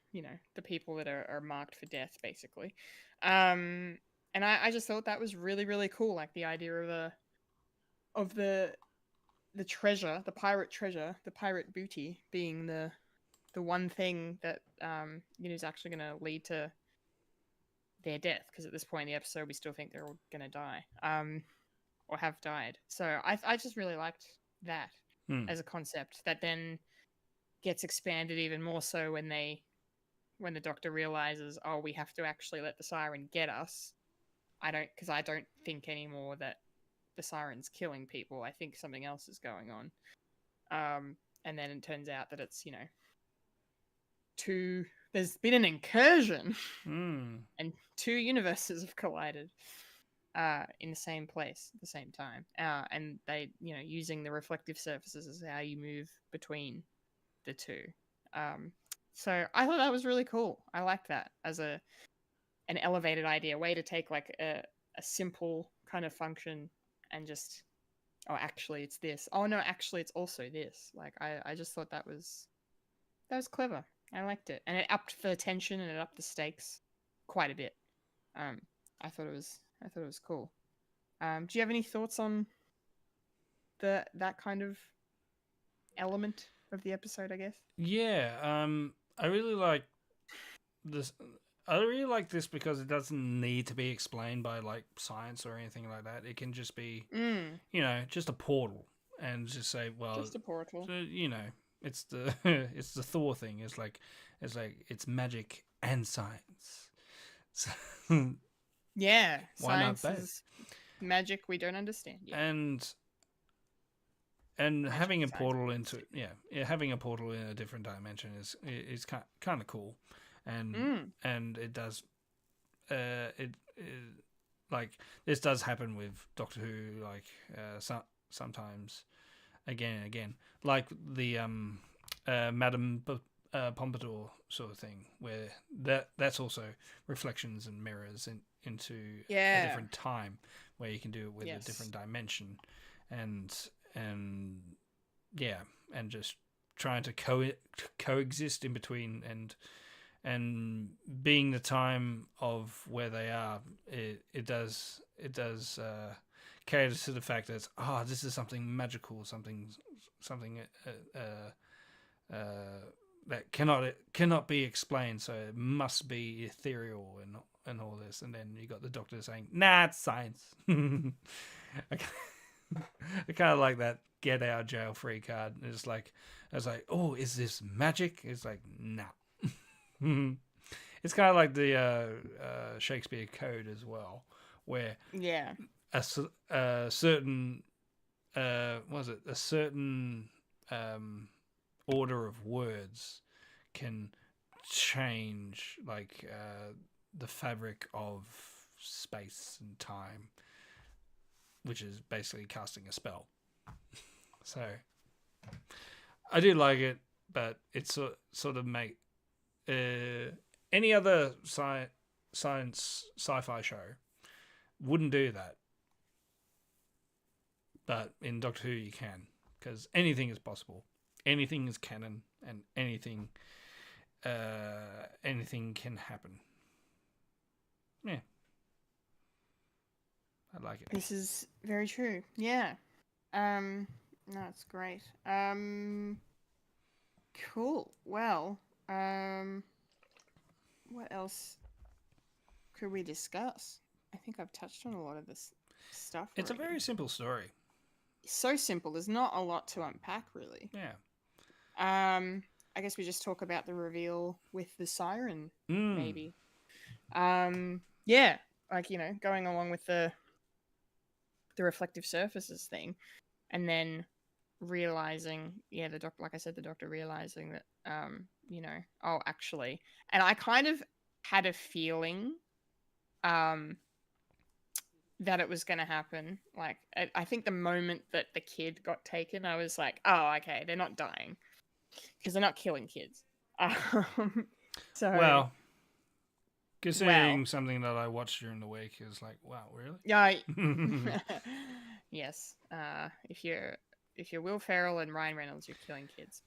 people that are marked for death, basically. And I just thought that was really, really cool. Like the idea of the treasure, the pirate booty, being the one thing that is actually going to lead to their death. Because at this point in the episode, we still think they're all going to die, or have died. So I just really liked that as a concept. That then gets expanded even more so when the Doctor realizes, we have to actually let the siren get us. I don't think anymore that the siren's killing people. I think something else is going on. And then it turns out that it's, there's been an incursion and two universes have collided. in the same place at the same time, and they, using the reflective surfaces as how you move between the two. So I thought that was really cool. I like that as an elevated idea, way to take like a simple kind of function and just, oh, actually it's this. Oh no, actually it's also this. Like I just thought that was clever. I liked it, and it upped the tension and it upped the stakes quite a bit. I thought it was cool. Do you have any thoughts on that kind of element of the episode, I guess? Yeah, I really like this. I really like this because it doesn't need to be explained by like science or anything like that. It can just be, just a portal, and just say, well, Just a portal. so, it's the it's the Thor thing. It's like it's magic and science. So, Yeah, why not science both? is magic we don't understand yet. And having a science. portal into having a portal in a different dimension is kind of cool, and it does like this does happen with Doctor Who, like sometimes again and again, like the Madame Pompadour sort of thing, where that's also reflections and mirrors into a different time, where you can do it with a different dimension, and just trying to coexist in between, and being the time of where they are, it does cater to the fact that this is something magical, something that cannot be explained, so it must be ethereal and all this. And then you got the Doctor saying, "Nah, it's science." I kind of like that get out jail free card. It's like, I was like, oh, is this magic? It's like, no. It's kind of like the Shakespeare Code as well, where a certain a certain order of words can change like the fabric of space and time, which is basically casting a spell. So I do like it, but it's sort of make any other science sci-fi show wouldn't do that, but in Doctor Who you can, because anything is possible, anything is canon, and anything can happen. Yeah, I like it. This is very true. Yeah. No, it's great. Cool. Well, what else could we discuss? I think I've touched on a lot of this stuff. It's a already. very simple story. So simple. There's not a lot to unpack, really. Yeah. I guess we just talk about the reveal with the siren, maybe. Yeah, like, going along with the reflective surfaces thing, and then realizing, the doctor, like I said, the Doctor realizing that, oh, actually, and I kind of had a feeling, that it was going to happen. Like, I think the moment that the kid got taken, I was like, oh, okay, they're not dying, because they're not killing kids. Well, considering something that I watched during the week, is like, wow, really? Yeah. Yes. If you're Will Ferrell and Ryan Reynolds, you're killing kids.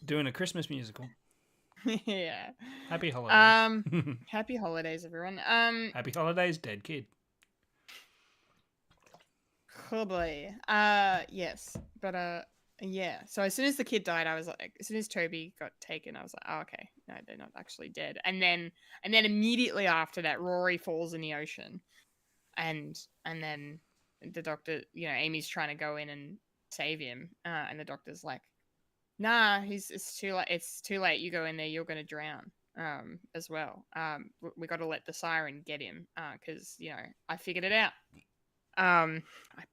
Doing a Christmas musical. Yeah. Happy holidays. Happy holidays, everyone. Happy holidays, dead kid. Oh boy. Yes. But yeah. So as soon as the kid died, I was like, as soon as Toby got taken, I was like, oh, okay, no, they're not actually dead. And then immediately after that, Rory falls in the ocean, and then the Doctor, Amy's trying to go in and save him, and the Doctor's like, nah, it's too late. It's too late. You go in there, you're gonna drown. As well. We got to let the siren get him, because I figured it out. I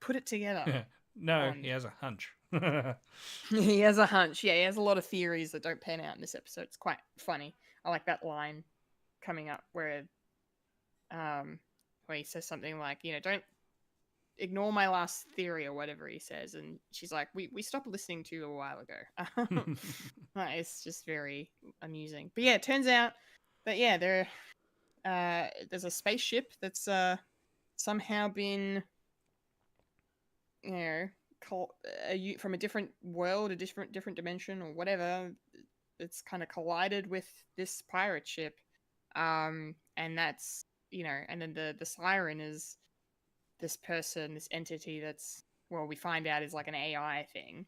put it together. No, he has a hunch. He has a hunch. Yeah, he has a lot of theories that don't pan out in this episode. It's quite funny. I like that line coming up where where he says something like, don't ignore my last theory or whatever he says, and she's like, we stopped listening to you a while ago. It's just very amusing. But yeah, it turns out that there's a spaceship that's somehow been, from a different world, a different dimension or whatever. It's kind of collided with this pirate ship, and that's and then the siren is this person, this entity that's, well, we find out is like an AI thing.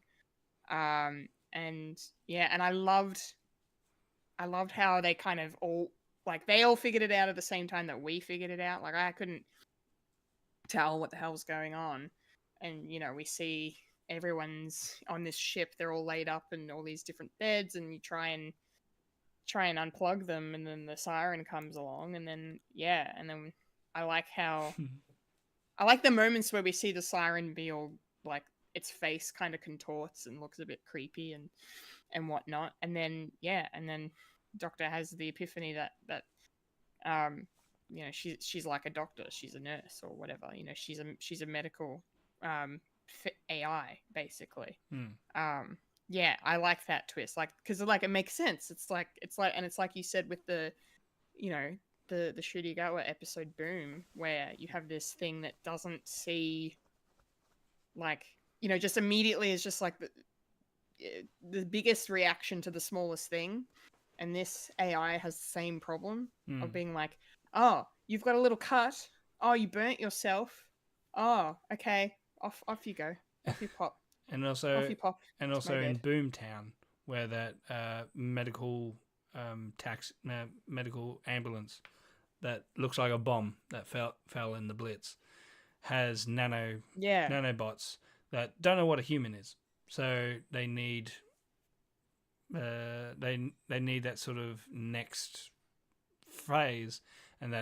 And I loved how they kind of all, like, they all figured it out at the same time that we figured it out. Like, I couldn't tell what the hell's going on. And, we see everyone's on this ship, they're all laid up in all these different beds, and you try and unplug them, and then the siren comes along, and then I like how I like the moments where we see the siren be all, like, its face kind of contorts and looks a bit creepy and whatnot, and then Doctor has the epiphany that she's like a doctor, she's a nurse or whatever, she's a medical AI basically. I like that twist, like, because like it makes sense. It's like you said with the the Shurigawa episode Boom, where you have this thing that doesn't see, like, just immediately is just like the biggest reaction to the smallest thing, and this AI has the same problem of being like, oh, you've got a little cut, oh, you burnt yourself, oh, okay, off you go, off you pop. And also, off you pop in Boomtown, where that medical medical ambulance that looks like a bomb that fell in the Blitz has nanobots that don't know what a human is, so they need they need that sort of next phase, and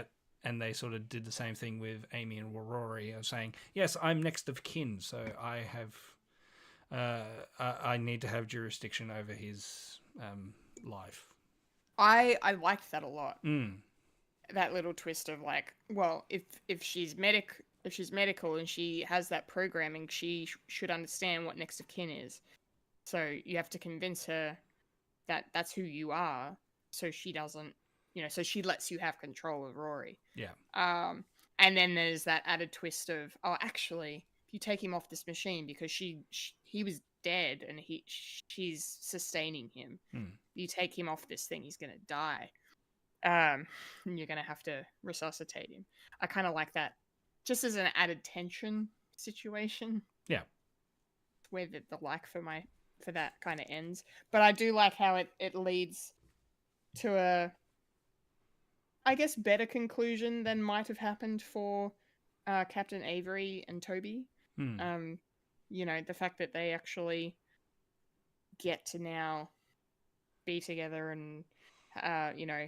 they sort of did the same thing with Amy and Rory of saying, yes, I'm next of kin, so I have I need to have jurisdiction over his life. I liked that a lot. That little twist of like, well, if she's medical and she has that programming, she should understand what next of kin is. So you have to convince her that that's who you are, so she doesn't, so she lets you have control of Rory. Yeah. And then there's that added twist of, oh, actually, if you take him off this machine, because he was dead and she's sustaining him. You take him off this thing, he's gonna die. And you're gonna have to resuscitate him. I kind of like that, just as an added tension situation. Yeah. Where the like for that kind of ends, but I do like how it leads to a, I guess, better conclusion than might have happened for Captain Avery and Toby. The fact that they actually get to now be together, and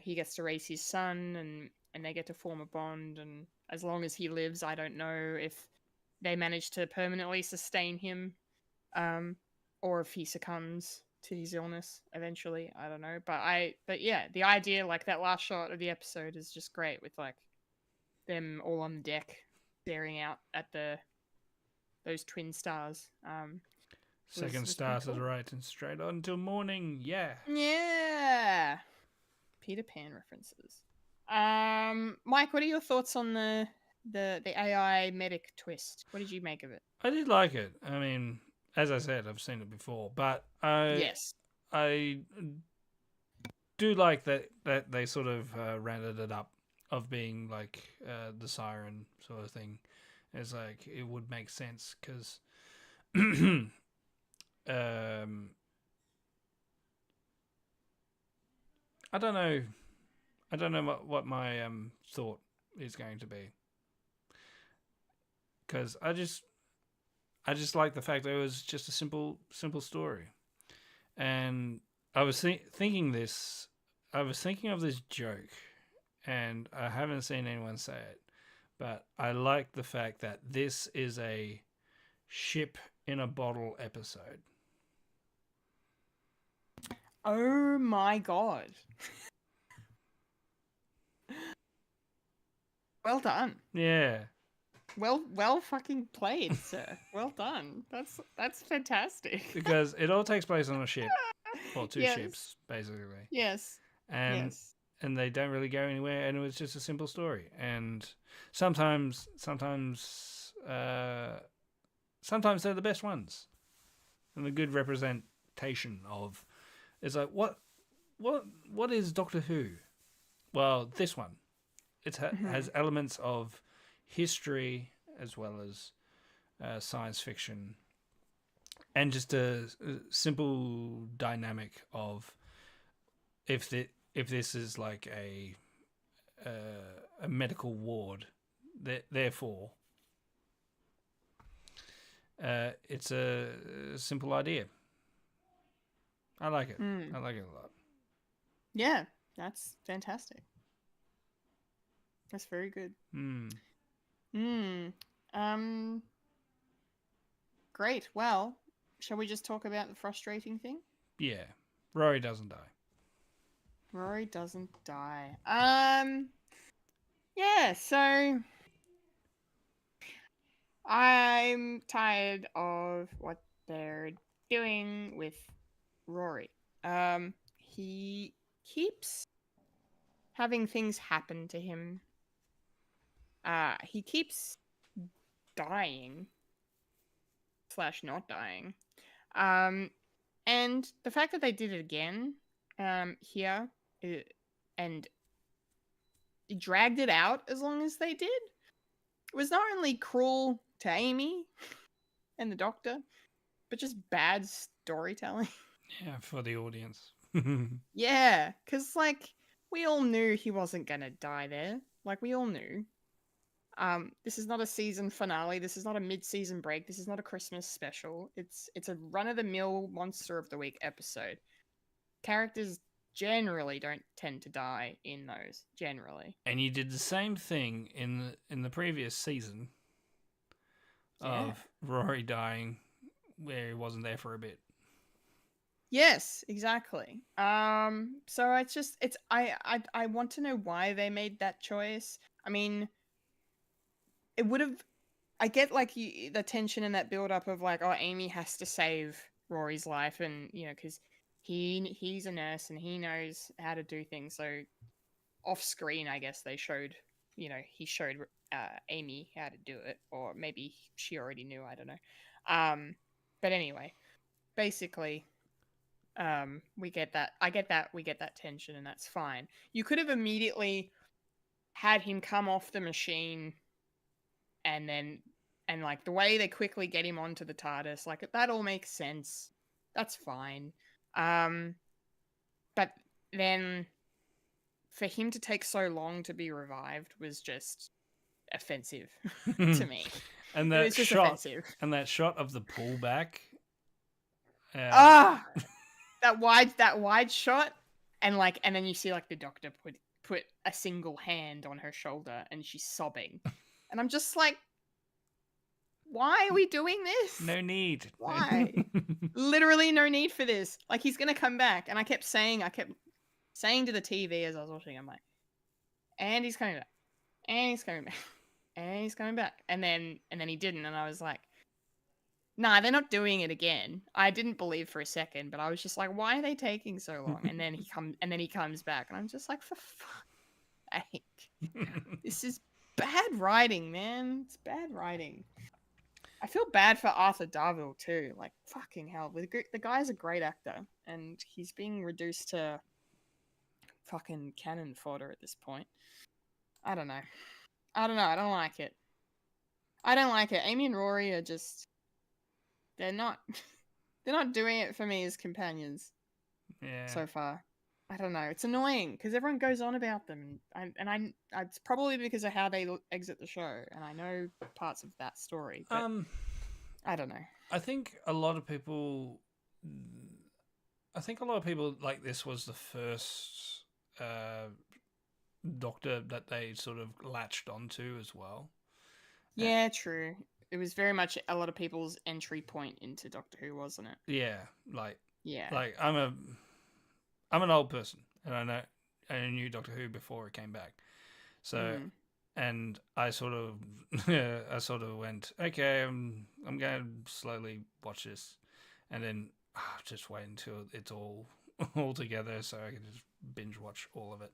he gets to raise his son, and they get to form a bond, and as long as he lives, I don't know if they manage to permanently sustain him, or if he succumbs to his illness eventually. I don't know, but yeah, the idea, like, that last shot of the episode is just great, with like them all on deck staring out at those twin stars. Second star to the right and straight on until morning. Yeah, Peter Pan references. Mike, what are your thoughts on the AI medic twist? What did you make of it? I did like it. I mean, as I said, I've seen it before, but I do like that they sort of rounded it up of being like the siren sort of thing. It's like, it would make sense because I don't know what my thought is going to be, because I just like the fact that it was just a simple story, and I was thinking of this joke, and I haven't seen anyone say it, but I like the fact that this is a ship in a bottle episode. Oh my god. Well done. Yeah. Well fucking played, sir. Well done. That's fantastic. Because it all takes place on a ship, or two Yes. ships, basically. Yes. And Yes. and they don't really go anywhere, and it was just a simple story. And sometimes they're the best ones, and a good representation of. It's like what is Doctor Who? Well, this one, it has elements of history as well as science fiction, and just a simple dynamic of if this is like a medical ward, therefore it's a simple idea. I like it. I like it a lot. Yeah, that's fantastic. That's very good. Great. Well, shall we just talk about the frustrating thing? Yeah, Rory doesn't die. Rory doesn't die. Yeah, so I'm tired of what they're doing with Rory. He keeps having things happen to him. He keeps dying / not dying. And the fact that they did it again, here, and dragged it out as long as they did, was not only cruel to Amy and the Doctor, but just bad storytelling. Yeah, for the audience. Yeah, because, like, we all knew he wasn't gonna die there. Like, we all knew. This is not a season finale. This is not a mid-season break. This is not a Christmas special. It's a run-of-the-mill Monster of the Week episode. Characters generally don't tend to die in those, generally. And you did the same thing in the previous season of Rory dying, where he wasn't there for a bit. Yes, exactly. So I want to know why they made that choice. I mean, it would have. I get like the tension and that build up of like, oh, Amy has to save Rory's life, and because he's a nurse and he knows how to do things. So off screen, I guess they showed, he showed Amy how to do it, or maybe she already knew. I don't know. But anyway, basically. We get that. I get that. We get that tension, and that's fine. You could have immediately had him come off the machine, and like the way they quickly get him onto the TARDIS, like that all makes sense. That's fine. But then for him to take so long to be revived was just offensive to me. And it was just offensive. And that shot of the pullback. That wide shot, and then you see like the Doctor put a single hand on her shoulder and she's sobbing, and I'm just like, why are we doing this? No need. Why? Literally no need for this. Like, he's gonna come back, and I kept saying to the TV as I was watching, I'm like, and he's coming back, and he's coming back, and he's coming back, and then he didn't, and I was like, nah, they're not doing it again. I didn't believe for a second, but I was just like, why are they taking so long? And then he comes back, and I'm just like, for fuck's sake. This is bad writing, man. It's bad writing. I feel bad for Arthur Darvill too. Like, fucking hell. The guy's a great actor, and he's being reduced to fucking cannon fodder at this point. I don't know. I don't like it. Amy and Rory are just... They're not doing it for me as companions. Yeah. So far, I don't know. It's annoying because everyone goes on about them, and it's probably because of how they exit the show, and I know parts of that story. But I don't know. I think a lot of people like this was the first Doctor that they sort of latched onto as well. Yeah, true. It was very much a lot of people's entry point into Doctor Who, wasn't it? Yeah, like I'm an old person, and I knew Doctor Who before it came back, so and I sort of went, okay, I'm going to slowly watch this, and then just wait until it's all together so I can just binge watch all of it.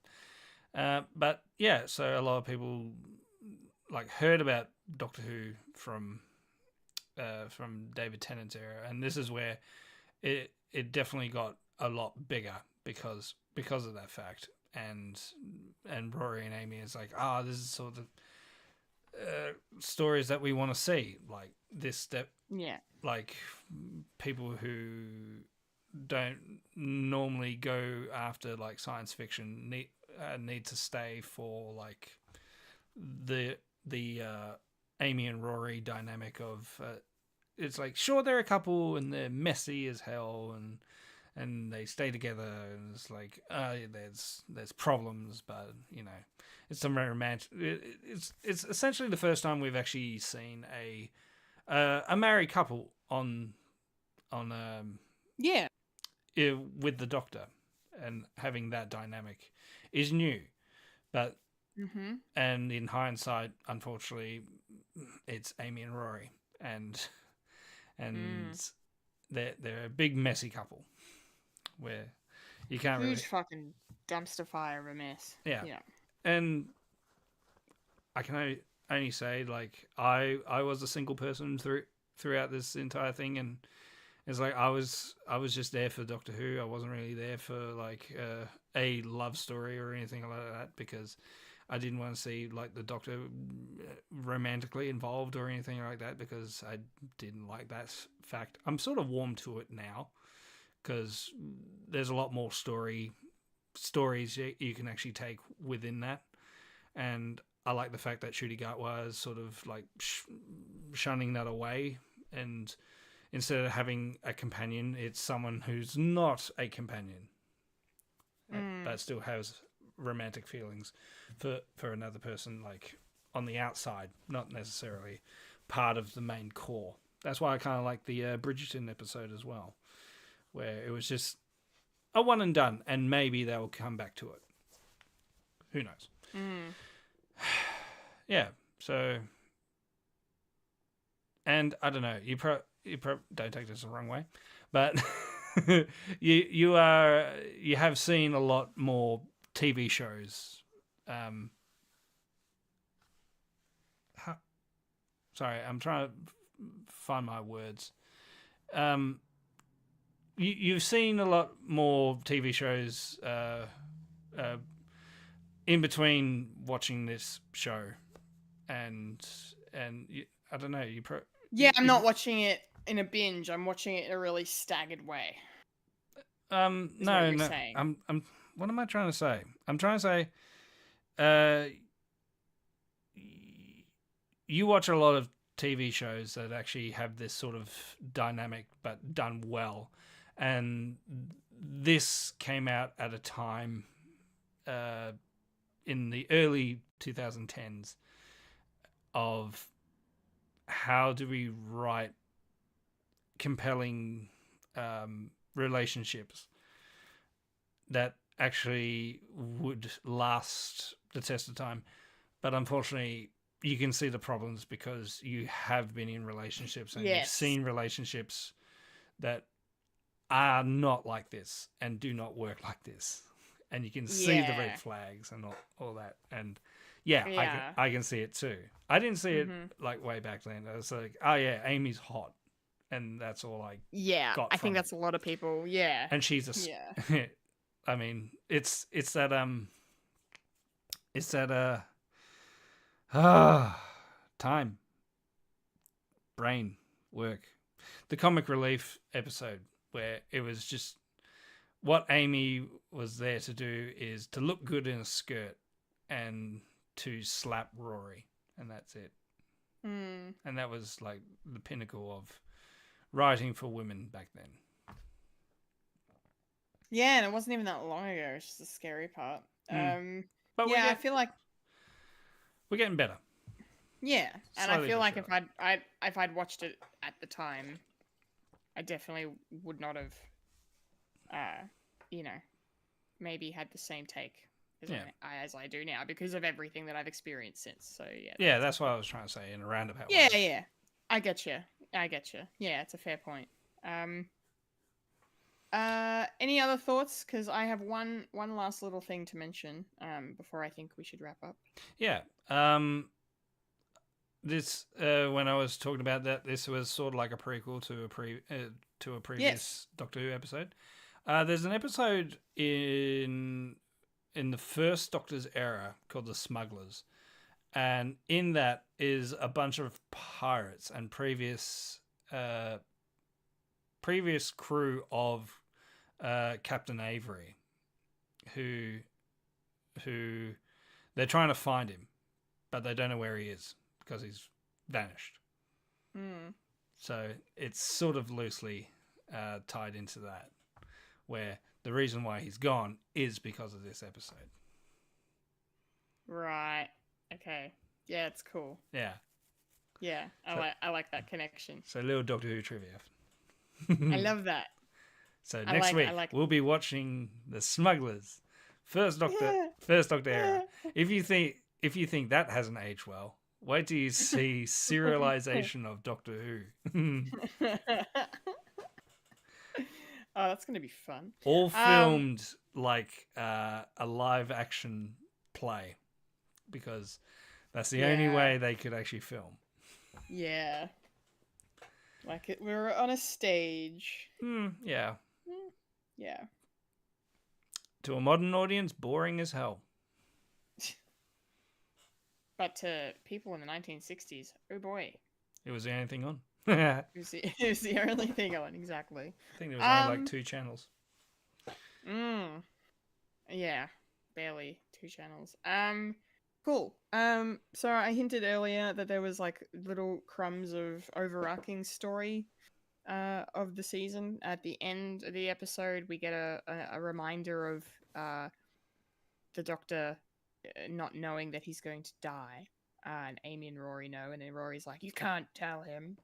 But yeah, so a lot of people like heard about Doctor Who from David Tennant's era, and this is where it definitely got a lot bigger because of that fact. And Rory and Amy is like, this is sort of stories that we want to see, like this like people who don't normally go after like science fiction need to stay for like the Amy and Rory dynamic of it's like, sure, they're a couple and they're messy as hell and they stay together, and it's like, there's problems, but you know, it's some romantic. It's essentially the first time we've actually seen a married couple on with the Doctor, and having that dynamic is new, but and in hindsight, unfortunately, it's Amy and Rory, and they're a big messy couple. Where you can't huge fucking dumpster fire of a mess. Yeah. And I can only say, like, I was a single person throughout this entire thing, and it's like I was just there for Doctor Who. I wasn't really there for like a love story or anything like that, because I didn't want to see like the Doctor romantically involved or anything like that, because I didn't like that fact. I'm sort of warm to it now, because there's a lot more stories you can actually take within that. And I like the fact that Ncuti Gatwa is sort of like shunning that away, and instead of having a companion, it's someone who's not a companion, but still has romantic feelings for another person, like on the outside, not necessarily part of the main core. That's why I kind of like the Bridgerton episode as well, where it was just a one and done, and maybe they'll come back to it. Who knows? Yeah, so, and I don't know, you don't take this the wrong way, but you have seen a lot more TV shows. Sorry, I'm trying to find my words. You've seen a lot more TV shows in between watching this show, and I don't know. I'm not watching it in a binge. I'm watching it in a really staggered way. No. Saying. I'm. What am I trying to say? I'm trying to say, you watch a lot of TV shows that actually have this sort of dynamic, but done well. And this came out at a time in the early 2010s of how do we write compelling relationships that actually would last the test of time. But unfortunately, you can see the problems because you have been in relationships and you've seen relationships that are not like this and do not work like this, and you can see the red flags and all that. And I can see it too. I didn't see it like way back then. I was like, oh yeah, Amy's hot, and that's all I got. I think that's a lot of people. And she's I mean, it's that time, brain work. The comic relief episode where it was just what Amy was there to do is to look good in a skirt and to slap Rory, and that's it. And that was like the pinnacle of writing for women back then. Yeah, and it wasn't even that long ago. It's just the scary part. But I feel like we're getting better. Yeah, and Slowly I feel like sure. if I'd watched it at the time, I definitely would not have, maybe had the same take as I do now because of everything that I've experienced since. So yeah. Yeah, that's what I was trying to say in a roundabout Yeah, way. yeah. I get you. Yeah, it's a fair point. Any other thoughts? Because I have one last little thing to mention before I think we should wrap up. Yeah. This when I was talking about that, this was sort of like a prequel to a previous Doctor Who episode. There's an episode in the first Doctor's era called The Smugglers, and in that is a bunch of pirates and previous crew of Captain Avery, who they're trying to find him, but they don't know where he is because he's vanished. So it's sort of loosely tied into that, where the reason why he's gone is because of this episode. Right. Okay. Yeah, it's cool. Yeah. Yeah, I like that connection. So little Doctor Who trivia. I love that. So next week we'll be watching The Smugglers, first Doctor era. If you think that hasn't aged well, wait till you see serialization of Doctor Who. Oh, that's gonna be fun. All filmed like a live action play, because that's the only way they could actually film. Yeah. Like we were on a stage. Yeah. Yeah. To a modern audience, boring as hell. But to people in the 1960s, oh boy. It was the only thing on. It was the only thing on, exactly. I think there was only like 2 channels. Yeah, barely 2 channels. Cool. So I hinted earlier that there was like little crumbs of overarching story of the season. At the end of the episode, we get a reminder of the Doctor not knowing that he's going to die. And Amy and Rory know, and then Rory's like, "You can't tell him.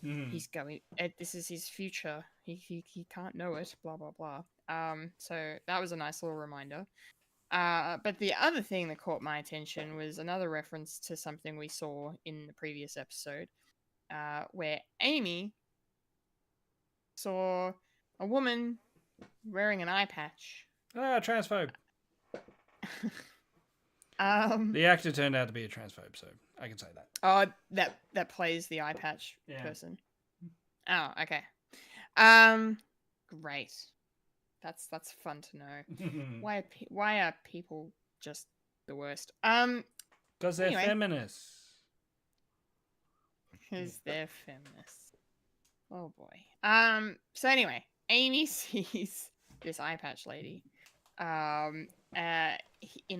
He's going. This is his future. He can't know it. Blah blah blah." So that was a nice little reminder. But the other thing that caught my attention was another reference to something we saw in the previous episode, where Amy saw a woman wearing an eye patch. Transphobe. The actor turned out to be a transphobe, so I can say that. Oh, that plays the eye patch person. Oh, okay. Great. That's fun to know. Why are people just the worst? Because they're feminists. Because they're feminists. Oh boy. So anyway, Amy sees this eye patch lady, in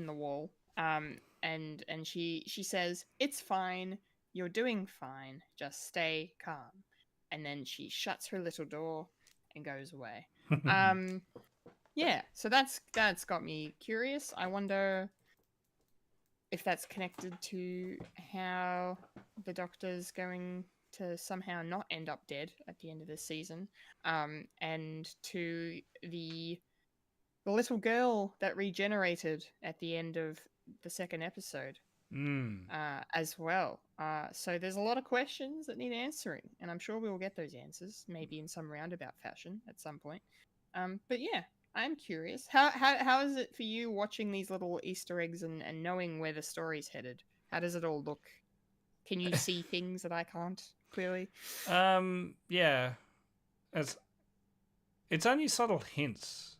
the wall. And she says, "It's fine. You're doing fine. Just stay calm." And then she shuts her little door and goes away. Yeah, so that's got me curious. I wonder if that's connected to how the Doctor's going to somehow not end up dead at the end of this season, and to the little girl that regenerated at the end of the second episode as well. So there's a lot of questions that need answering, and I'm sure we will get those answers, maybe in some roundabout fashion at some point. But yeah, I'm curious. How is it for you watching these little Easter eggs and knowing where the story's headed? How does it all look? Can you see things that I can't, clearly? Yeah. It's only subtle hints.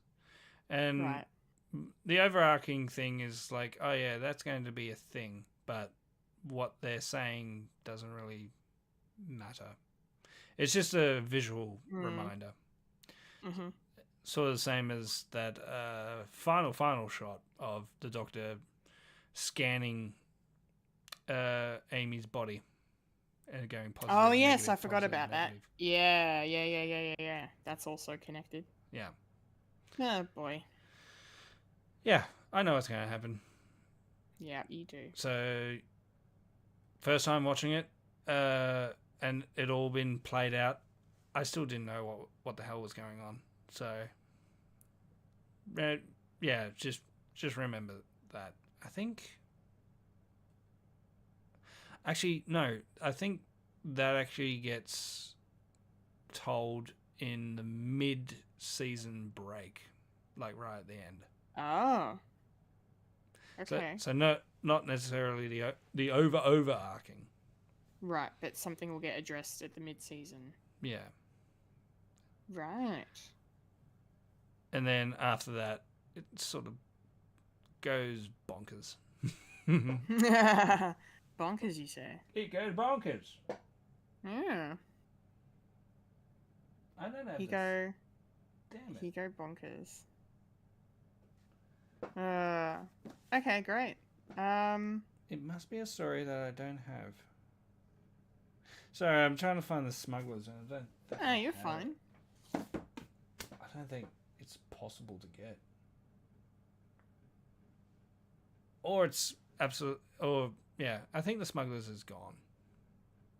And right. The overarching thing is like, oh yeah, that's going to be a thing, but what they're saying doesn't really matter. It's just a visual reminder. Mm-hmm. Sort of the same as that final shot of the Doctor scanning Amy's body and going positive. Oh yes, I forgot about that. Yeah. That's also connected. Yeah. Oh boy. Yeah, I know what's going to happen. Yeah, you do. So, first time watching it, and it all been played out, I still didn't know what the hell was going on. So, yeah, just just remember that. I think. Actually, no. I think that actually gets told in the mid-season break, like right at the end. Oh. Okay. So not necessarily the overarching. Right, but something will get addressed at the mid-season. Yeah. Right. And then after that, it sort of goes bonkers. Bonkers, you say? It goes bonkers. Yeah. I don't have He this. go. Damn it. He go bonkers. Okay, great. It must be a story that I don't have. Sorry, I'm trying to find the smugglers, and I don't. You're have fine. it. I don't think it's possible to get. Or it's absolute. Or yeah, I think the smugglers is gone.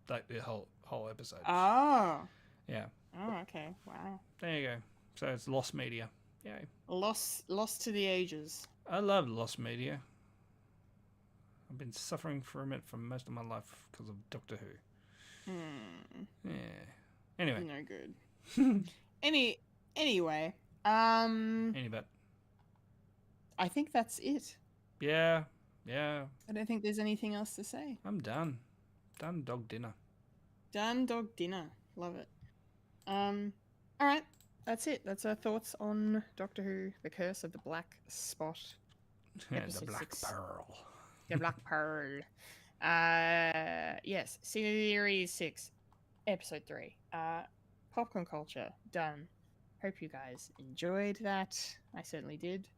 Like the whole episode. Oh. Yeah. Oh, okay. Wow. There you go. So it's lost media. Yay. Lost to the ages. I love lost media. I've been suffering from it for most of my life because of Doctor Who. Yeah. Anyway. No good. Anyway. Anybody. I think that's it. Yeah. I don't think there's anything else to say. I'm done. Done dog dinner. Done dog dinner. Love it. Alright. That's it. That's our thoughts on Doctor Who, The Curse of the Black Spot. The Episode Black 6. Pearl. The Black Pearl. Yes. Series 6. Episode 3. Popcorn culture. Done. Hope you guys enjoyed that. I certainly did.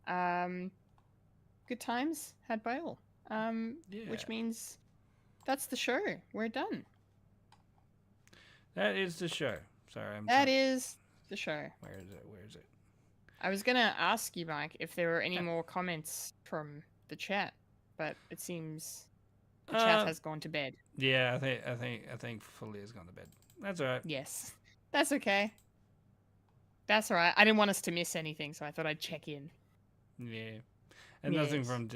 Good times had by all. Which means that's the show. We're done. That is the show. Sorry, That is the show. Where is it? I was gonna ask you, Mike, if there were any more comments from the chat, but it seems the chat has gone to bed. Yeah, I think Fulya's gone to bed. That's alright. Yes, that's okay. That's alright. I didn't want us to miss anything, so I thought I'd check in. Yeah, and nothing Yes. from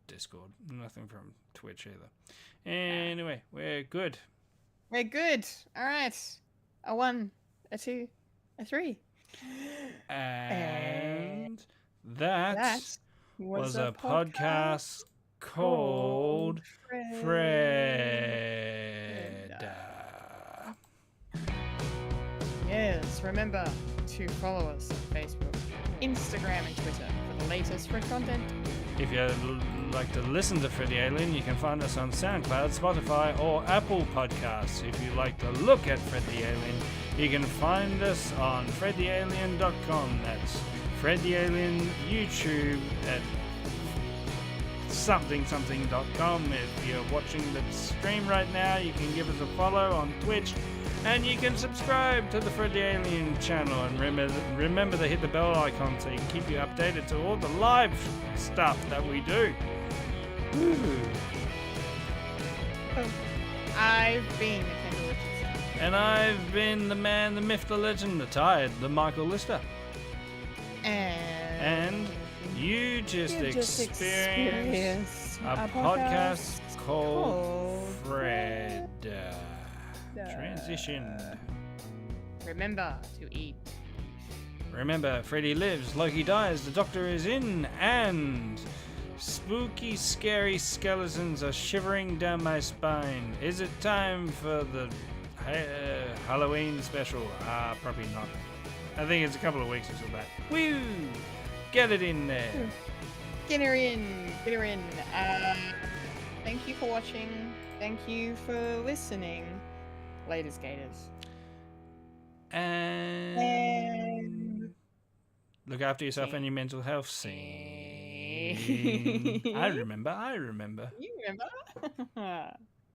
Discord, nothing from Twitch either. Anyway, we're good. We're good. All right. A 1, a 2, a 3. And that was a podcast podcast called Fred. Yes, remember to follow us on Facebook, Instagram, and Twitter for the latest Fred content. If you'd like to listen to Fred the Alien, you can find us on SoundCloud, Spotify, or Apple Podcasts. If you'd like to look at Fred the Alien, you can find us on fredthealien.com. That's Fred the Alien YouTube at something.com. If you're watching the stream right now, you can give us a follow on Twitch, and you can subscribe to the Fred the Alien channel. And remember to hit the bell icon so you can keep you updated to all the live stuff that we do. Woo. I've been Kendall Richardson. And I've been the man, the myth, the legend, the tired, the Michael Lister. And you just experienced a podcast called Fred. Transition. Remember to eat. Remember, Freddy lives, Loki dies, the Doctor is in, and spooky, scary skeletons are shivering down my spine. Is it time for the Halloween special? Probably not. I think it's a couple of weeks until that. Woo! Get it in there. Get her in. Get her in. Thank you for watching. Thank you for listening. Laters, Gators. And look after yourself and your mental health. Scene. I remember. You remember?